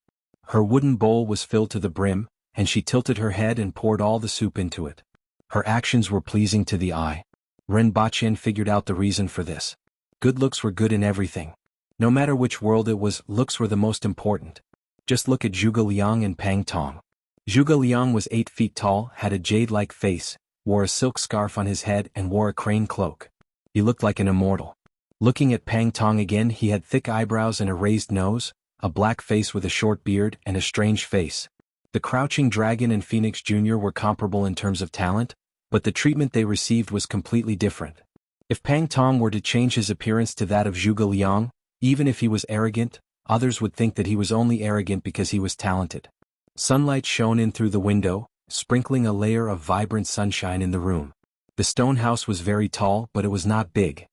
Her wooden bowl was filled to the brim, and she tilted her head and poured all the soup into it. Her actions were pleasing to the eye. Rinpoche figured out the reason for this. Good looks were good in everything. No matter which world it was, looks were the most important. Just look at Zhuge Liang and Pang Tong. Zhuge Liang was 8 feet tall, had a jade-like face, wore a silk scarf on his head and wore a crane cloak. He looked like an immortal. Looking at Pang Tong again, he had thick eyebrows and a raised nose, a black face with a short beard and a strange face. The Crouching Dragon and Phoenix Jr. were comparable in terms of talent, but the treatment they received was completely different. If Pang Tong were to change his appearance to that of Zhuge Liang, even if he was arrogant, others would think that he was only arrogant because he was talented. Sunlight shone in through the window, sprinkling a layer of vibrant sunshine in the room. The stone house was very tall, but it was not big.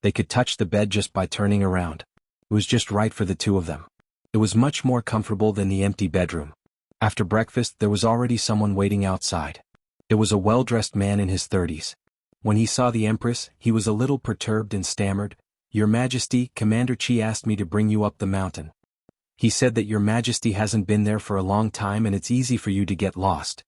They could touch the bed just by turning around. It was just right for the two of them. It was much more comfortable than the empty bedroom. After breakfast, there was already someone waiting outside. It was a well-dressed man in his 30s. When he saw the Empress, he was a little perturbed and stammered, "Your Majesty, Commander Qi asked me to bring you up the mountain. He said that your Majesty hasn't been there for a long time and it's easy for you to get lost."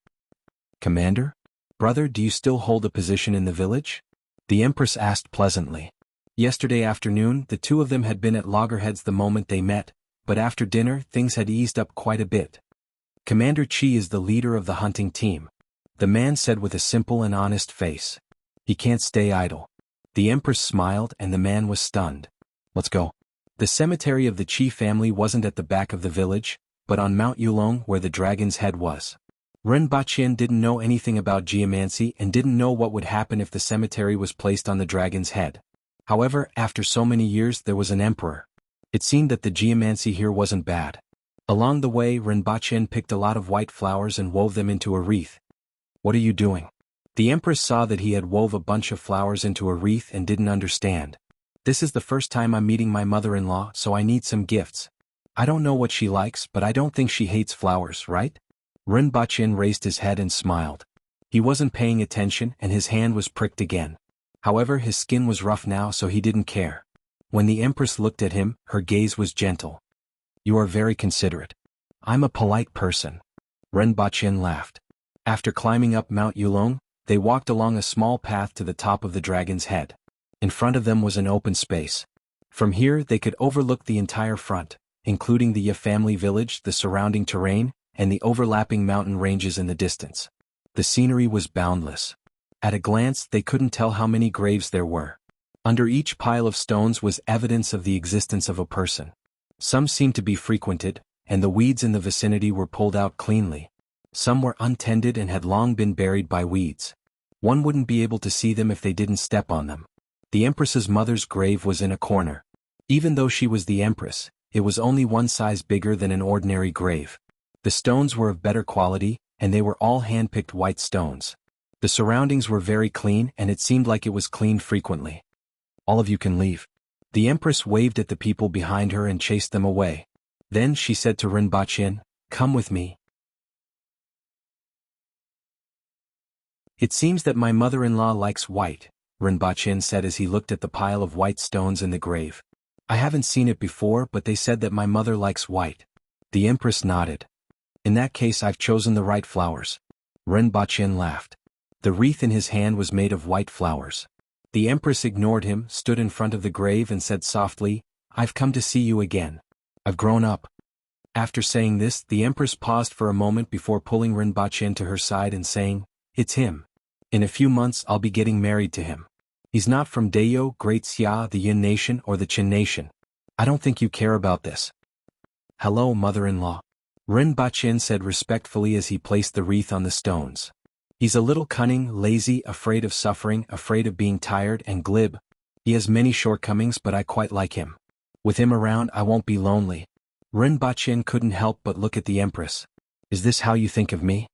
"Commander? Brother, do you still hold a position in the village?" the Empress asked pleasantly. Yesterday afternoon, the two of them had been at loggerheads the moment they met, but after dinner, things had eased up quite a bit. "Commander Qi is the leader of the hunting team," the man said with a simple and honest face. "He can't stay idle." The Empress smiled and the man was stunned. "Let's go." The cemetery of the Qi family wasn't at the back of the village, but on Mount Yulong where the dragon's head was. Ren Baqian didn't know anything about geomancy and didn't know what would happen if the cemetery was placed on the dragon's head. However, after so many years there was an emperor. It seemed that the geomancy here wasn't bad. Along the way, Ren Baqian picked a lot of white flowers and wove them into a wreath. "What are you doing?" The Empress saw that he had wove a bunch of flowers into a wreath and didn't understand. "This is the first time I'm meeting my mother-in-law, so I need some gifts. I don't know what she likes, but I don't think she hates flowers, right?" Ren Baqian raised his head and smiled. He wasn't paying attention and his hand was pricked again. However, his skin was rough now, so he didn't care. When the Empress looked at him, her gaze was gentle. "You are very considerate." "I'm a polite person." Ren Baqian laughed. After climbing up Mount Yulong, they walked along a small path to the top of the dragon's head. In front of them was an open space. From here they could overlook the entire front, including the Ye family village, the surrounding terrain, and the overlapping mountain ranges in the distance. The scenery was boundless. At a glance they couldn't tell how many graves there were. Under each pile of stones was evidence of the existence of a person. Some seemed to be frequented, and the weeds in the vicinity were pulled out cleanly. Some were untended and had long been buried by weeds. One wouldn't be able to see them if they didn't step on them. The Empress's mother's grave was in a corner. Even though she was the Empress, it was only one size bigger than an ordinary grave. The stones were of better quality, and they were all hand-picked white stones. The surroundings were very clean and it seemed like it was cleaned frequently. "All of you can leave." The Empress waved at the people behind her and chased them away. Then she said to Ren Baqian, "Come with me. It seems that my mother-in-law likes white," Ren Baqian said as he looked at the pile of white stones in the grave. "I haven't seen it before, but they said that my mother likes white." The Empress nodded. "In that case I've chosen the right flowers." Ren Baqian laughed. The wreath in his hand was made of white flowers. The Empress ignored him, stood in front of the grave and said softly, "I've come to see you again. I've grown up." After saying this, the Empress paused for a moment before pulling Ren Baqian to her side and saying, "It's him. In a few months I'll be getting married to him. He's not from Dayo, Great Xia, the Yin nation or the Qin nation. I don't think you care about this." "Hello, mother-in-law," Ren Baqian said respectfully as he placed the wreath on the stones. "He's a little cunning, lazy, afraid of suffering, afraid of being tired, and glib. He has many shortcomings, but I quite like him. With him around I won't be lonely." Ren Baqian couldn't help but look at the Empress. "Is this how you think of me?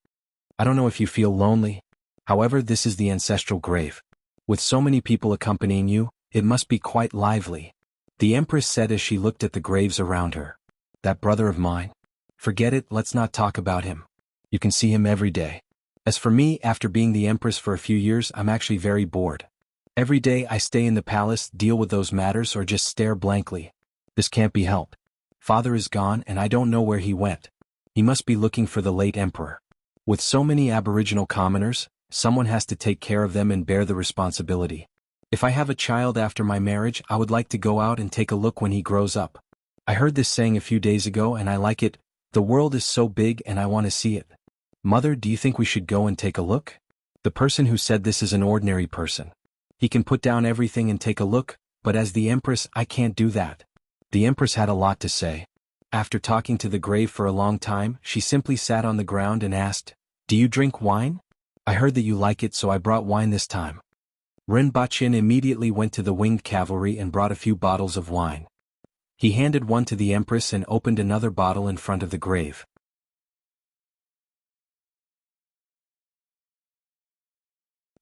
I don't know if you feel lonely. However, this is the ancestral grave. With so many people accompanying you, it must be quite lively." The Empress said as she looked at the graves around her. "That brother of mine? Forget it, let's not talk about him. You can see him every day. As for me, after being the Empress for a few years, I'm actually very bored. Every day I stay in the palace, deal with those matters or just stare blankly. This can't be helped. Father is gone and I don't know where he went. He must be looking for the late emperor. With so many aboriginal commoners, someone has to take care of them and bear the responsibility. If I have a child after my marriage, I would like to go out and take a look when he grows up. I heard this saying a few days ago and I like it. The world is so big and I want to see it. Mother, do you think we should go and take a look?" The person who said this is an ordinary person. He can put down everything and take a look, but as the Empress, I can't do that. The Empress had a lot to say. After talking to the grave for a long time, she simply sat on the ground and asked, "Do you drink wine? I heard that you like it, so I brought wine this time." Ren Baqian immediately went to the winged cavalry and brought a few bottles of wine. He handed one to the Empress and opened another bottle in front of the grave.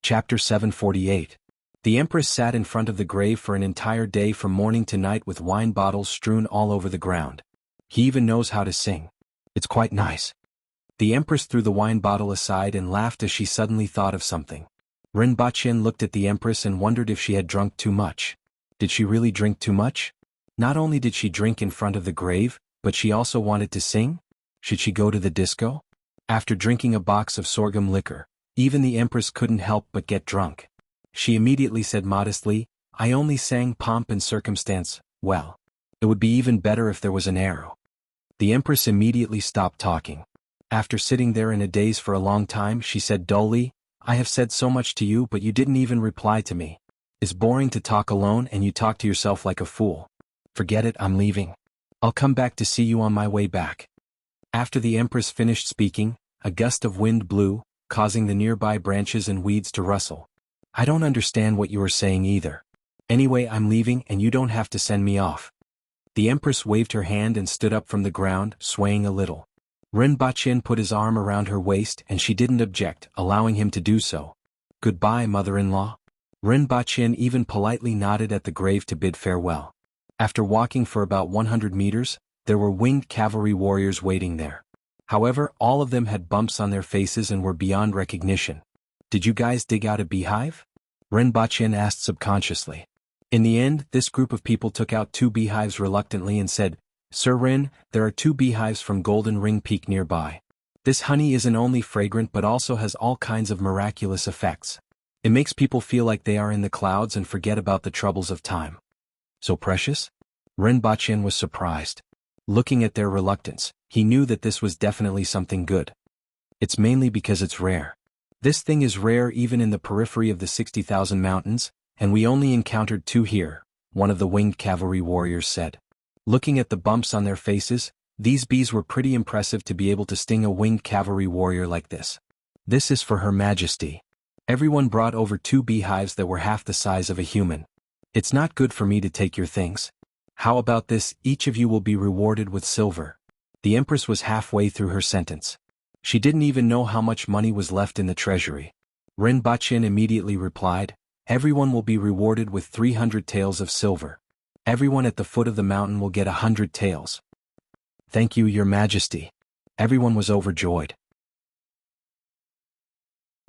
Chapter 748. The Empress sat in front of the grave for an entire day from morning to night with wine bottles strewn all over the ground. "He even knows how to sing. It's quite nice." The empress threw the wine bottle aside and laughed as she suddenly thought of something. Rinpoche looked at the empress and wondered if she had drunk too much. Did she really drink too much? Not only did she drink in front of the grave, but she also wanted to sing? Should she go to the disco? After drinking a box of sorghum liquor, even the empress couldn't help but get drunk. She immediately said modestly, "I only sang pomp and circumstance." Well, it would be even better if there was an arrow. The empress immediately stopped talking. After sitting there in a daze for a long time, she said dully, "I have said so much to you but you didn't even reply to me. It's boring to talk alone and you talk to yourself like a fool. Forget it, I'm leaving. I'll come back to see you on my way back." After the empress finished speaking, a gust of wind blew, causing the nearby branches and weeds to rustle. "I don't understand what you are saying either. Anyway, I'm leaving and you don't have to send me off." The empress waved her hand and stood up from the ground, swaying a little. Rinpoche put his arm around her waist and she didn't object, allowing him to do so. "Goodbye, mother-in-law." Rinpoche even politely nodded at the grave to bid farewell. After walking for about 100 meters, there were winged cavalry warriors waiting there. However, all of them had bumps on their faces and were beyond recognition. "Did you guys dig out a beehive?" Rinpoche asked subconsciously. In the end, this group of people took out 2 beehives reluctantly and said, "Sir Rin, there are 2 beehives from Golden Ring Peak nearby. This honey isn't only fragrant but also has all kinds of miraculous effects. It makes people feel like they are in the clouds and forget about the troubles of time." "So precious?" Rinpoche was surprised. Looking at their reluctance, he knew that this was definitely something good. "It's mainly because it's rare. This thing is rare even in the periphery of the 60,000 mountains, and we only encountered 2 here," one of the winged cavalry warriors said. Looking at the bumps on their faces, these bees were pretty impressive to be able to sting a winged cavalry warrior like this. "This is for Her Majesty." Everyone brought over 2 beehives that were half the size of a human. "It's not good for me to take your things. How about this, each of you will be rewarded with silver." The empress was halfway through her sentence. She didn't even know how much money was left in the treasury. Rinpoche immediately replied, "Everyone will be rewarded with 300 taels of silver. Everyone at the foot of the mountain will get 100 taels." "Thank you, Your Majesty." Everyone was overjoyed.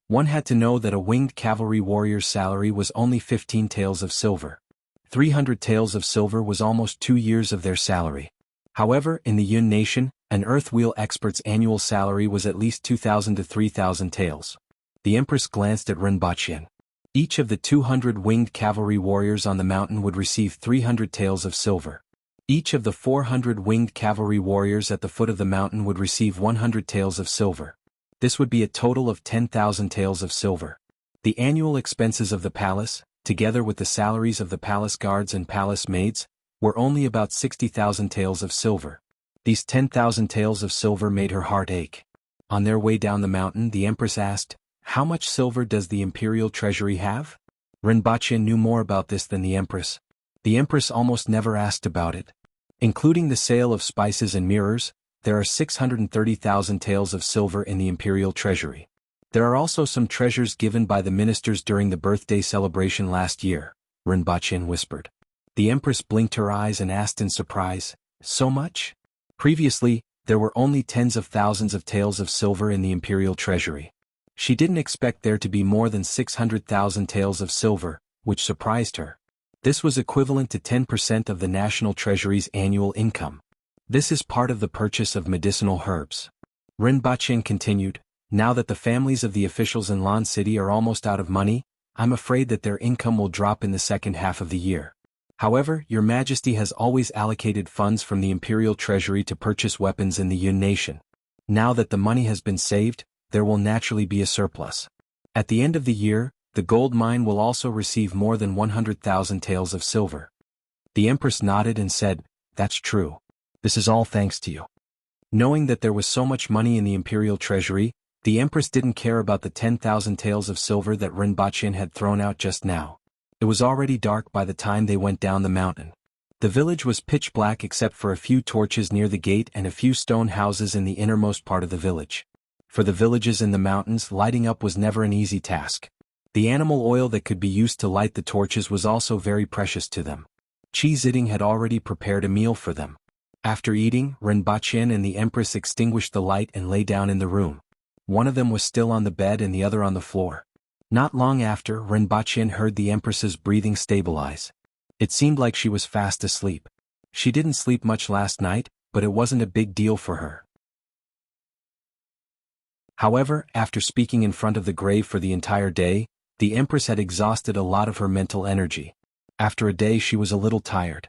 One had to know that a winged cavalry warrior's salary was only 15 taels of silver. 300 taels of silver was almost 2 years of their salary. However, in the Yun nation, an earth wheel expert's annual salary was at least 2,000 to 3,000 taels. The empress glanced at Rinpoche. Each of the 200 winged cavalry warriors on the mountain would receive 300 taels of silver. Each of the 400 winged cavalry warriors at the foot of the mountain would receive 100 taels of silver. This would be a total of 10,000 taels of silver. The annual expenses of the palace, together with the salaries of the palace guards and palace maids, were only about 60,000 taels of silver. These 10,000 taels of silver made her heart ache. On their way down the mountain, the empress asked, "How much silver does the imperial treasury have?" Rinpoche knew more about this than the empress. The empress almost never asked about it. Including the sale of spices and mirrors, there are 630,000 taels of silver in the imperial treasury. There are also some treasures given by the ministers during the birthday celebration last year, Rinpoche whispered. The empress blinked her eyes and asked in surprise, "So much?" Previously, there were only tens of thousands of taels of silver in the imperial treasury. She didn't expect there to be more than 600,000 taels of silver, which surprised her. This was equivalent to 10% of the national treasury's annual income. This is part of the purchase of medicinal herbs. Rinpoche continued, "Now that the families of the officials in Lan City are almost out of money, I'm afraid that their income will drop in the second half of the year. However, Your Majesty has always allocated funds from the imperial treasury to purchase weapons in the Yun nation. Now that the money has been saved, there will naturally be a surplus. At the end of the year, the gold mine will also receive more than 100,000 taels of silver." The empress nodded and said, "That's true. This is all thanks to you." Knowing that there was so much money in the imperial treasury, the empress didn't care about the 10,000 taels of silver that Rinpoche had thrown out just now. It was already dark by the time they went down the mountain. The village was pitch black except for a few torches near the gate and a few stone houses in the innermost part of the village. For the villages in the mountains, lighting up was never an easy task. The animal oil that could be used to light the torches was also very precious to them. Chi Ziding had already prepared a meal for them. After eating, Rinpoche and the empress extinguished the light and lay down in the room. One of them was still on the bed and the other on the floor. Not long after, Rinpoche heard the empress's breathing stabilize. It seemed like she was fast asleep. She didn't sleep much last night, but it wasn't a big deal for her. However, after speaking in front of the grave for the entire day, the empress had exhausted a lot of her mental energy. After a day she was a little tired.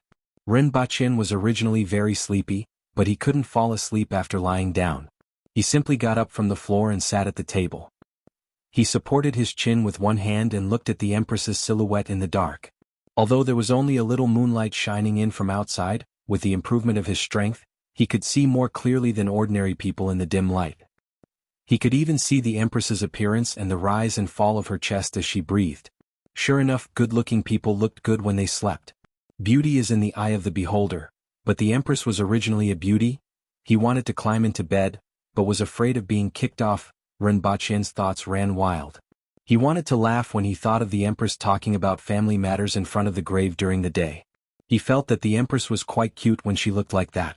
Rinpoche was originally very sleepy, but he couldn't fall asleep after lying down. He simply got up from the floor and sat at the table. He supported his chin with one hand and looked at the empress's silhouette in the dark. Although there was only a little moonlight shining in from outside, with the improvement of his strength, he could see more clearly than ordinary people in the dim light. He could even see the empress's appearance and the rise and fall of her chest as she breathed. Sure enough, good-looking people looked good when they slept. Beauty is in the eye of the beholder, but the empress was originally a beauty. He wanted to climb into bed, but was afraid of being kicked off. Rinpoche's thoughts ran wild. He wanted to laugh when he thought of the empress talking about family matters in front of the grave during the day. He felt that the empress was quite cute when she looked like that.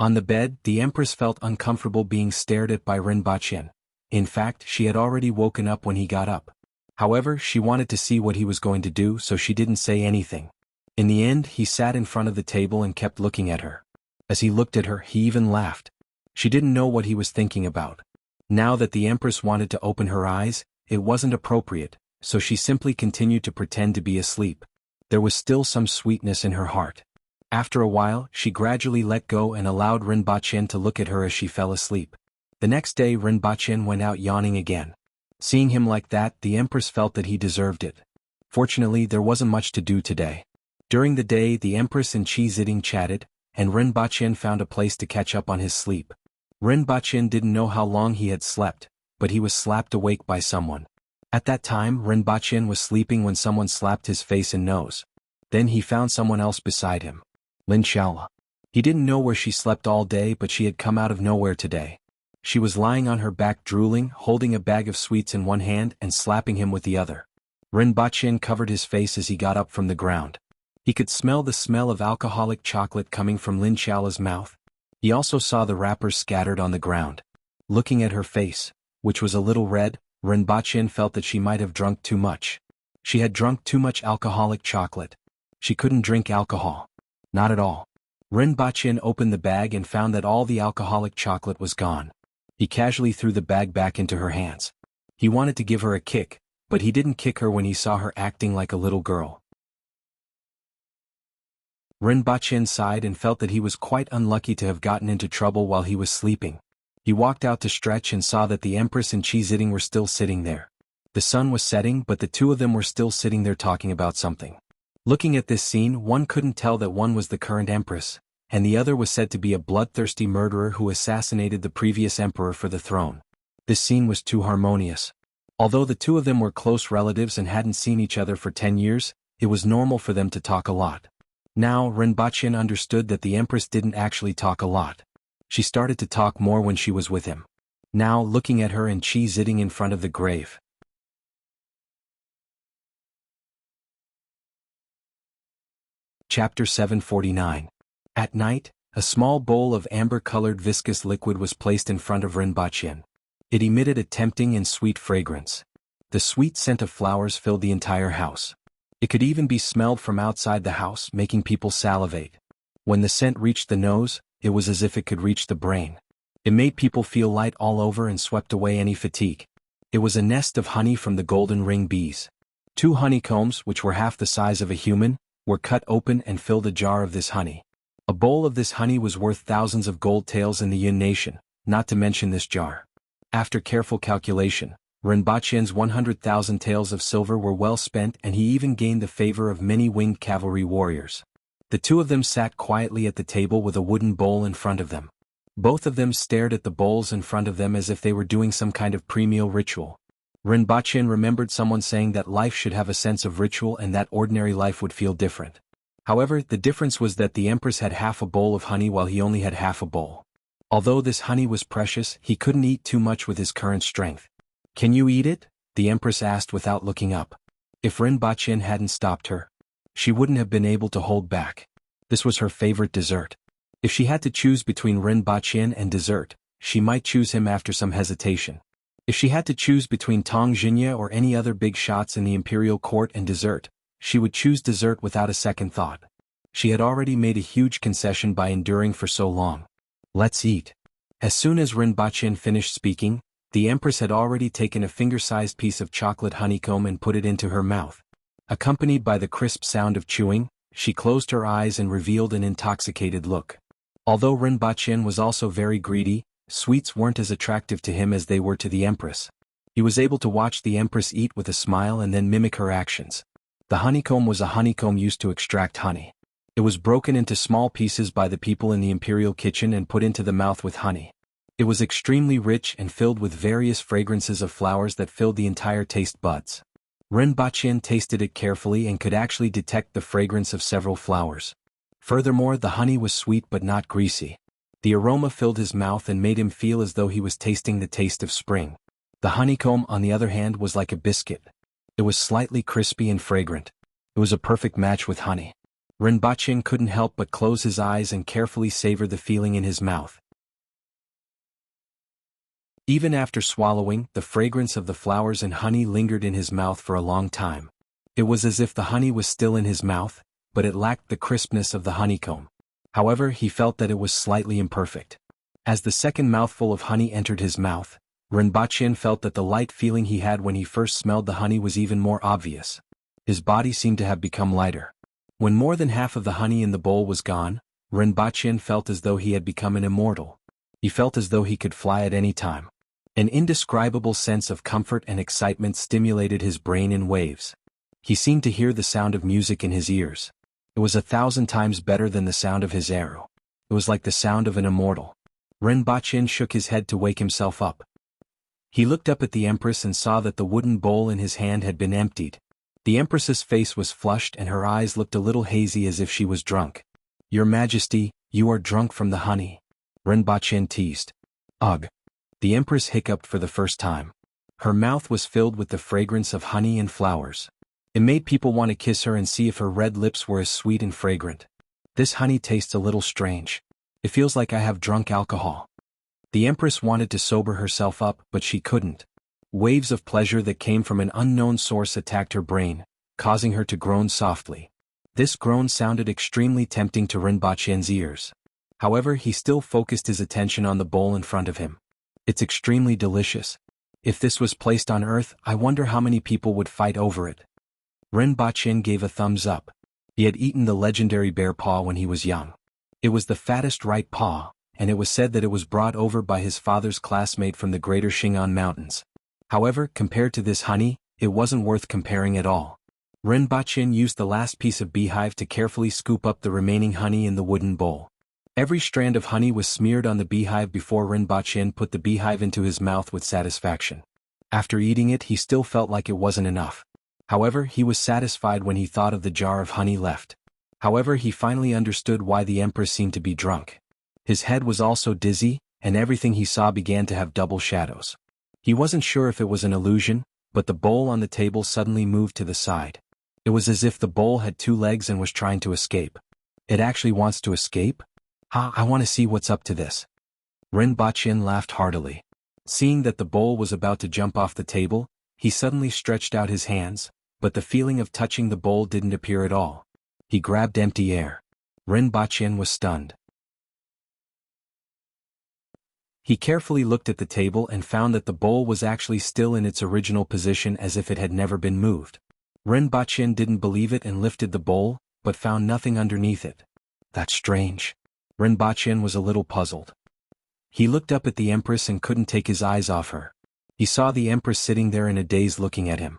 On the bed, the empress felt uncomfortable being stared at by Rinpoche. In fact, she had already woken up when he got up. However, she wanted to see what he was going to do, so she didn't say anything. In the end, he sat in front of the table and kept looking at her. As he looked at her, he even laughed. She didn't know what he was thinking about. Now that the empress wanted to open her eyes, it wasn't appropriate, so she simply continued to pretend to be asleep. There was still some sweetness in her heart. After a while, she gradually let go and allowed Rinpoche to look at her as she fell asleep. The next day Rinpoche went out yawning again. Seeing him like that, the empress felt that he deserved it. Fortunately, there wasn't much to do today. During the day, the empress and Chi Ziding chatted, and Rinpoche found a place to catch up on his sleep. Rinpoche didn't know how long he had slept, but he was slapped awake by someone. At that time, Rinpoche was sleeping when someone slapped his face and nose. Then he found someone else beside him. Lin Shala. He didn't know where she slept all day, but she had come out of nowhere today. She was lying on her back drooling, holding a bag of sweets in one hand and slapping him with the other. Rinpoche covered his face as he got up from the ground. He could smell the smell of alcoholic chocolate coming from Lin Shala's mouth. He also saw the wrappers scattered on the ground. Looking at her face, which was a little red, Rinpoche felt that she might have drunk too much. She had drunk too much alcoholic chocolate. She couldn't drink alcohol. Not at all. Rinpoche opened the bag and found that all the alcoholic chocolate was gone. He casually threw the bag back into her hands. He wanted to give her a kick, but he didn't kick her when he saw her acting like a little girl. Rinpoche sighed and felt that he was quite unlucky to have gotten into trouble while he was sleeping. He walked out to stretch and saw that the empress and Chi Ziding were still sitting there. The sun was setting, but the two of them were still sitting there talking about something. Looking at this scene, one couldn't tell that one was the current empress, and the other was said to be a bloodthirsty murderer who assassinated the previous emperor for the throne. This scene was too harmonious. Although the two of them were close relatives and hadn't seen each other for 10 years, it was normal for them to talk a lot. Now, Rinpoche understood that the empress didn't actually talk a lot. She started to talk more when she was with him. Now, looking at her and Chi Ziding in front of the grave. Chapter 749. At night, a small bowl of amber-colored viscous liquid was placed in front of Rinpoche. It emitted a tempting and sweet fragrance. The sweet scent of flowers filled the entire house. It could even be smelled from outside the house, making people salivate. When the scent reached the nose, it was as if it could reach the brain. It made people feel light all over and swept away any fatigue. It was a nest of honey from the golden ring bees. 2 honeycombs, which were half the size of a human, were cut open and filled a jar of this honey. A bowl of this honey was worth thousands of gold taels in the Yin nation, not to mention this jar. After careful calculation, Rinpoche's 100,000 taels of silver were well spent, and he even gained the favor of many winged cavalry warriors. The two of them sat quietly at the table with a wooden bowl in front of them. Both of them stared at the bowls in front of them as if they were doing some kind of pre-meal ritual. Rinpoche remembered someone saying that life should have a sense of ritual and that ordinary life would feel different. However, the difference was that the empress had half a bowl of honey while he only had half a bowl. Although this honey was precious, he couldn't eat too much with his current strength. "Can you eat it?" the empress asked without looking up. If Rinpoche hadn't stopped her, she wouldn't have been able to hold back. This was her favorite dessert. If she had to choose between Rinpoche and dessert, she might choose him after some hesitation. If she had to choose between Tong Jinya or any other big shots in the imperial court and dessert, she would choose dessert without a second thought. She had already made a huge concession by enduring for so long. Let's eat. As soon as Rinpoche finished speaking, the Empress had already taken a finger-sized piece of chocolate honeycomb and put it into her mouth. Accompanied by the crisp sound of chewing, she closed her eyes and revealed an intoxicated look. Although Rinpoche was also very greedy, sweets weren't as attractive to him as they were to the Empress. He was able to watch the Empress eat with a smile and then mimic her actions. The honeycomb was a honeycomb used to extract honey. It was broken into small pieces by the people in the imperial kitchen and put into the mouth with honey. It was extremely rich and filled with various fragrances of flowers that filled the entire taste buds. Rinpoche tasted it carefully and could actually detect the fragrance of several flowers. Furthermore, the honey was sweet but not greasy. The aroma filled his mouth and made him feel as though he was tasting the taste of spring. The honeycomb, on the other hand, was like a biscuit. It was slightly crispy and fragrant. It was a perfect match with honey. Rinpoche couldn't help but close his eyes and carefully savor the feeling in his mouth. Even after swallowing, the fragrance of the flowers and honey lingered in his mouth for a long time. It was as if the honey was still in his mouth, but it lacked the crispness of the honeycomb. However, he felt that it was slightly imperfect. As the second mouthful of honey entered his mouth, Rinpoche felt that the light feeling he had when he first smelled the honey was even more obvious. His body seemed to have become lighter. When more than half of the honey in the bowl was gone, Rinpoche felt as though he had become an immortal. He felt as though he could fly at any time. An indescribable sense of comfort and excitement stimulated his brain in waves. He seemed to hear the sound of music in his ears. It was 1,000 times better than the sound of his arrow. It was like the sound of an immortal. Rinpoche shook his head to wake himself up. He looked up at the Empress and saw that the wooden bowl in his hand had been emptied. The Empress's face was flushed and her eyes looked a little hazy as if she was drunk. "Your Majesty, you are drunk from the honey," Rinpoche teased. "Ugh." The Empress hiccuped for the first time. Her mouth was filled with the fragrance of honey and flowers. It made people want to kiss her and see if her red lips were as sweet and fragrant. "This honey tastes a little strange. It feels like I have drunk alcohol." The Empress wanted to sober herself up, but she couldn't. Waves of pleasure that came from an unknown source attacked her brain, causing her to groan softly. This groan sounded extremely tempting to Rinpoche's ears. However, he still focused his attention on the bowl in front of him. "It's extremely delicious. If this was placed on Earth, I wonder how many people would fight over it." Rinpoche gave a thumbs up. He had eaten the legendary bear paw when he was young. It was the fattest right paw, and it was said that it was brought over by his father's classmate from the greater Shingon Mountains. However, compared to this honey, it wasn't worth comparing at all. Rinpoche used the last piece of beehive to carefully scoop up the remaining honey in the wooden bowl. Every strand of honey was smeared on the beehive before Rinpoche put the beehive into his mouth with satisfaction. After eating it, he still felt like it wasn't enough. However, he was satisfied when he thought of the jar of honey left. However, he finally understood why the Empress seemed to be drunk. His head was also dizzy, and everything he saw began to have double shadows. He wasn't sure if it was an illusion, but the bowl on the table suddenly moved to the side. It was as if the bowl had 2 legs and was trying to escape. "It actually wants to escape? I want to see what's up to this." Rinpoche laughed heartily. Seeing that the bowl was about to jump off the table, he suddenly stretched out his hands, but the feeling of touching the bowl didn't appear at all. He grabbed empty air. Rinpoche was stunned. He carefully looked at the table and found that the bowl was actually still in its original position as if it had never been moved. Rinpoche didn't believe it and lifted the bowl, but found nothing underneath it. "That's strange." Rinpoche was a little puzzled. He looked up at the Empress and couldn't take his eyes off her. He saw the Empress sitting there in a daze looking at him.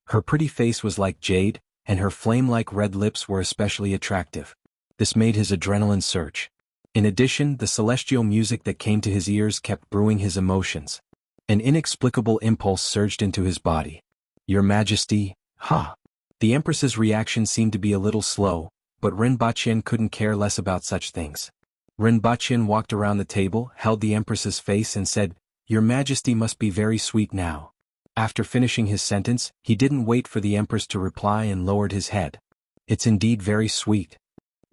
Her pretty face was like jade, and her flame-like red lips were especially attractive. This made his adrenaline surge. In addition, the celestial music that came to his ears kept brewing his emotions. An inexplicable impulse surged into his body. "Your Majesty, ha!" The Empress's reaction seemed to be a little slow, but Rinpoche couldn't care less about such things. Rinpoche walked around the table, held the Empress's face and said, "Your Majesty must be very sweet now." After finishing his sentence, he didn't wait for the Empress to reply and lowered his head. "It's indeed very sweet,"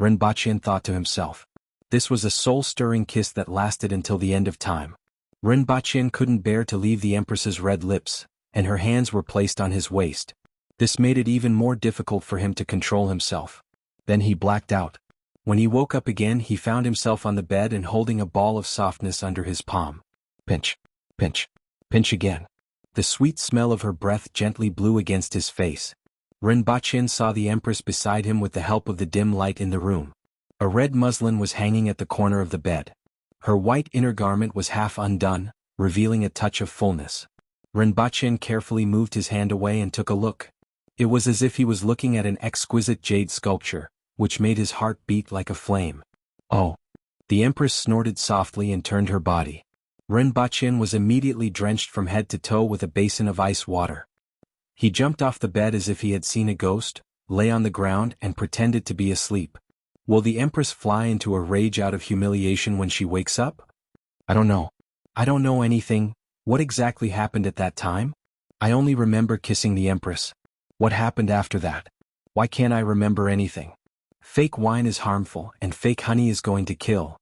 Rinpoche thought to himself. This was a soul-stirring kiss that lasted until the end of time. Rinpoche couldn't bear to leave the Empress's red lips, and her hands were placed on his waist. This made it even more difficult for him to control himself. Then he blacked out. When he woke up again, he found himself on the bed and holding a ball of softness under his palm. Pinch, pinch, pinch again. The sweet smell of her breath gently blew against his face. Rinpoche saw the Empress beside him with the help of the dim light in the room. A red muslin was hanging at the corner of the bed. Her white inner garment was half undone, revealing a touch of fullness. Rinpoche carefully moved his hand away and took a look. It was as if he was looking at an exquisite jade sculpture, which made his heart beat like a flame. Oh! The Empress snorted softly and turned her body. Rinpoche was immediately drenched from head to toe with a basin of ice water. He jumped off the bed as if he had seen a ghost, lay on the ground and pretended to be asleep. Will the Empress fly into a rage out of humiliation when she wakes up? I don't know. I don't know anything. What exactly happened at that time? I only remember kissing the Empress. What happened after that? Why can't I remember anything? Fake wine is harmful and fake honey is going to kill.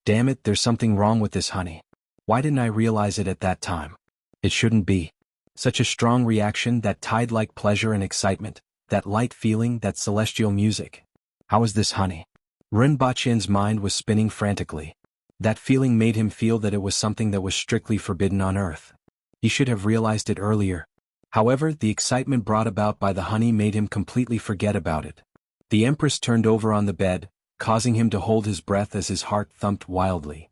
Damn it, there's something wrong with this honey. Why didn't I realize it at that time? It shouldn't be. Such a strong reaction, that tide-like pleasure and excitement, that light feeling, that celestial music. How is this honey? Rinpoche's mind was spinning frantically. That feeling made him feel that it was something that was strictly forbidden on earth. He should have realized it earlier. However, the excitement brought about by the honey made him completely forget about it. The Empress turned over on the bed, causing him to hold his breath as his heart thumped wildly.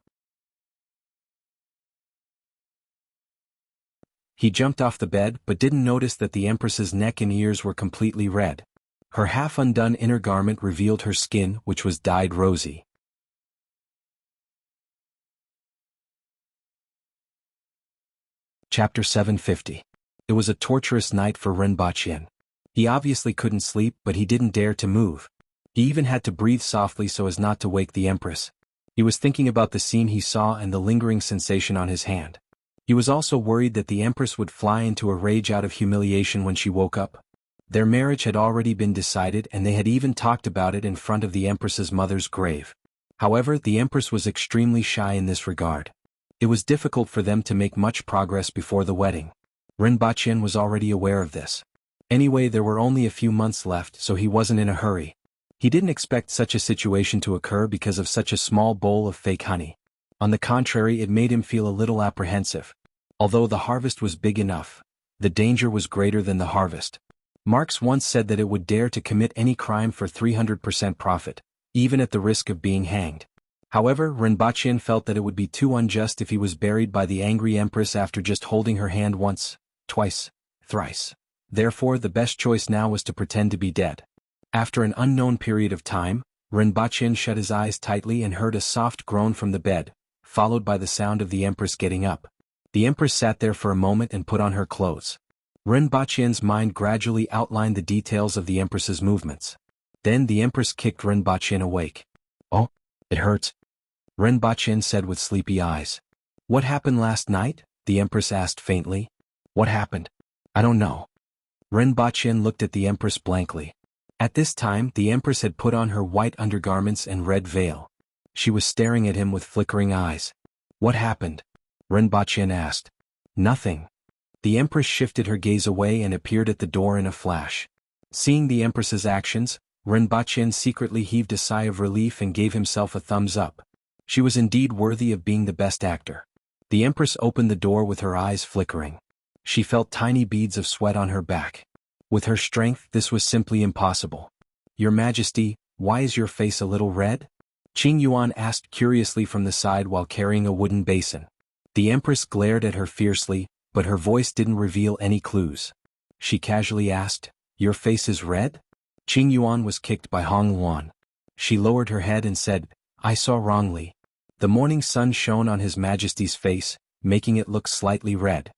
He jumped off the bed but didn't notice that the Empress's neck and ears were completely red. Her half-undone inner garment revealed her skin, which was dyed rosy. Chapter 750. It was a torturous night for Rinpoche. He obviously couldn't sleep, but he didn't dare to move. He even had to breathe softly so as not to wake the Empress. He was thinking about the scene he saw and the lingering sensation on his hand. He was also worried that the Empress would fly into a rage out of humiliation when she woke up. Their marriage had already been decided and they had even talked about it in front of the Empress's mother's grave. However, the Empress was extremely shy in this regard. It was difficult for them to make much progress before the wedding. Rinpoche was already aware of this. Anyway, there were only a few months left, so he wasn't in a hurry. He didn't expect such a situation to occur because of such a small bowl of fake honey. On the contrary, it made him feel a little apprehensive. Although the harvest was big enough, the danger was greater than the harvest. Marx once said that it would dare to commit any crime for 300% profit, even at the risk of being hanged. However, Rinpoche felt that it would be too unjust if he was buried by the angry Empress after just holding her hand once, twice, thrice. Therefore, the best choice now was to pretend to be dead. After an unknown period of time, Rinpoche shut his eyes tightly and heard a soft groan from the bed, followed by the sound of the Empress getting up. The Empress sat there for a moment and put on her clothes. Rinpoche's mind gradually outlined the details of the Empress's movements. Then the Empress kicked Rinpoche awake. Oh, it hurts, Rinpoche said with sleepy eyes. What happened last night? The Empress asked faintly. What happened? I don't know. Rinpoche looked at the Empress blankly. At this time, the Empress had put on her white undergarments and red veil. She was staring at him with flickering eyes. What happened? Rinpoche asked. Nothing. The Empress shifted her gaze away and appeared at the door in a flash. Seeing the Empress's actions, Rinpoche secretly heaved a sigh of relief and gave himself a thumbs up. She was indeed worthy of being the best actor. The Empress opened the door with her eyes flickering. She felt tiny beads of sweat on her back. With her strength, this was simply impossible. Your Majesty, why is your face a little red? Qing Yuan asked curiously from the side while carrying a wooden basin. The Empress glared at her fiercely, but her voice didn't reveal any clues. She casually asked, Your face is red? Qing Yuan was kicked by Hong Luan. She lowered her head and said, I saw wrongly. The morning sun shone on His Majesty's face, making it look slightly red.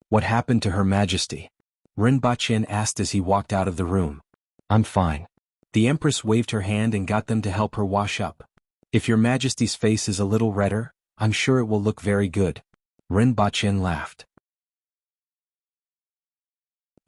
What happened to Her Majesty? Rinpoche asked as he walked out of the room. I'm fine. The Empress waved her hand and got them to help her wash up. If Your Majesty's face is a little redder, I'm sure it will look very good. Rinpoche laughed.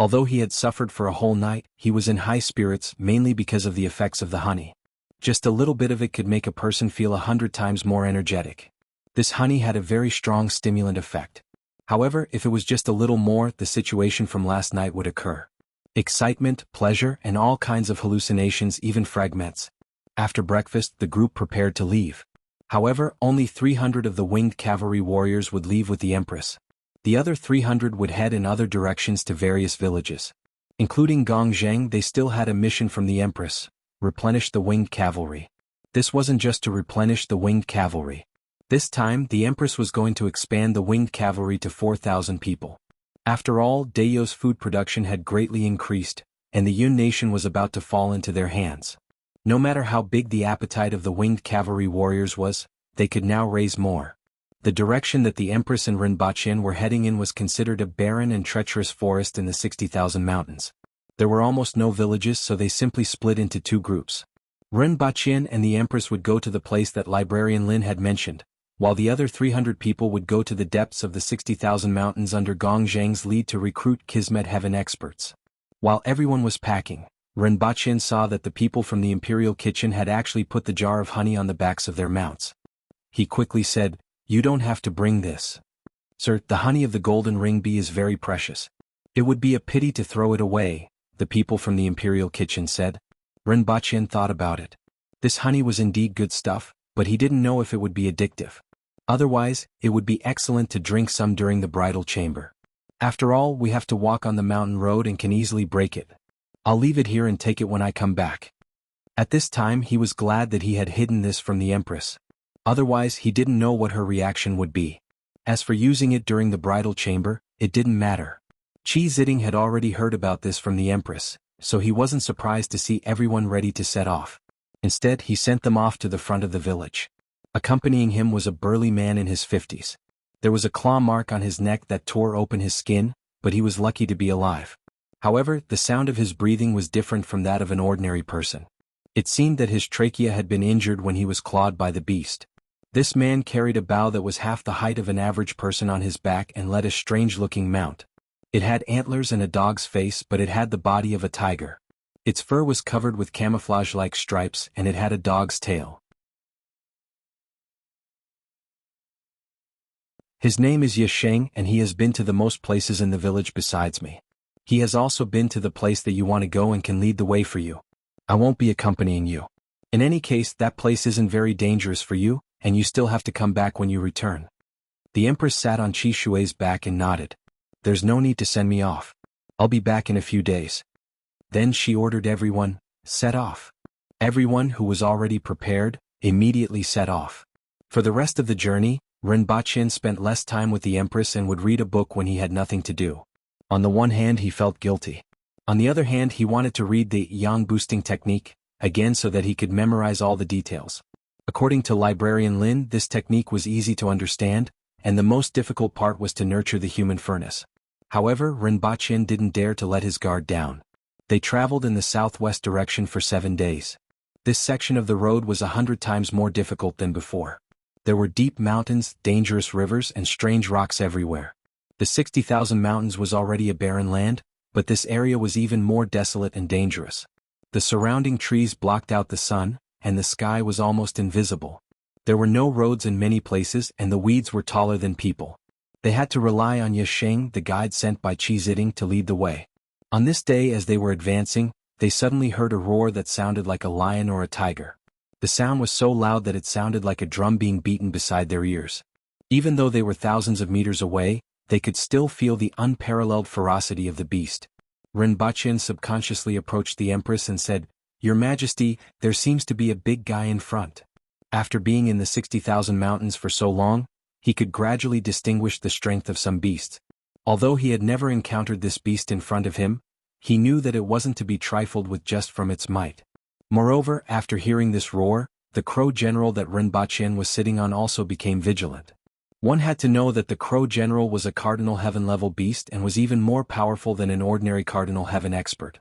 Although he had suffered for a whole night, he was in high spirits mainly because of the effects of the honey. Just a little bit of it could make a person feel 100 times more energetic. This honey had a very strong stimulant effect. However, if it was just a little more, the situation from last night would occur. Excitement, pleasure, and all kinds of hallucinations, even fragments. After breakfast, the group prepared to leave. However, only 300 of the winged cavalry warriors would leave with the Empress. The other 300 would head in other directions to various villages. Including Gongzheng, they still had a mission from the Empress: replenish the winged cavalry. This wasn't just to replenish the winged cavalry. This time, the Empress was going to expand the winged cavalry to 4,000 people. After all, Dayo's food production had greatly increased, and the Yun nation was about to fall into their hands. No matter how big the appetite of the winged cavalry warriors was, they could now raise more. The direction that the Empress and Rinpochen were heading in was considered a barren and treacherous forest in the 60,000 mountains. There were almost no villages, so they simply split into two groups. Rinpochen and the Empress would go to the place that Librarian Lin had mentioned, while the other 300 people would go to the depths of the 60,000 mountains under Gongzheng's lead to recruit Kismet Heaven experts. While everyone was packing, Rinpochen saw that the people from the Imperial Kitchen had actually put the jar of honey on the backs of their mounts. He quickly said, "You don't have to bring this. Sir, the honey of the golden ring bee is very precious. It would be a pity to throw it away," the people from the Imperial Kitchen said. Rinpochen thought about it. This honey was indeed good stuff, but he didn't know if it would be addictive. Otherwise, it would be excellent to drink some during the bridal chamber. After all, we have to walk on the mountain road and can easily break it. I'll leave it here and take it when I come back. At this time, he was glad that he had hidden this from the Empress. Otherwise, he didn't know what her reaction would be. As for using it during the bridal chamber, it didn't matter. Qi Ziding had already heard about this from the Empress, so he wasn't surprised to see everyone ready to set off. Instead, he sent them off to the front of the village. Accompanying him was a burly man in his 50s. There was a claw mark on his neck that tore open his skin, but he was lucky to be alive. However, the sound of his breathing was different from that of an ordinary person. It seemed that his trachea had been injured when he was clawed by the beast. This man carried a bow that was half the height of an average person on his back and led a strange-looking mount. It had antlers and a dog's face, but it had the body of a tiger. Its fur was covered with camouflage-like stripes, and it had a dog's tail. His name is Yisheng, and he has been to the most places in the village besides me. He has also been to the place that you want to go and can lead the way for you. I won't be accompanying you. In any case, that place isn't very dangerous for you, and you still have to come back when you return. The Empress sat on Qi Shui's back and nodded. There's no need to send me off. I'll be back in a few days. Then she ordered everyone, set off. Everyone who was already prepared, immediately set off. For the rest of the journey, Rinpochen spent less time with the Empress and would read a book when he had nothing to do. On the one hand, he felt guilty. On the other hand, he wanted to read the yang boosting technique, again so that he could memorize all the details. According to Librarian Lin, this technique was easy to understand, and the most difficult part was to nurture the human furnace. However, Rinpochen didn't dare to let his guard down. They traveled in the southwest direction for 7 days. This section of the road was 100 times more difficult than before. There were deep mountains, dangerous rivers, and strange rocks everywhere. The 60,000 mountains was already a barren land, but this area was even more desolate and dangerous. The surrounding trees blocked out the sun, and the sky was almost invisible. There were no roads in many places, and the weeds were taller than people. They had to rely on Yisheng, the guide sent by Qi Ziding, to lead the way. On this day, as they were advancing, they suddenly heard a roar that sounded like a lion or a tiger. The sound was so loud that it sounded like a drum being beaten beside their ears. Even though they were thousands of meters away, they could still feel the unparalleled ferocity of the beast. Rinpochen subconsciously approached the Empress and said, "Your Majesty, there seems to be a big guy in front." After being in the 60,000 mountains for so long, he could gradually distinguish the strength of some beasts. Although he had never encountered this beast in front of him, he knew that it wasn't to be trifled with just from its might. Moreover, after hearing this roar, the crow general that Rinpochen was sitting on also became vigilant. One had to know that the crow general was a cardinal heaven-level beast and was even more powerful than an ordinary cardinal heaven expert.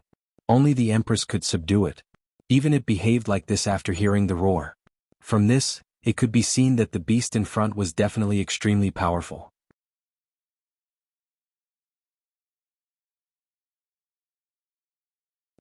Only the Empress could subdue it. Even it behaved like this after hearing the roar. From this, it could be seen that the beast in front was definitely extremely powerful.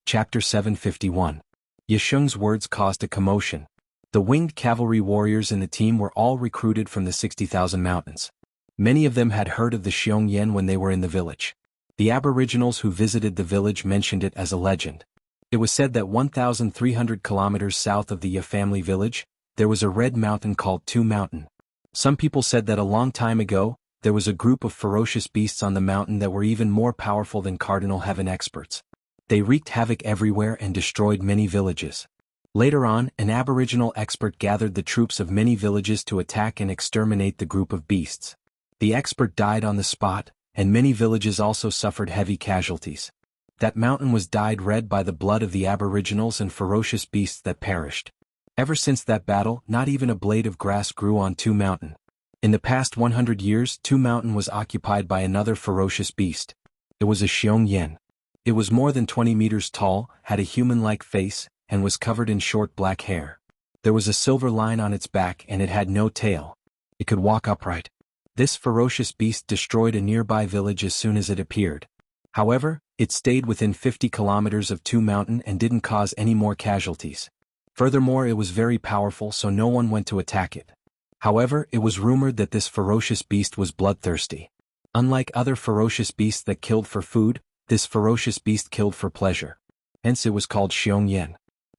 Chapter 751. Yisheng's words caused a commotion. The winged cavalry warriors in the team were all recruited from the 60,000 mountains. Many of them had heard of the Xiongyan when they were in the village. The aboriginals who visited the village mentioned it as a legend. It was said that 1,300 kilometers south of the Ya family village, there was a red mountain called Two Mountain. Some people said that a long time ago, there was a group of ferocious beasts on the mountain that were even more powerful than Cardinal Heaven experts. They wreaked havoc everywhere and destroyed many villages. Later on, an aboriginal expert gathered the troops of many villages to attack and exterminate the group of beasts. The expert died on the spot, and many villages also suffered heavy casualties. That mountain was dyed red by the blood of the aboriginals and ferocious beasts that perished. Ever since that battle, not even a blade of grass grew on Two Mountain. In the past 100 years, Two Mountain was occupied by another ferocious beast. It was a Xiongyan. It was more than 20 meters tall, had a human-like face, and was covered in short black hair. There was a silver line on its back and it had no tail. It could walk upright. This ferocious beast destroyed a nearby village as soon as it appeared. However, it stayed within 50 kilometers of Two Mountain and didn't cause any more casualties. Furthermore, it was very powerful, so no one went to attack it. However, it was rumored that this ferocious beast was bloodthirsty. Unlike other ferocious beasts that killed for food, this ferocious beast killed for pleasure. Hence it was called Xiongyan.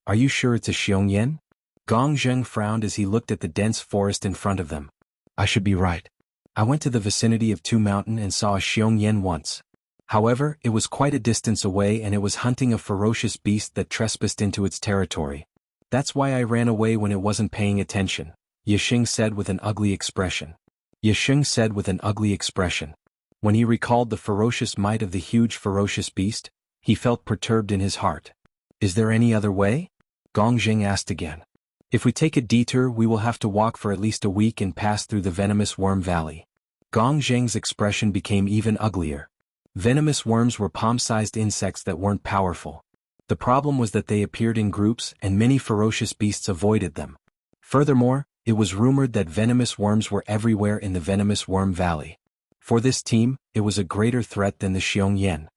Are you sure it's a Xiongyan? Gong Zheng frowned as he looked at the dense forest in front of them. I should be right. I went to the vicinity of Two Mountain and saw a Xiongyan once. However, it was quite a distance away and it was hunting a ferocious beast that trespassed into its territory. That's why I ran away when it wasn't paying attention, Yisheng said with an ugly expression. Yisheng said with an ugly expression. When he recalled the ferocious might of the huge ferocious beast, he felt perturbed in his heart. Is there any other way? Gong Zheng asked again. If we take a detour, we will have to walk for at least a week and pass through the venomous worm valley. Gong Zheng's expression became even uglier. Venomous worms were palm-sized insects that weren't powerful. The problem was that they appeared in groups and many ferocious beasts avoided them. Furthermore, it was rumored that venomous worms were everywhere in the venomous worm valley. For this team, it was a greater threat than the Xiongyan.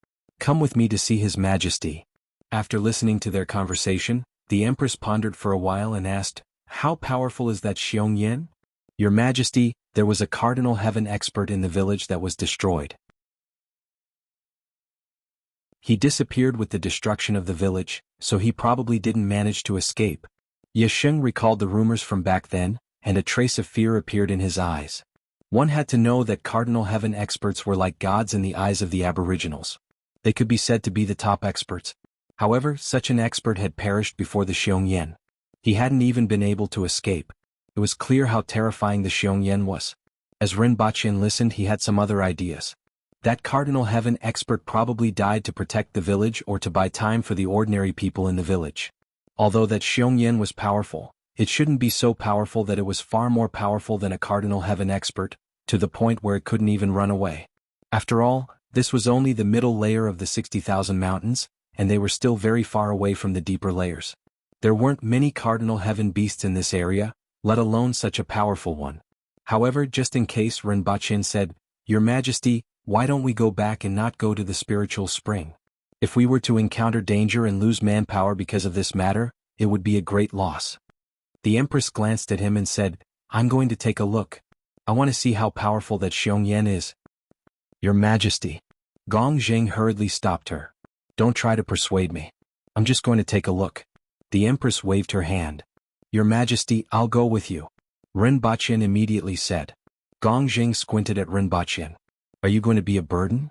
Come with me to see His Majesty. After listening to their conversation, the Empress pondered for a while and asked, How powerful is that Xiongyan? Your Majesty, there was a Cardinal Heaven expert in the village that was destroyed. He disappeared with the destruction of the village, so he probably didn't manage to escape. Yisheng recalled the rumors from back then, and a trace of fear appeared in his eyes. One had to know that Cardinal Heaven experts were like gods in the eyes of the aboriginals. They could be said to be the top experts. However, such an expert had perished before the Xiongyan. He hadn't even been able to escape. It was clear how terrifying the Xiongyan was. As Rinpoche listened, he had some other ideas. That Cardinal Heaven expert probably died to protect the village or to buy time for the ordinary people in the village. Although that Xiongyan was powerful, it shouldn't be so powerful that it was far more powerful than a Cardinal Heaven expert, to the point where it couldn't even run away. After all, this was only the middle layer of the 60,000 mountains, and they were still very far away from the deeper layers. There weren't many Cardinal Heaven beasts in this area, let alone such a powerful one. However, just in case, Rinpoche said, Your Majesty, why don't we go back and not go to the spiritual spring? If we were to encounter danger and lose manpower because of this matter, it would be a great loss. The Empress glanced at him and said, I'm going to take a look. I want to see how powerful that Xiongyan is. Your Majesty. Gong Zheng hurriedly stopped her. Don't try to persuade me. I'm just going to take a look. The Empress waved her hand. Your Majesty, I'll go with you. Rinpoche immediately said. Gong Zheng squinted at Rinpoche. Are you going to be a burden?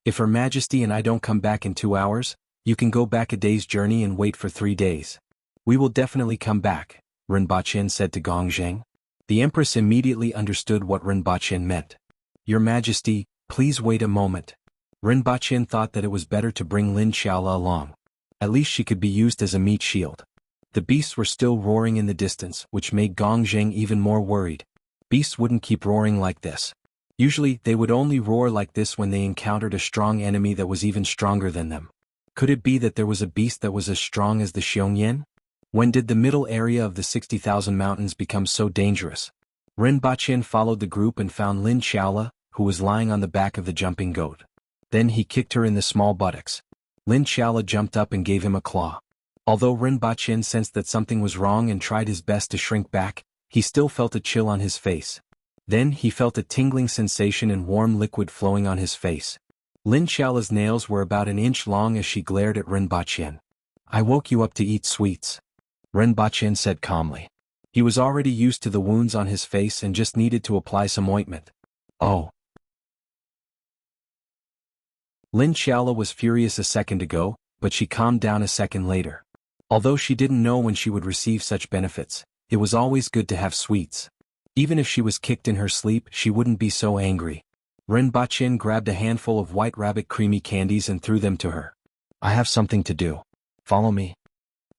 If Her Majesty and I don't come back in 2 hours, you can go back a day's journey and wait for 3 days. We will definitely come back, Rinpoche said to Gong Zheng. The Empress immediately understood what Rinpoche meant. Your Majesty, please wait a moment. Rinpoche thought that it was better to bring Lin Xiaola along. At least she could be used as a meat shield. The beasts were still roaring in the distance, which made Gong Zheng even more worried. Beasts wouldn't keep roaring like this. Usually, they would only roar like this when they encountered a strong enemy that was even stronger than them. Could it be that there was a beast that was as strong as the Xiongyan? When did the middle area of the 60,000 mountains become so dangerous? Rinpoche followed the group and found Lin Xiaola, who was lying on the back of the jumping goat. Then he kicked her in the small buttocks. Lin Xiaola jumped up and gave him a claw. Although Rinpoche sensed that something was wrong and tried his best to shrink back, he still felt a chill on his face. Then he felt a tingling sensation and warm liquid flowing on his face. Lin Xiaola's nails were about an inch long as she glared at Rinpoche. "I woke you up to eat sweets," Rinpoche said calmly. He was already used to the wounds on his face and just needed to apply some ointment. "Oh." Lin Xiaola was furious a second ago, but she calmed down a second later. Although she didn't know when she would receive such benefits, it was always good to have sweets. Even if she was kicked in her sleep, she wouldn't be so angry. Rinpoche grabbed a handful of white rabbit creamy candies and threw them to her. "I have something to do. Follow me."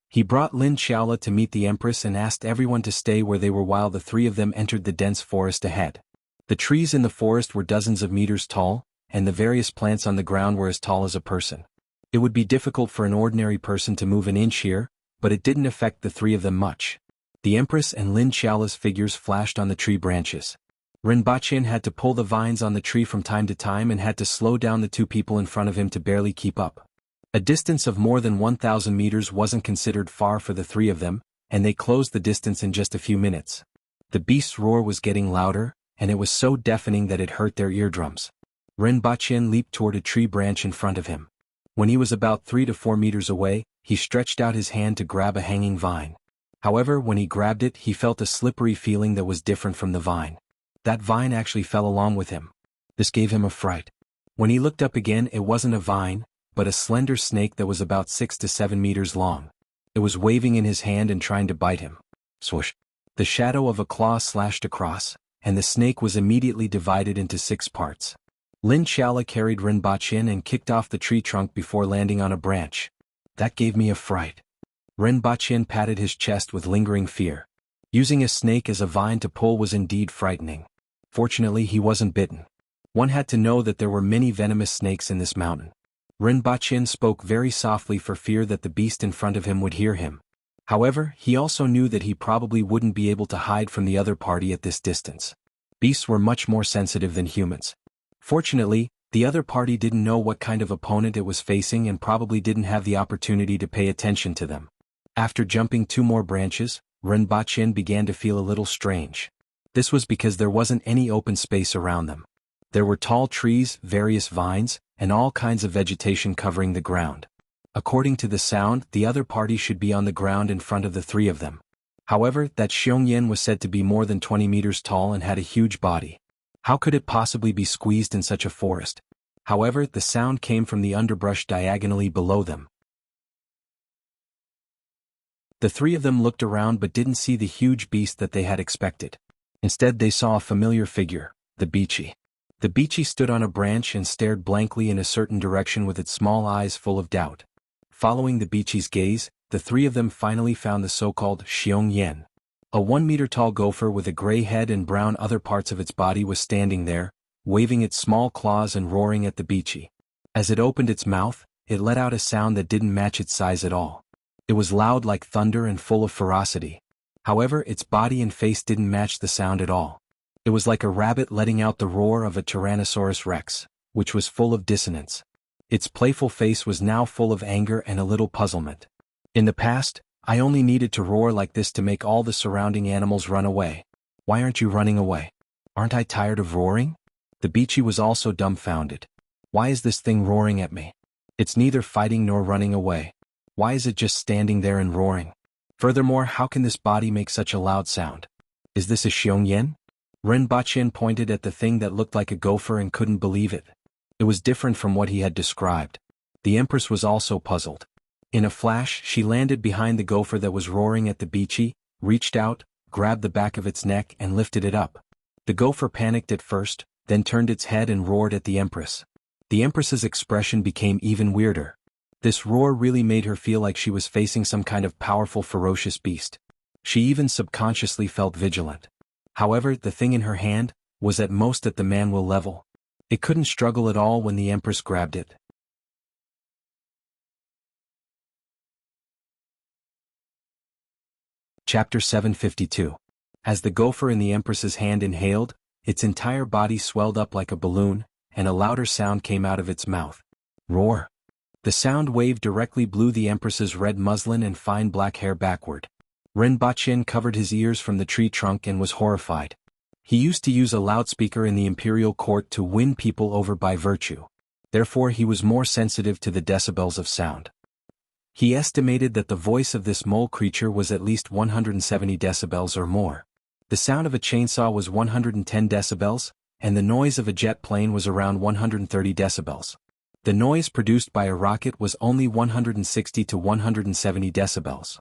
He brought Lin Xiaola to meet the Empress and asked everyone to stay where they were while the three of them entered the dense forest ahead. The trees in the forest were dozens of meters tall, and the various plants on the ground were as tall as a person. It would be difficult for an ordinary person to move an inch here, but it didn't affect the three of them much. The Empress and Lin Xiaola's figures flashed on the tree branches. Rinpoche had to pull the vines on the tree from time to time and had to slow down the two people in front of him to barely keep up. A distance of more than 1,000 meters wasn't considered far for the three of them, and they closed the distance in just a few minutes. The beast's roar was getting louder, and it was so deafening that it hurt their eardrums. Rinpoche leaped toward a tree branch in front of him. When he was about 3 to 4 meters away, he stretched out his hand to grab a hanging vine. However, when he grabbed it, he felt a slippery feeling that was different from the vine. That vine actually fell along with him. This gave him a fright. When he looked up again, it wasn't a vine, but a slender snake that was about 6 to 7 meters long. It was waving in his hand and trying to bite him. Swoosh! The shadow of a claw slashed across, and the snake was immediately divided into 6 parts. Lin Xiaola carried Rinpoche and kicked off the tree trunk before landing on a branch. That gave me a fright. Rinpoche patted his chest with lingering fear. Using a snake as a vine to pull was indeed frightening. Fortunately, he wasn't bitten. One had to know that there were many venomous snakes in this mountain. Rinpoche spoke very softly for fear that the beast in front of him would hear him. However, he also knew that he probably wouldn't be able to hide from the other party at this distance. Beasts were much more sensitive than humans. Fortunately, the other party didn't know what kind of opponent it was facing and probably didn't have the opportunity to pay attention to them. After jumping 2 more branches, Rinpoche began to feel a little strange. This was because there wasn't any open space around them. There were tall trees, various vines, and all kinds of vegetation covering the ground. According to the sound, the other party should be on the ground in front of the three of them. However, that Xiongyan was said to be more than 20 meters tall and had a huge body. How could it possibly be squeezed in such a forest? However, the sound came from the underbrush diagonally below them. The three of them looked around but didn't see the huge beast that they had expected. Instead, they saw a familiar figure, the Bichi. The Bichi stood on a branch and stared blankly in a certain direction with its small eyes full of doubt. Following the Bichi's gaze, the three of them finally found the so-called Xiongyan. A 1-meter-tall gopher with a gray head and brown other parts of its body was standing there, waving its small claws and roaring at the Bichi. As it opened its mouth, it let out a sound that didn't match its size at all. It was loud like thunder and full of ferocity. However, its body and face didn't match the sound at all. It was like a rabbit letting out the roar of a Tyrannosaurus Rex, which was full of dissonance. Its playful face was now full of anger and a little puzzlement. In the past, I only needed to roar like this to make all the surrounding animals run away. Why aren't you running away? Aren't I tired of roaring? The Bichi was also dumbfounded. Why is this thing roaring at me? It's neither fighting nor running away. Why is it just standing there and roaring? Furthermore, how can this body make such a loud sound? Is this a Xiongyan? Rinpoche pointed at the thing that looked like a gopher and couldn't believe it. It was different from what he had described. The Empress was also puzzled. In a flash, she landed behind the gopher that was roaring at the Bichi, reached out, grabbed the back of its neck and lifted it up. The gopher panicked at first, then turned its head and roared at the Empress. The Empress's expression became even weirder. This roar really made her feel like she was facing some kind of powerful, ferocious beast. She even subconsciously felt vigilant. However, the thing in her hand was at most at the man-will level. It couldn't struggle at all when the Empress grabbed it. Chapter 752. As the gopher in the Empress's hand inhaled, its entire body swelled up like a balloon, and a louder sound came out of its mouth. Roar. The sound wave directly blew the empress's red muslin and fine black hair backward. Rinpoche covered his ears from the tree trunk and was horrified. He used to use a loudspeaker in the imperial court to win people over by virtue. Therefore he was more sensitive to the decibels of sound. He estimated that the voice of this mole creature was at least 170 decibels or more. The sound of a chainsaw was 110 decibels, and the noise of a jet plane was around 130 decibels. The noise produced by a rocket was only 160 to 170 decibels.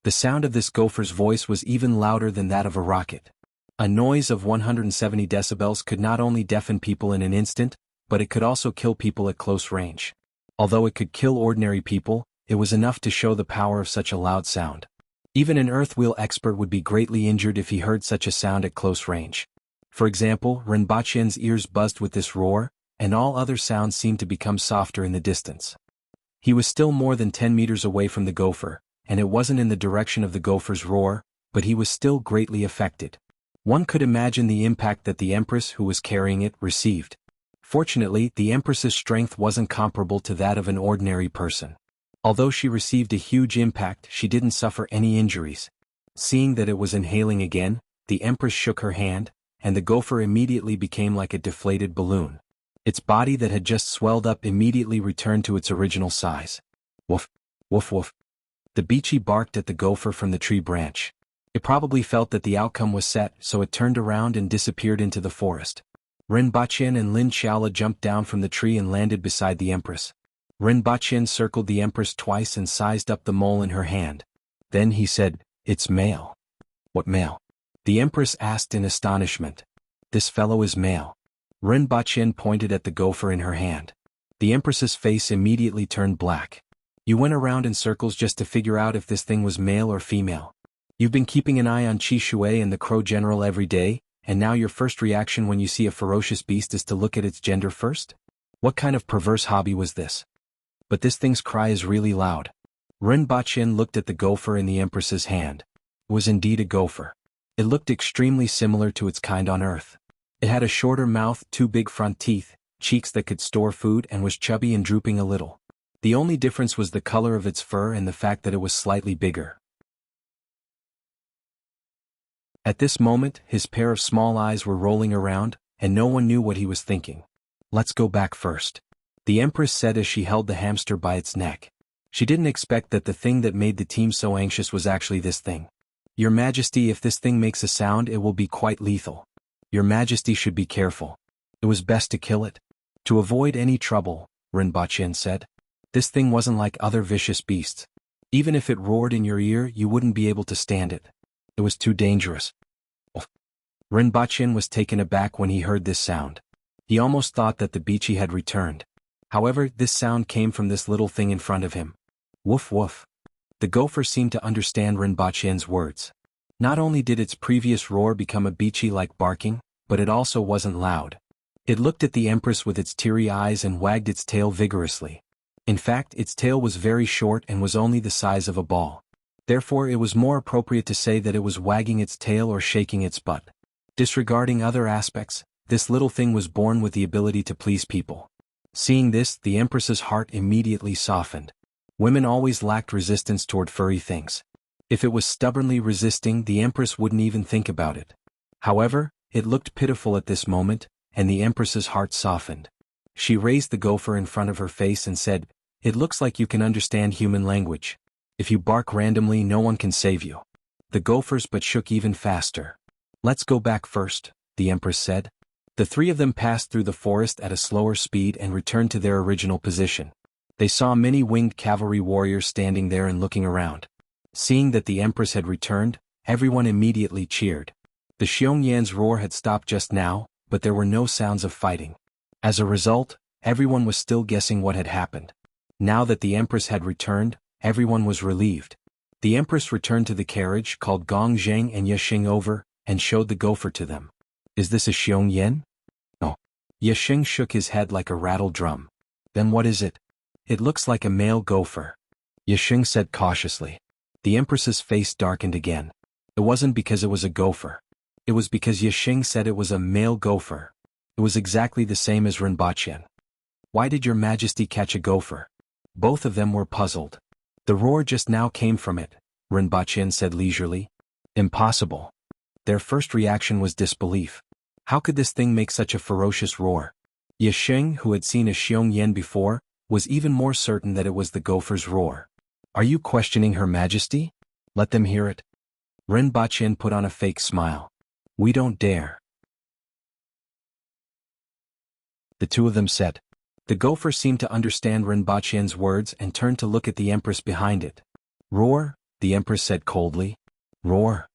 The sound of this gopher's voice was even louder than that of a rocket. A noise of 170 decibels could not only deafen people in an instant, but it could also kill people at close range. Although it could kill ordinary people, it was enough to show the power of such a loud sound. Even an earthwheel expert would be greatly injured if he heard such a sound at close range. For example, Rinpoche's ears buzzed with this roar, and all other sounds seemed to become softer in the distance. He was still more than 10 meters away from the gopher, and it wasn't in the direction of the gopher's roar, but he was still greatly affected. One could imagine the impact that the empress who was carrying it received. Fortunately, the empress's strength wasn't comparable to that of an ordinary person. Although she received a huge impact, she didn't suffer any injuries. Seeing that it was inhaling again, the empress shook her hand, and the gopher immediately became like a deflated balloon. Its body that had just swelled up immediately returned to its original size. Woof, woof woof. The beachy barked at the gopher from the tree branch. It probably felt that the outcome was set, so it turned around and disappeared into the forest. Rinpoche and Lin Xiaola jumped down from the tree and landed beside the empress. Rinpoche circled the empress twice and sized up the mole in her hand. Then he said, "It's male." "What male?" the empress asked in astonishment. "This fellow is male." Rinpoche pointed at the gopher in her hand. The empress's face immediately turned black. "You went around in circles just to figure out if this thing was male or female. You've been keeping an eye on Qi Shui and the Crow General every day, and now your first reaction when you see a ferocious beast is to look at its gender first? What kind of perverse hobby was this? But this thing's cry is really loud." Rinpoche looked at the gopher in the empress's hand. It was indeed a gopher. It looked extremely similar to its kind on Earth. It had a shorter mouth, 2 big front teeth, cheeks that could store food, and was chubby and drooping a little. The only difference was the color of its fur and the fact that it was slightly bigger. At this moment, his pair of small eyes were rolling around, and no one knew what he was thinking. "Let's go back first," the empress said as she held the hamster by its neck. She didn't expect that the thing that made the team so anxious was actually this thing. "Your Majesty, if this thing makes a sound, it will be quite lethal. Your Majesty should be careful. It was best to kill it." "To avoid any trouble," Rinpoche said. "This thing wasn't like other vicious beasts. Even if it roared in your ear, you wouldn't be able to stand it. It was too dangerous." Rinpoche was taken aback when he heard this sound. He almost thought that the beachy had returned. However, this sound came from this little thing in front of him. Woof woof. The gopher seemed to understand Rinpoche's words. Not only did its previous roar become a beachy-like barking, but it also wasn't loud. It looked at the empress with its teary eyes and wagged its tail vigorously. In fact, its tail was very short and was only the size of a ball. Therefore it was more appropriate to say that it was wagging its tail or shaking its butt. Disregarding other aspects, this little thing was born with the ability to please people. Seeing this, the empress's heart immediately softened. Women always lacked resistance toward furry things. If it was stubbornly resisting, the empress wouldn't even think about it. However, it looked pitiful at this moment, and the empress's heart softened. She raised the gopher in front of her face and said, "It looks like you can understand human language. If you bark randomly, no one can save you." The gophers but shook even faster. "Let's go back first," the empress said. The three of them passed through the forest at a slower speed and returned to their original position. They saw many winged cavalry warriors standing there and looking around. Seeing that the empress had returned, everyone immediately cheered. The Xiongyan's roar had stopped just now, but there were no sounds of fighting. As a result, everyone was still guessing what had happened. Now that the empress had returned, everyone was relieved. The empress returned to the carriage, called Gong Zheng and Yexing over, and showed the gopher to them. "Is this a Xiongyan?" "No." Yexing shook his head like a rattle drum. "Then what is it?" "It looks like a male gopher," Yexing said cautiously. The empress's face darkened again. It wasn't because it was a gopher. It was because Yexing said it was a male gopher. It was exactly the same as Rinpoche. "Why did your Majesty catch a gopher?" Both of them were puzzled. The roar just now came from it, Rinpoche said leisurely. Impossible. Their first reaction was disbelief. How could this thing make such a ferocious roar? Yisheng, who had seen a Xiong Yen before, was even more certain that it was the gopher's roar. Are you questioning Her Majesty? Let them hear it. Rinpoche put on a fake smile. We don't dare. The two of them said. The gopher seemed to understand Rinpoche's words and turned to look at the empress behind it. Roar, the empress said coldly. Roar.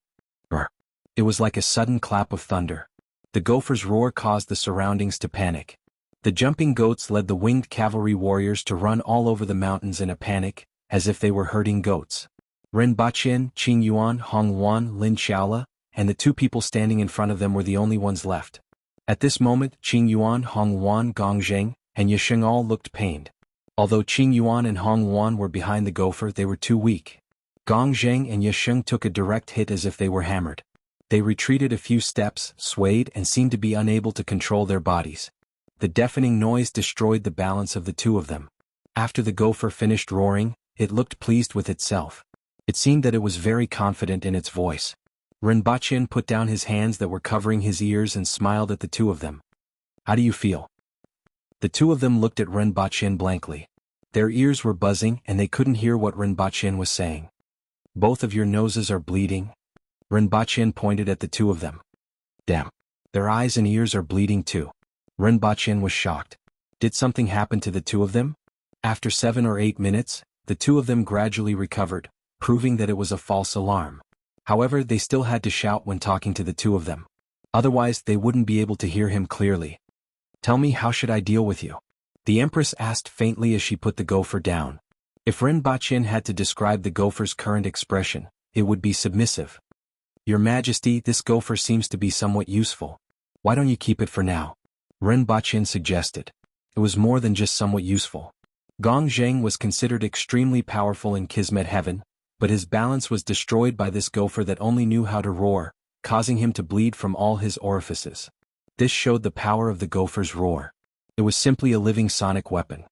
Roar. It was like a sudden clap of thunder. The gopher's roar caused the surroundings to panic. The jumping goats led the winged cavalry warriors to run all over the mountains in a panic, as if they were herding goats. Rinpoche, Qing Yuan, Hong Wan, Lin Xiaola, and the two people standing in front of them were the only ones left. At this moment, Qing Yuan, Hong Wan, Gong Zheng, and Yisheng all looked pained. Although Qing Yuan and Hong Wan were behind the gopher, they were too weak. Gong Zheng and Yisheng took a direct hit as if they were hammered. They retreated a few steps, swayed, and seemed to be unable to control their bodies. The deafening noise destroyed the balance of the two of them. After the gopher finished roaring, it looked pleased with itself. It seemed that it was very confident in its voice. Rinpoche put down his hands that were covering his ears and smiled at the two of them. How do you feel? The two of them looked at Rinpoche blankly. Their ears were buzzing and they couldn't hear what Rinpoche was saying. Both of your noses are bleeding? Rinpoche pointed at the two of them. Damn. Their eyes and ears are bleeding too. Rinpoche was shocked. Did something happen to the two of them? After 7 or 8 minutes, the two of them gradually recovered, proving that it was a false alarm. However, they still had to shout when talking to the two of them. Otherwise, they wouldn't be able to hear him clearly. Tell me, how should I deal with you? The empress asked faintly as she put the gopher down. If Rinpoche had to describe the gopher's current expression, it would be submissive. Your Majesty, this gopher seems to be somewhat useful. Why don't you keep it for now? Rinpoche suggested. It was more than just somewhat useful. Gong Zheng was considered extremely powerful in Kismet heaven, but his balance was destroyed by this gopher that only knew how to roar, causing him to bleed from all his orifices. This showed the power of the gopher's roar. It was simply a living sonic weapon.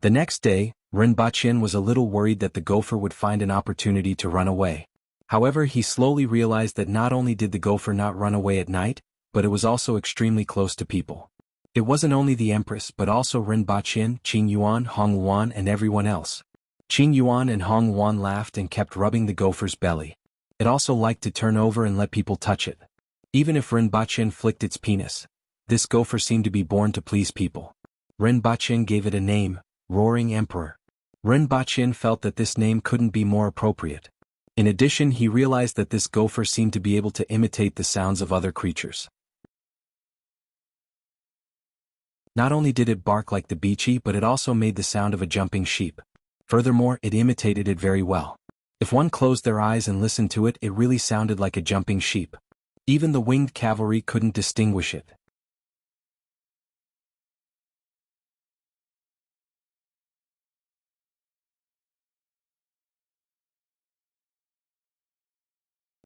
The next day, Rinpoche was a little worried that the gopher would find an opportunity to run away. However, he slowly realized that not only did the gopher not run away at night, but it was also extremely close to people. It wasn't only the empress but also Rinpoche, Qing Yuan, Hong Wan, and everyone else. Qing Yuan and Hong Wan laughed and kept rubbing the gopher's belly. It also liked to turn over and let people touch it. Even if Rinpoche flicked its penis, this gopher seemed to be born to please people. Rinpoche gave it a name, Roaring Emperor. Rinpoche felt that this name couldn't be more appropriate. In addition, he realized that this gopher seemed to be able to imitate the sounds of other creatures. Not only did it bark like the beachy, but it also made the sound of a jumping sheep. Furthermore, it imitated it very well. If one closed their eyes and listened to it, it really sounded like a jumping sheep. Even the winged cavalry couldn't distinguish it.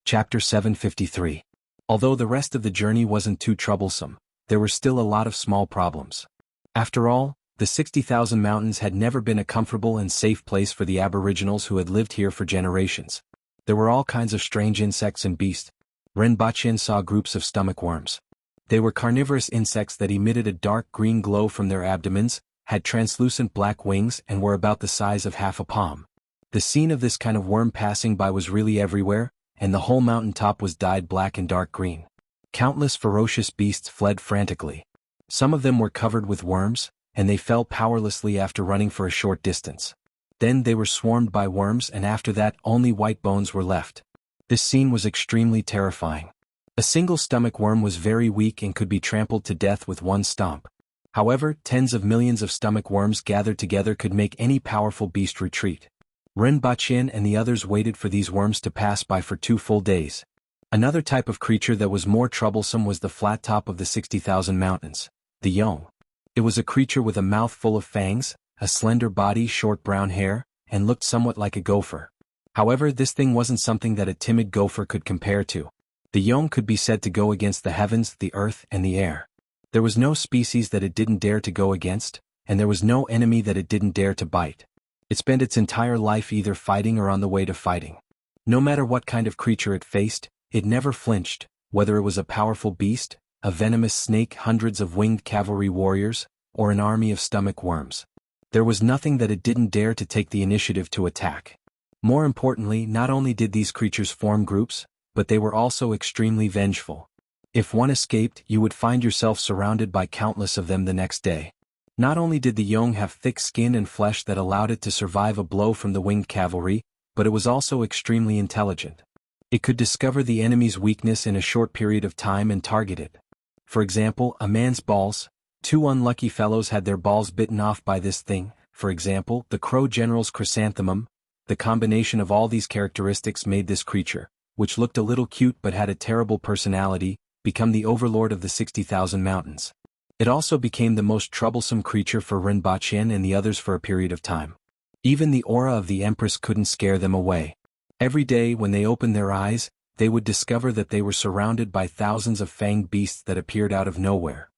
Chapter 753. Although the rest of the journey wasn't too troublesome, there were still a lot of small problems. After all, the 60,000 mountains had never been a comfortable and safe place for the aboriginals who had lived here for generations. There were all kinds of strange insects and beasts. Rinpoche saw groups of stomach worms. They were carnivorous insects that emitted a dark green glow from their abdomens, had translucent black wings, and were about the size of half a palm. The scene of this kind of worm passing by was really everywhere, and the whole mountain top was dyed black and dark green. Countless ferocious beasts fled frantically. Some of them were covered with worms, and they fell powerlessly after running for a short distance. Then they were swarmed by worms, and after that only white bones were left. This scene was extremely terrifying. A single stomach worm was very weak and could be trampled to death with one stomp. However, tens of millions of stomach worms gathered together could make any powerful beast retreat. Rinpoche and the others waited for these worms to pass by for 2 full days. Another type of creature that was more troublesome was the flat top of the 60,000 mountains, the Yong. It was a creature with a mouth full of fangs, a slender body, short brown hair, and looked somewhat like a gopher. However, this thing wasn't something that a timid gopher could compare to. The Yong could be said to go against the heavens, the earth, and the air. There was no species that it didn't dare to go against, and there was no enemy that it didn't dare to bite. It spent its entire life either fighting or on the way to fighting. No matter what kind of creature it faced, it never flinched, whether it was a powerful beast, a venomous snake, hundreds of winged cavalry warriors, or an army of stomach worms. There was nothing that it didn't dare to take the initiative to attack. More importantly, not only did these creatures form groups, but they were also extremely vengeful. If one escaped, you would find yourself surrounded by countless of them the next day. Not only did the Yong have thick skin and flesh that allowed it to survive a blow from the winged cavalry, but it was also extremely intelligent. It could discover the enemy's weakness in a short period of time and target it. For example, a man's balls. Two unlucky fellows had their balls bitten off by this thing. For example, the Crow General's chrysanthemum. The combination of all these characteristics made this creature, which looked a little cute but had a terrible personality, become the overlord of the 60,000 mountains. It also became the most troublesome creature for Rinpoche and the others for a period of time. Even the aura of the Empress couldn't scare them away. Every day when they opened their eyes, they would discover that they were surrounded by thousands of fanged beasts that appeared out of nowhere.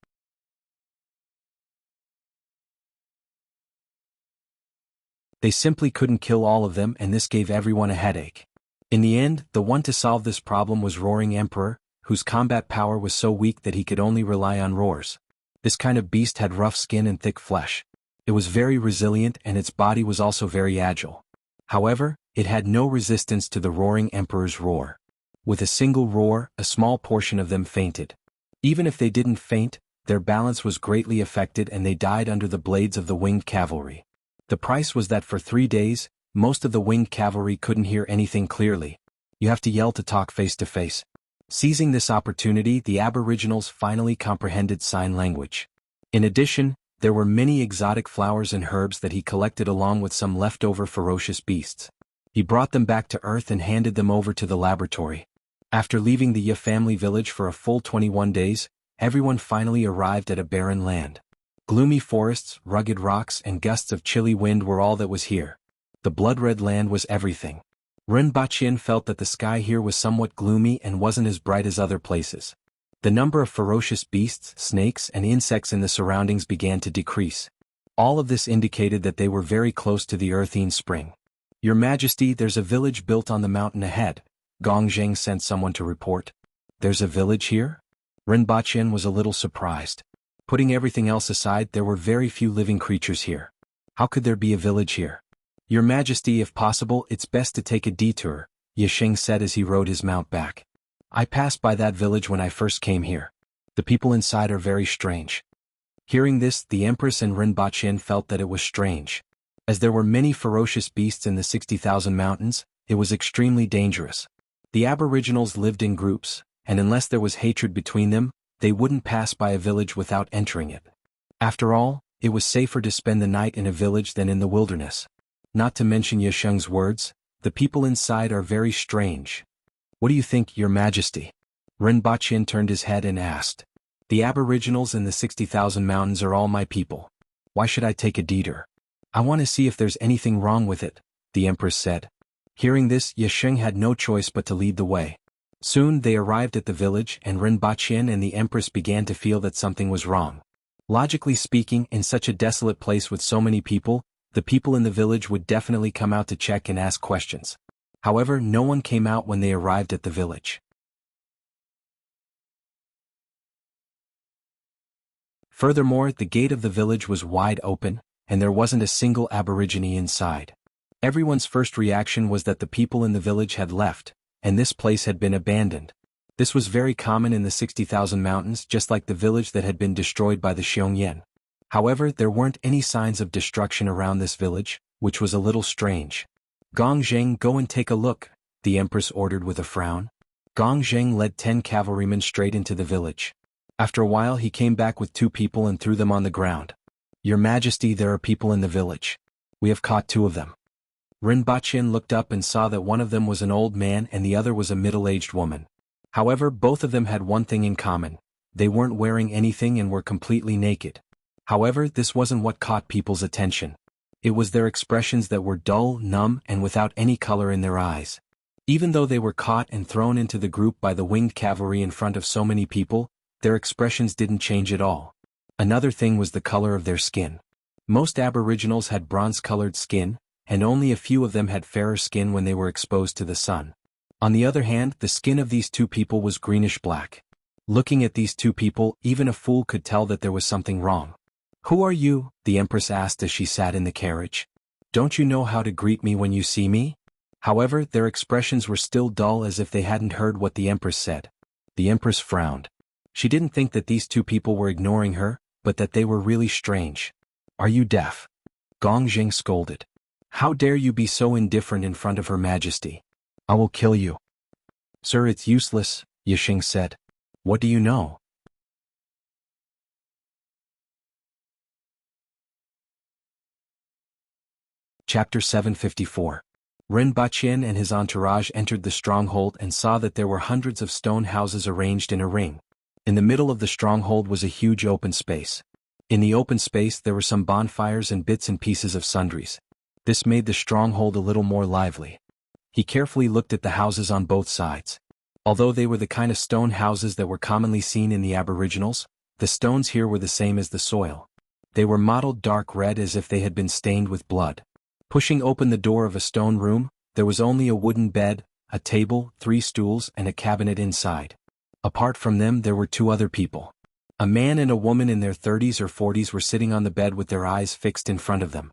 They simply couldn't kill all of them, and this gave everyone a headache. In the end, the one to solve this problem was Roaring Emperor, whose combat power was so weak that he could only rely on roars. This kind of beast had rough skin and thick flesh. It was very resilient and its body was also very agile. However, it had no resistance to the Roaring Emperor's roar. With a single roar, a small portion of them fainted. Even if they didn't faint, their balance was greatly affected and they died under the blades of the winged cavalry. The price was that for 3 days, most of the winged cavalry couldn't hear anything clearly. You have to yell to talk face to face. Seizing this opportunity, the Aboriginals finally comprehended sign language. In addition, there were many exotic flowers and herbs that he collected along with some leftover ferocious beasts. He brought them back to Earth and handed them over to the laboratory. After leaving the Ya family village for a full 21 days, everyone finally arrived at a barren land. Gloomy forests, rugged rocks, and gusts of chilly wind were all that was here. The blood-red land was everything. Rinpoche felt that the sky here was somewhat gloomy and wasn't as bright as other places. The number of ferocious beasts, snakes, and insects in the surroundings began to decrease. All of this indicated that they were very close to the Earthine Spring. "Your Majesty, there's a village built on the mountain ahead," Gongzheng sent someone to report. "There's a village here?" Rinpoche was a little surprised. Putting everything else aside, there were very few living creatures here. How could there be a village here? "Your Majesty, if possible, it's best to take a detour," Yisheng said as he rode his mount back. "I passed by that village when I first came here. The people inside are very strange." Hearing this, the Empress and Rinpoche felt that it was strange. As there were many ferocious beasts in the 60,000 mountains, it was extremely dangerous. The Aboriginals lived in groups, and unless there was hatred between them, they wouldn't pass by a village without entering it. After all, it was safer to spend the night in a village than in the wilderness. Not to mention Yisheng's words, the people inside are very strange. "What do you think, Your Majesty?" Rinpoche turned his head and asked. "The Aboriginals in the 60,000 mountains are all my people. Why should I take a detour? I want to see if there's anything wrong with it," the Empress said. Hearing this, Yisheng had no choice but to lead the way. Soon they arrived at the village and Rinpoche and the Empress began to feel that something was wrong. Logically speaking, in such a desolate place with so many people, the people in the village would definitely come out to check and ask questions. However, no one came out when they arrived at the village. Furthermore, the gate of the village was wide open, and there wasn't a single Aborigine inside. Everyone's first reaction was that the people in the village had left, and this place had been abandoned. This was very common in the 60,000 mountains, just like the village that had been destroyed by the Xiongyan. However, there weren't any signs of destruction around this village, which was a little strange. "Gongzheng, go and take a look," the Empress ordered with a frown. Gongzheng led 10 cavalrymen straight into the village. After a while he came back with 2 people and threw them on the ground. "Your Majesty, there are people in the village. We have caught 2 of them." Rinpoche looked up and saw that one of them was an old man and the other was a middle-aged woman. However, both of them had one thing in common. They weren't wearing anything and were completely naked. However, this wasn't what caught people's attention. It was their expressions that were dull, numb, and without any color in their eyes. Even though they were caught and thrown into the group by the winged cavalry in front of so many people, their expressions didn't change at all. Another thing was the color of their skin. Most Aboriginals had bronze-colored skin, and only a few of them had fairer skin when they were exposed to the sun. On the other hand, the skin of these two people was greenish-black. Looking at these two people, even a fool could tell that there was something wrong. "Who are you?" the Empress asked as she sat in the carriage. "Don't you know how to greet me when you see me?" However, their expressions were still dull as if they hadn't heard what the Empress said. The Empress frowned. She didn't think that these two people were ignoring her, but that they were really strange. "Are you deaf?" Gong Jing scolded. "How dare you be so indifferent in front of Her Majesty? I will kill you." "Sir, it's useless," Yixing said. "What do you know?" Chapter 754. Ren Baqin and his entourage entered the stronghold and saw that there were hundreds of stone houses arranged in a ring. In the middle of the stronghold was a huge open space. In the open space there were some bonfires and bits and pieces of sundries. This made the stronghold a little more lively. He carefully looked at the houses on both sides. Although they were the kind of stone houses that were commonly seen in the Aboriginals, the stones here were the same as the soil. They were mottled dark red as if they had been stained with blood. Pushing open the door of a stone room, there was only a wooden bed, a table, 3 stools, and a cabinet inside. Apart from them there were 2 other people. A man and a woman in their 30s or 40s were sitting on the bed with their eyes fixed in front of them.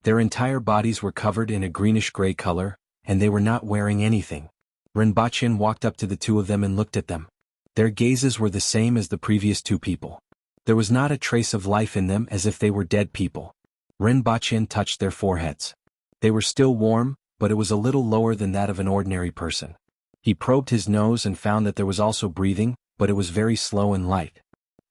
Their entire bodies were covered in a greenish-gray color, and they were not wearing anything. Rinpoche walked up to the 2 of them and looked at them. Their gazes were the same as the previous 2 people. There was not a trace of life in them, as if they were dead people. Rinpoche touched their foreheads. They were still warm, but it was a little lower than that of an ordinary person. He probed his nose and found that there was also breathing, but it was very slow and light.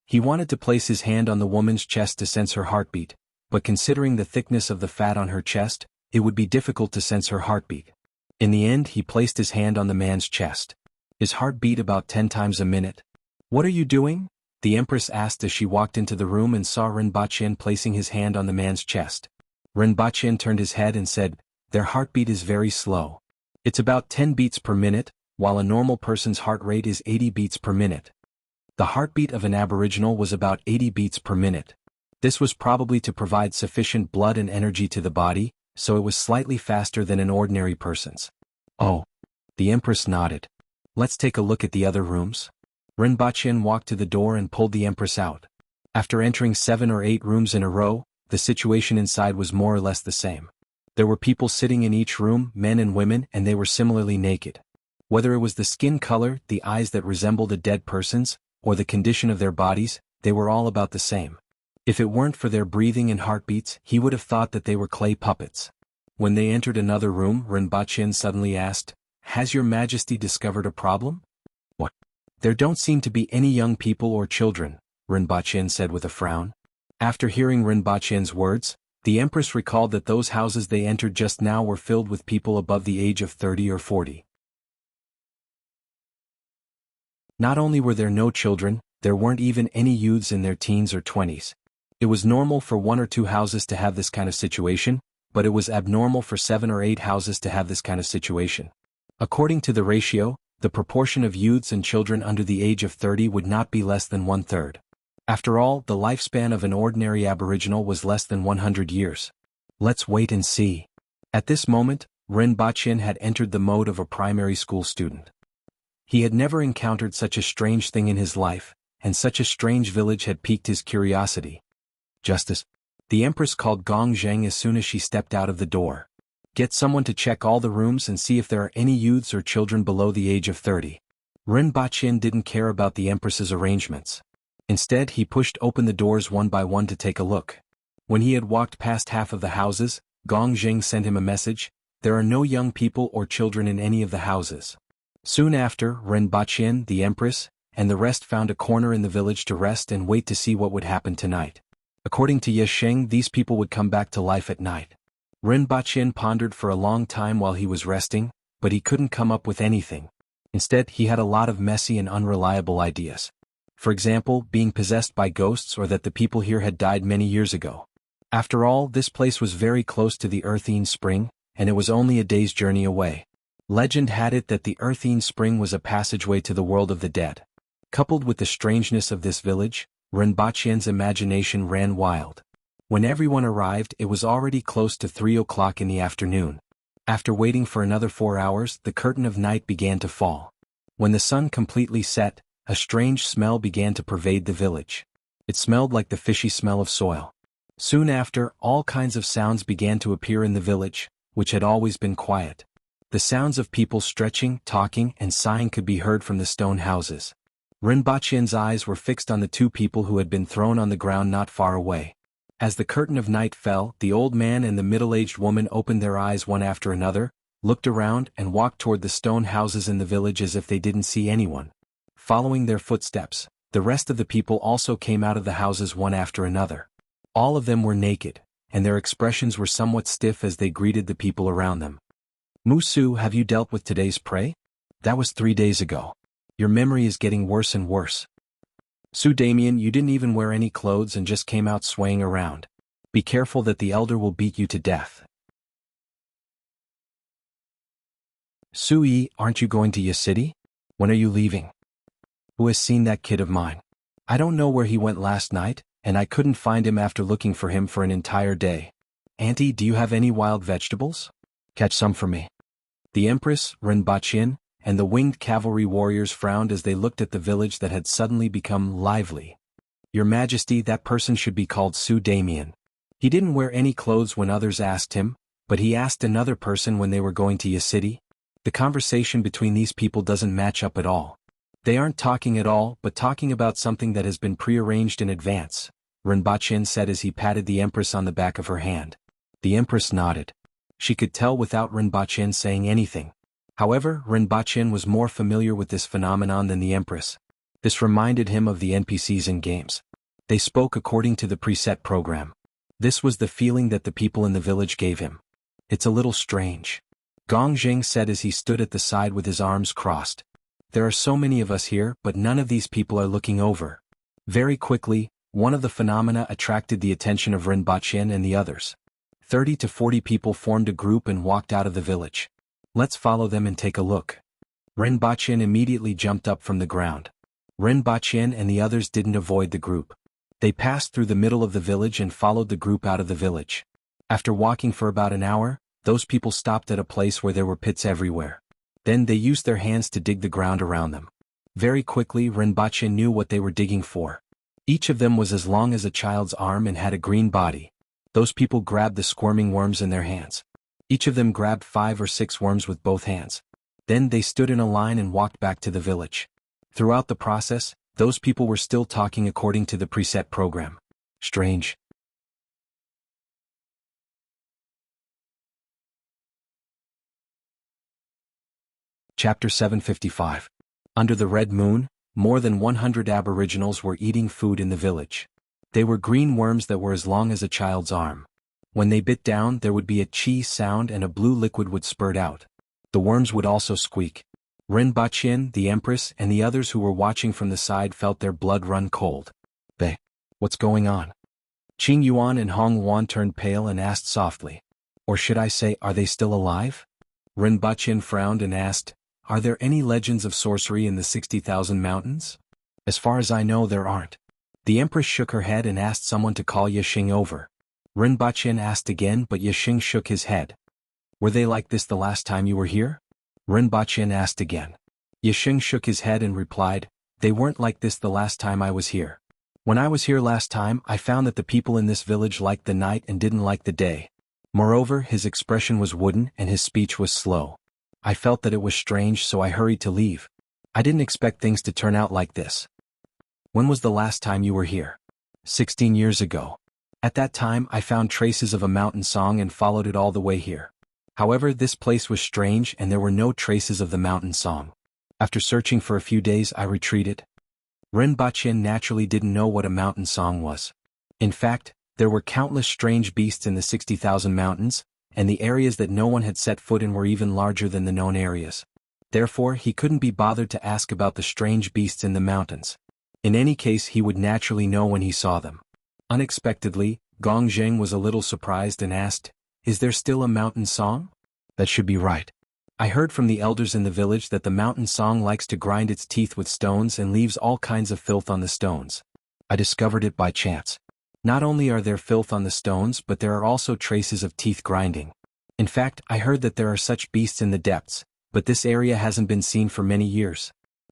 He wanted to place his hand on the woman's chest to sense her heartbeat, but considering the thickness of the fat on her chest, it would be difficult to sense her heartbeat. In the end, he placed his hand on the man's chest. His heart beat about 10 times a minute. "What are you doing?" the Empress asked as she walked into the room and saw Rinpoche placing his hand on the man's chest. Rinpoche turned his head and said, "Their heartbeat is very slow. It's about 10 beats per minute, while a normal person's heart rate is 80 beats per minute." The heartbeat of an Aboriginal was about 80 beats per minute. This was probably to provide sufficient blood and energy to the body, so it was slightly faster than an ordinary person's. "Oh." The Empress nodded. "Let's take a look at the other rooms." Rinpoche walked to the door and pulled the Empress out. After entering 7 or 8 rooms in a row, the situation inside was more or less the same. There were people sitting in each room, men and women, and they were similarly naked. Whether it was the skin color, the eyes that resembled a dead person's, or the condition of their bodies, they were all about the same. If it weren't for their breathing and heartbeats, he would have thought that they were clay puppets. When they entered another room, Rinpoche suddenly asked, "Has your Majesty discovered a problem?" "What?" "There don't seem to be any young people or children," Rinpoche said with a frown. After hearing Rinpoche's words, the Empress recalled that those houses they entered just now were filled with people above the age of 30 or 40. Not only were there no children, there weren't even any youths in their teens or 20s. It was normal for 1 or 2 houses to have this kind of situation, but it was abnormal for 7 or 8 houses to have this kind of situation. According to the ratio, the proportion of youths and children under the age of 30 would not be less than 1/3. After all, the lifespan of an ordinary Aboriginal was less than 100 years. "Let's wait and see." At this moment, Rinpoche had entered the mode of a primary school student. He had never encountered such a strange thing in his life, and such a strange village had piqued his curiosity. "Justice." The Empress called Gong Zheng as soon as she stepped out of the door. "Get someone to check all the rooms and see if there are any youths or children below the age of 30. Rinpoche didn't care about the Empress's arrangements. Instead, he pushed open the doors one by one to take a look. When he had walked past half of the houses, Gong Jing sent him a message, "There are no young people or children in any of the houses." Soon after, Rinpoche, the Empress, and the rest found a corner in the village to rest and wait to see what would happen tonight. According to Yesheng, these people would come back to life at night. Rinpoche pondered for a long time while he was resting, but he couldn't come up with anything. Instead, he had a lot of messy and unreliable ideas. For example, being possessed by ghosts or that the people here had died many years ago. After all, this place was very close to the Earthine Spring, and it was only a day's journey away. Legend had it that the Earthine Spring was a passageway to the world of the dead. Coupled with the strangeness of this village, Rinpoche's imagination ran wild. When everyone arrived, it was already close to 3 o'clock in the afternoon. After waiting for another 4 hours, the curtain of night began to fall. When the sun completely set, a strange smell began to pervade the village. It smelled like the fishy smell of soil. Soon after, all kinds of sounds began to appear in the village, which had always been quiet. The sounds of people stretching, talking, and sighing could be heard from the stone houses. Rinpoche's eyes were fixed on the 2 people who had been thrown on the ground not far away. As the curtain of night fell, the old man and the middle-aged woman opened their eyes one after another, looked around, and walked toward the stone houses in the village as if they didn't see anyone. Following their footsteps, the rest of the people also came out of the houses one after another. All of them were naked, and their expressions were somewhat stiff as they greeted the people around them. "Musu, have you dealt with today's prey? That was 3 days ago. Your memory is getting worse and worse. Su Damien, you didn't even wear any clothes and just came out swaying around. Be careful that the elder will beat you to death." "Su Yi, aren't you going to your city? When are you leaving? Who has seen that kid of mine? I don't know where he went last night, and I couldn't find him after looking for him for an entire day. Auntie, do you have any wild vegetables? Catch some for me." The Empress, Rinpoche, and the winged cavalry warriors frowned as they looked at the village that had suddenly become lively. "Your Majesty, that person should be called Su Damien. He didn't wear any clothes when others asked him, but he asked another person when they were going to your city. The conversation between these people doesn't match up at all. They aren't talking at all, but talking about something that has been prearranged in advance," Rinpoche said as he patted the Empress on the back of her hand. The Empress nodded. She could tell without Rinpoche saying anything. However, Rinpoche was more familiar with this phenomenon than the Empress. This reminded him of the NPCs in games. They spoke according to the preset program. This was the feeling that the people in the village gave him. "It's a little strange," Gong Jing said as he stood at the side with his arms crossed. "There are so many of us here, but none of these people are looking over." Very quickly, one of the phenomena attracted the attention of Rinpoche and the others. 30 to 40 people formed a group and walked out of the village. "Let's follow them and take a look." Rinpoche immediately jumped up from the ground. Rinpoche and the others didn't avoid the group. They passed through the middle of the village and followed the group out of the village. After walking for about an hour, those people stopped at a place where there were pits everywhere. Then they used their hands to dig the ground around them. Very quickly, Rinpoche knew what they were digging for. Each of them was as long as a child's arm and had a green body. Those people grabbed the squirming worms in their hands. Each of them grabbed 5 or 6 worms with both hands. Then they stood in a line and walked back to the village. Throughout the process, those people were still talking according to the preset program. Strange. Chapter 755. Under the red moon, more than 100 aboriginals were eating food in the village. They were green worms that were as long as a child's arm. When they bit down, there would be a chi sound and a blue liquid would spurt out. The worms would also squeak. Rinpoche, the Empress, and the others who were watching from the side felt their blood run cold. What's going on? Qing Yuan and Hong Wan turned pale and asked softly. Or should I say, are they still alive? Rinpoche frowned and asked, "Are there any legends of sorcery in the 60,000 mountains?" "As far as I know, there aren't." The Empress shook her head and asked someone to call Yixing over. Rinpoche asked again, but Yixing shook his head. "Were they like this the last time you were here?" Rinpoche asked again. Yixing shook his head and replied, "They weren't like this the last time I was here. When I was here last time, I found that the people in this village liked the night and didn't like the day. Moreover, his expression was wooden and his speech was slow. I felt that it was strange, so I hurried to leave. I didn't expect things to turn out like this." "When was the last time you were here?" 16 years ago. At that time, I found traces of a mountain song and followed it all the way here. However, this place was strange and there were no traces of the mountain song. After searching for a few days, I retreated." Rinpoche naturally didn't know what a mountain song was. In fact, there were countless strange beasts in the 60,000 mountains, and the areas that no one had set foot in were even larger than the known areas. Therefore, he couldn't be bothered to ask about the strange beasts in the mountains. In any case, he would naturally know when he saw them. Unexpectedly, Gong Zheng was a little surprised and asked, "Is there still a mountain song?" "That should be right. I heard from the elders in the village that the mountain song likes to grind its teeth with stones and leaves all kinds of filth on the stones. I discovered it by chance." Not only are there filth on the stones, but there are also traces of teeth grinding. In fact, I heard that there are such beasts in the depths, but this area hasn't been seen for many years.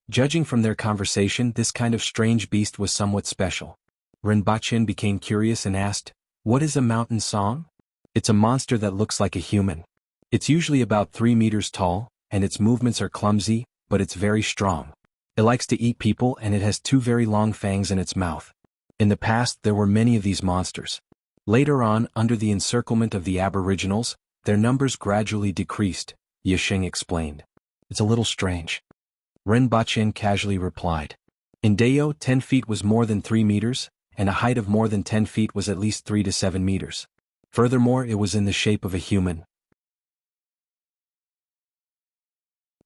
Judging from their conversation, this kind of strange beast was somewhat special. Rinpoche became curious and asked, "What is a mountain song?" "It's a monster that looks like a human. It's usually about 3 meters tall, and its movements are clumsy, but it's very strong. It likes to eat people and it has 2 very long fangs in its mouth. In the past there were many of these monsters. Later on, under the encirclement of the Aboriginals, their numbers gradually decreased," Yisheng explained. "It's a little strange." Rinpoche casually replied. "In Deo, 10 feet was more than 3 meters, and a height of more than 10 feet was at least 3 to 7 meters. Furthermore, it was in the shape of a human."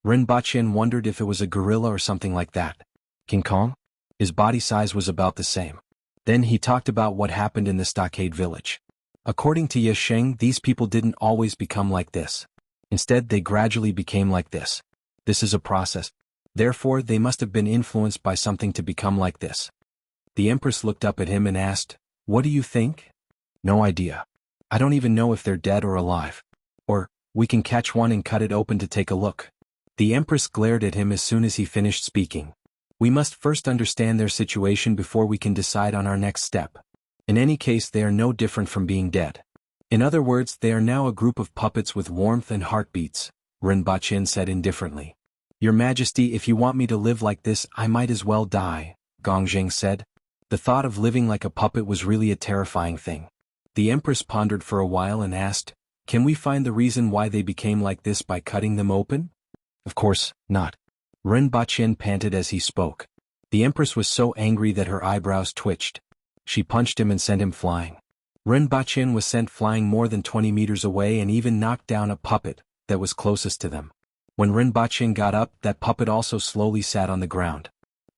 Rinpoche wondered if it was a gorilla or something like that. King Kong? His body size was about the same. Then he talked about what happened in the stockade village. According to Yisheng, these people didn't always become like this. Instead, they gradually became like this. This is a process. Therefore, they must have been influenced by something to become like this. The Empress looked up at him and asked, "What do you think?" "No idea. I don't even know if they're dead or alive. Or, we can catch one and cut it open to take a look." The Empress glared at him as soon as he finished speaking. "We must first understand their situation before we can decide on our next step. In any case, they are no different from being dead. In other words, they are now a group of puppets with warmth and heartbeats," Rinpoche said indifferently. "Your Majesty, if you want me to live like this, I might as well die," Gongzheng said. The thought of living like a puppet was really a terrifying thing. The Empress pondered for a while and asked, "Can we find the reason why they became like this by cutting them open?" "Of course not." Rinpoche panted as he spoke. The Empress was so angry that her eyebrows twitched. She punched him and sent him flying. Rinpoche was sent flying more than 20 meters away and even knocked down a puppet that was closest to them. When Rinpoche got up, that puppet also slowly sat on the ground.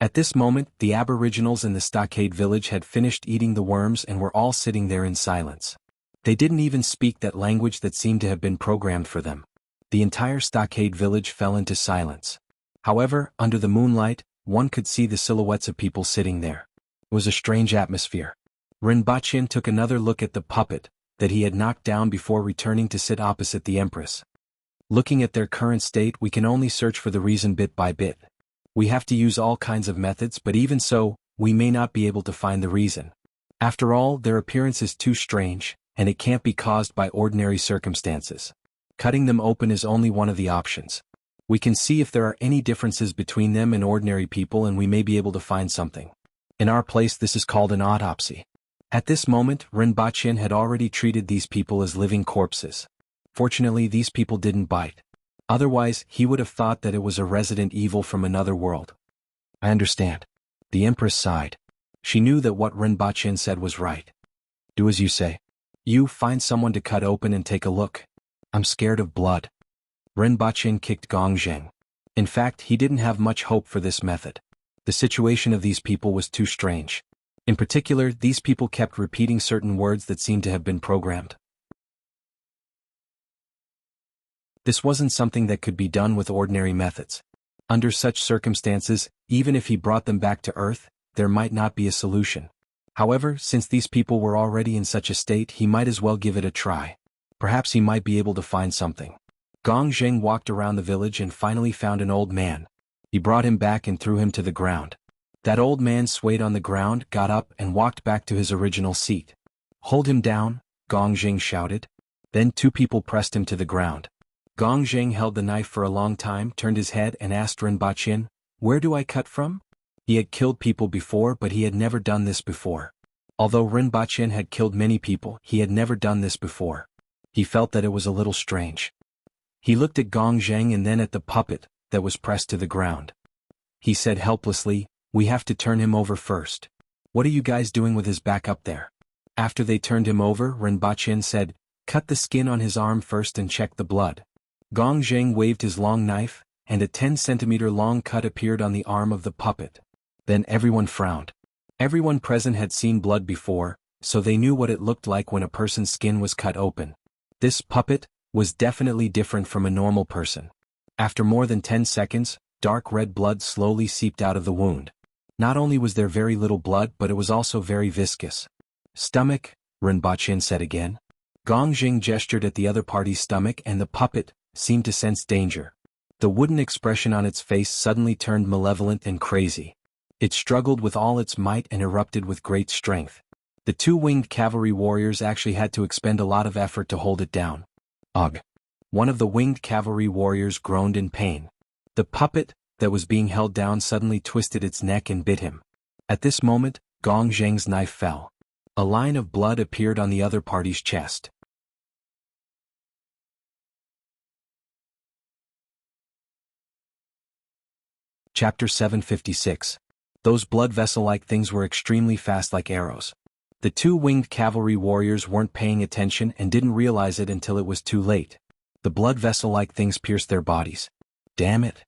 At this moment, the Aboriginals in the stockade village had finished eating the worms and were all sitting there in silence. They didn't even speak that language that seemed to have been programmed for them. The entire stockade village fell into silence. However, under the moonlight, one could see the silhouettes of people sitting there. It was a strange atmosphere. Rinpoche took another look at the puppet that he had knocked down before returning to sit opposite the Empress. "Looking at their current state, we can only search for the reason bit by bit. We have to use all kinds of methods, but even so, we may not be able to find the reason. After all, their appearance is too strange, and it can't be caused by ordinary circumstances. Cutting them open is only one of the options. We can see if there are any differences between them and ordinary people, and we may be able to find something. In our place, this is called an autopsy." At this moment, Rinpoche had already treated these people as living corpses. Fortunately, these people didn't bite. Otherwise, he would have thought that it was a resident evil from another world. "I understand." The Empress sighed. She knew that what Rinpoche said was right. "Do as you say. You find someone to cut open and take a look. I'm scared of blood." Rinpoche kicked Gongzheng. In fact, he didn't have much hope for this method. The situation of these people was too strange. In particular, these people kept repeating certain words that seemed to have been programmed. This wasn't something that could be done with ordinary methods. Under such circumstances, even if he brought them back to Earth, there might not be a solution. However, since these people were already in such a state, he might as well give it a try. Perhaps he might be able to find something. Gongzheng walked around the village and finally found an old man. He brought him back and threw him to the ground. That old man swayed on the ground, got up, and walked back to his original seat. "Hold him down," Gongzheng shouted. Then 2 people pressed him to the ground. Gongzheng held the knife for a long time, turned his head and asked Rinpoche, "Where do I cut from?" He had killed people before, but he had never done this before. Although Rinpoche had killed many people, he had never done this before. He felt that it was a little strange. He looked at Gongzheng and then at the puppet that was pressed to the ground. He said helplessly, "We have to turn him over first." "What are you guys doing with his back up there?" After they turned him over, Rinpoche said, "Cut the skin on his arm first and check the blood." Gongzheng waved his long knife, and a 10-centimeter long cut appeared on the arm of the puppet. Then everyone frowned. Everyone present had seen blood before, so they knew what it looked like when a person's skin was cut open. This puppet was definitely different from a normal person. After more than 10 seconds, dark red blood slowly seeped out of the wound. Not only was there very little blood, but it was also very viscous. Stomach, Rinpoche said again. Gong Jing gestured at the other party's stomach and the puppet seemed to sense danger. The wooden expression on its face suddenly turned malevolent and crazy. It struggled with all its might and erupted with great strength. The two winged cavalry warriors actually had to expend a lot of effort to hold it down. Ugh! One of the winged cavalry warriors groaned in pain. The puppet that was being held down suddenly twisted its neck and bit him. At this moment, Gong Zheng's knife fell. A line of blood appeared on the other party's chest. Chapter 756. Those blood vessel-like things were extremely fast like arrows. The two winged cavalry warriors weren't paying attention and didn't realize it until it was too late. The blood vessel-like things pierced their bodies. Damn it!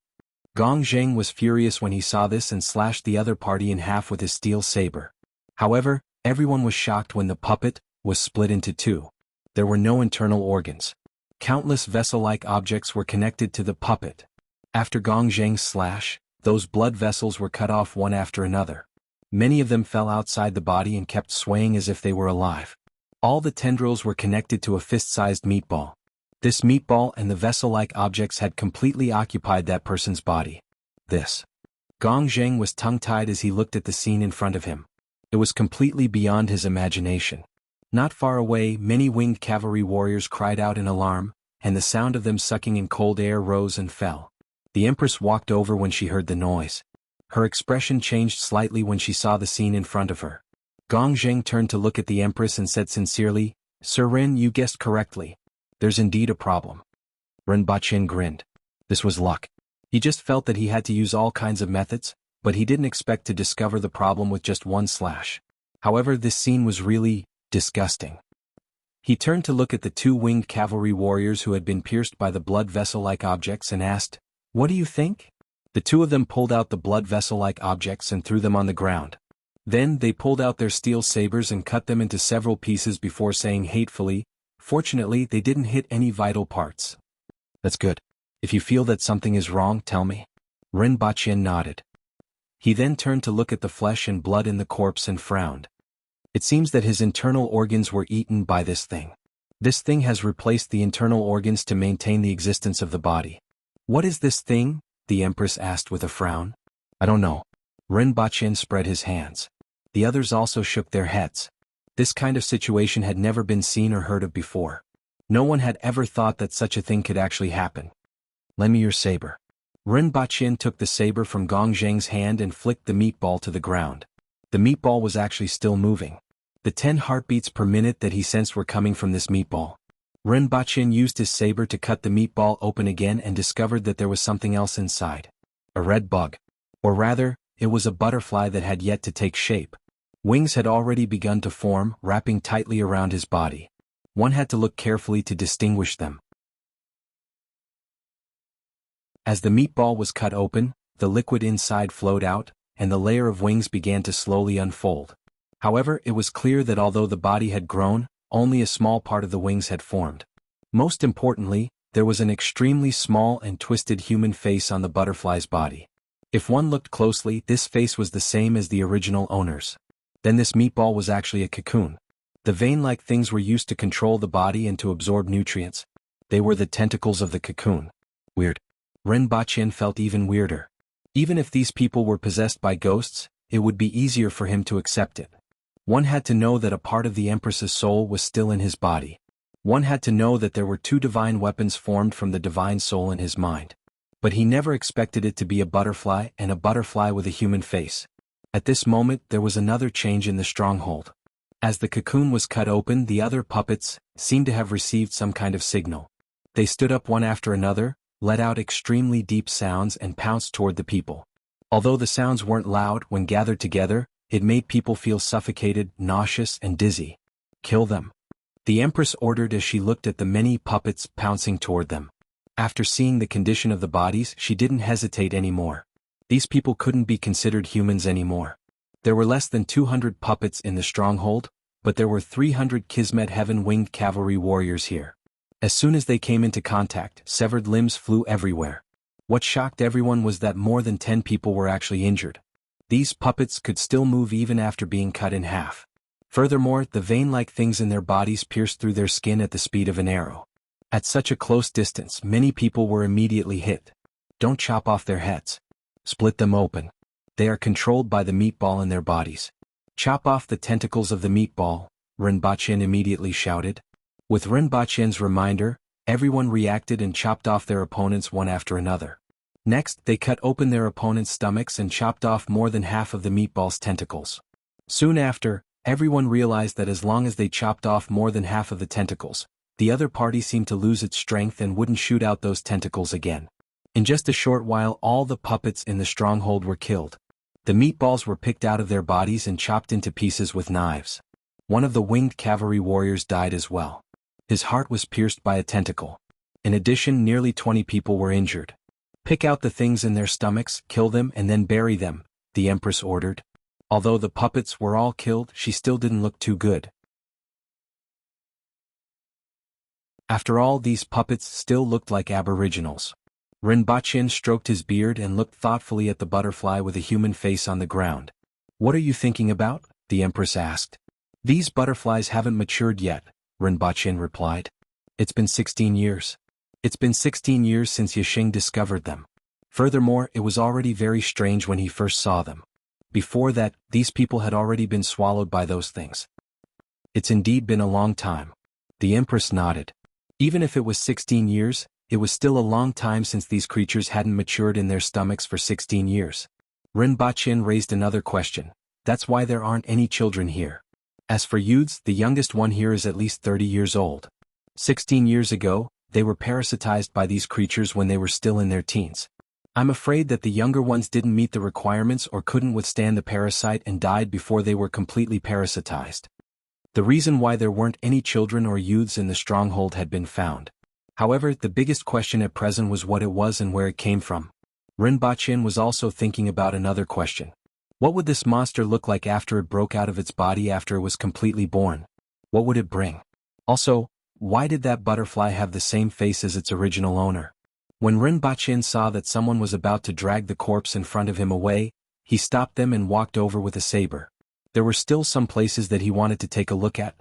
Gong Zheng was furious when he saw this and slashed the other party in half with his steel saber. However, everyone was shocked when the puppet was split into two. There were no internal organs. Countless vessel-like objects were connected to the puppet. After Gong Zheng's slash, those blood vessels were cut off one after another. Many of them fell outside the body and kept swaying as if they were alive. All the tendrils were connected to a fist-sized meatball. This meatball and the vessel-like objects had completely occupied that person's body. Gong Zheng was tongue-tied as he looked at the scene in front of him. It was completely beyond his imagination. Not far away, many winged cavalry warriors cried out in alarm, and the sound of them sucking in cold air rose and fell. The Empress walked over when she heard the noise. Her expression changed slightly when she saw the scene in front of her. Gong Zheng turned to look at the Empress and said sincerely, "Sir Rin, you guessed correctly. There's indeed a problem." Rinpoche grinned. This was luck. He just felt that he had to use all kinds of methods, but he didn't expect to discover the problem with just one slash. However, this scene was really disgusting. He turned to look at the two winged cavalry warriors who had been pierced by the blood vessel-like objects and asked, "What do you think?" The two of them pulled out the blood vessel-like objects and threw them on the ground. Then they pulled out their steel sabers and cut them into several pieces before saying hatefully, "Fortunately, they didn't hit any vital parts." "That's good. If you feel that something is wrong, tell me." Rinpoche nodded. He then turned to look at the flesh and blood in the corpse and frowned. It seems that his internal organs were eaten by this thing. This thing has replaced the internal organs to maintain the existence of the body. "What is this thing?" the Empress asked with a frown. "I don't know." Rinpoche spread his hands. The others also shook their heads. This kind of situation had never been seen or heard of before. No one had ever thought that such a thing could actually happen. "Lend me your saber." Rinpoche took the saber from Gong Zheng's hand and flicked the meatball to the ground. The meatball was actually still moving. The 10 heartbeats per minute that he sensed were coming from this meatball. Rinpoche used his saber to cut the meatball open again and discovered that there was something else inside. A red bug. Or rather, it was a butterfly that had yet to take shape. Wings had already begun to form, wrapping tightly around his body. One had to look carefully to distinguish them. As the meatball was cut open, the liquid inside flowed out, and the layer of wings began to slowly unfold. However, it was clear that although the body had grown, only a small part of the wings had formed. Most importantly, there was an extremely small and twisted human face on the butterfly's body. If one looked closely, this face was the same as the original owner's. Then this meatball was actually a cocoon. The vein-like things were used to control the body and to absorb nutrients. They were the tentacles of the cocoon. Weird. Rinpoche felt even weirder. Even if these people were possessed by ghosts, it would be easier for him to accept it. One had to know that a part of the Empress's soul was still in his body. One had to know that there were two divine weapons formed from the divine soul in his mind. But he never expected it to be a butterfly and a butterfly with a human face. At this moment there was another change in the stronghold. As the cocoon was cut open, the other puppets seemed to have received some kind of signal. They stood up one after another, let out extremely deep sounds and pounced toward the people. Although the sounds weren't loud when gathered together, it made people feel suffocated, nauseous, and dizzy. "Kill them," the Empress ordered as she looked at the many puppets pouncing toward them. After seeing the condition of the bodies, she didn't hesitate anymore. These people couldn't be considered humans anymore. There were less than 200 puppets in the stronghold, but there were 300 Kismet heaven-winged cavalry warriors here. As soon as they came into contact, severed limbs flew everywhere. What shocked everyone was that more than 10 people were actually injured. These puppets could still move even after being cut in half. Furthermore, the vein-like things in their bodies pierced through their skin at the speed of an arrow. At such a close distance, many people were immediately hit. Don't chop off their heads. Split them open. They are controlled by the meatball in their bodies. Chop off the tentacles of the meatball, Rinpoche immediately shouted. With Rinpoche's reminder, everyone reacted and chopped off their opponents one after another. Next, they cut open their opponents' stomachs and chopped off more than half of the meatball's tentacles. Soon after, everyone realized that as long as they chopped off more than half of the tentacles, the other party seemed to lose its strength and wouldn't shoot out those tentacles again. In just a short while, all the puppets in the stronghold were killed. The meatballs were picked out of their bodies and chopped into pieces with knives. One of the winged cavalry warriors died as well. His heart was pierced by a tentacle. In addition, nearly 20 people were injured. Pick out the things in their stomachs, kill them, and then bury them, the Empress ordered. Although the puppets were all killed, she still didn't look too good. After all, these puppets still looked like aboriginals. Rinpoche stroked his beard and looked thoughtfully at the butterfly with a human face on the ground. What are you thinking about? The Empress asked. These butterflies haven't matured yet, Rinpoche replied. It's been 16 years. It's been 16 years since Yixing discovered them. Furthermore, it was already very strange when he first saw them. Before that, these people had already been swallowed by those things. It's indeed been a long time. The Empress nodded. Even if it was 16 years, it was still a long time since these creatures hadn't matured in their stomachs for 16 years. Rinpoche raised another question. That's why there aren't any children here. As for youths, the youngest one here is at least 30 years old. 16 years ago, they were parasitized by these creatures when they were still in their teens. I'm afraid that the younger ones didn't meet the requirements or couldn't withstand the parasite and died before they were completely parasitized. The reason why there weren't any children or youths in the stronghold had been found. However, the biggest question at present was what it was and where it came from. Rinpoche was also thinking about another question. What would this monster look like after it broke out of its body after it was completely born? What would it bring? Also, why did that butterfly have the same face as its original owner? When Rinpoche saw that someone was about to drag the corpse in front of him away, he stopped them and walked over with a saber. There were still some places that he wanted to take a look at.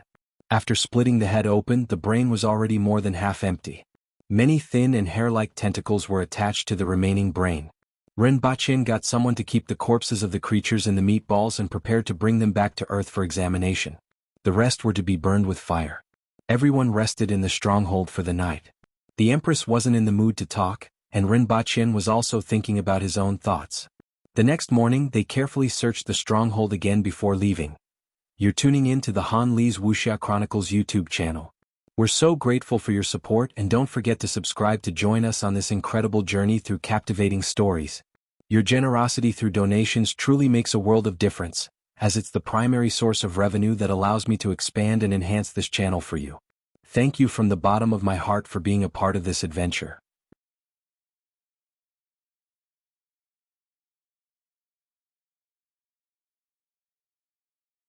After splitting the head open, the brain was already more than half empty. Many thin and hair-like tentacles were attached to the remaining brain. Rinpoche got someone to keep the corpses of the creatures in the meatballs and prepared to bring them back to Earth for examination. The rest were to be burned with fire. Everyone rested in the stronghold for the night. The Empress wasn't in the mood to talk, and Rinpoche was also thinking about his own thoughts. The next morning, they carefully searched the stronghold again before leaving. You're tuning in to the Han Li's Wuxia Chronicles YouTube channel. We're so grateful for your support, and don't forget to subscribe to join us on this incredible journey through captivating stories. Your generosity through donations truly makes a world of difference, as it's the primary source of revenue that allows me to expand and enhance this channel for you. Thank you from the bottom of my heart for being a part of this adventure.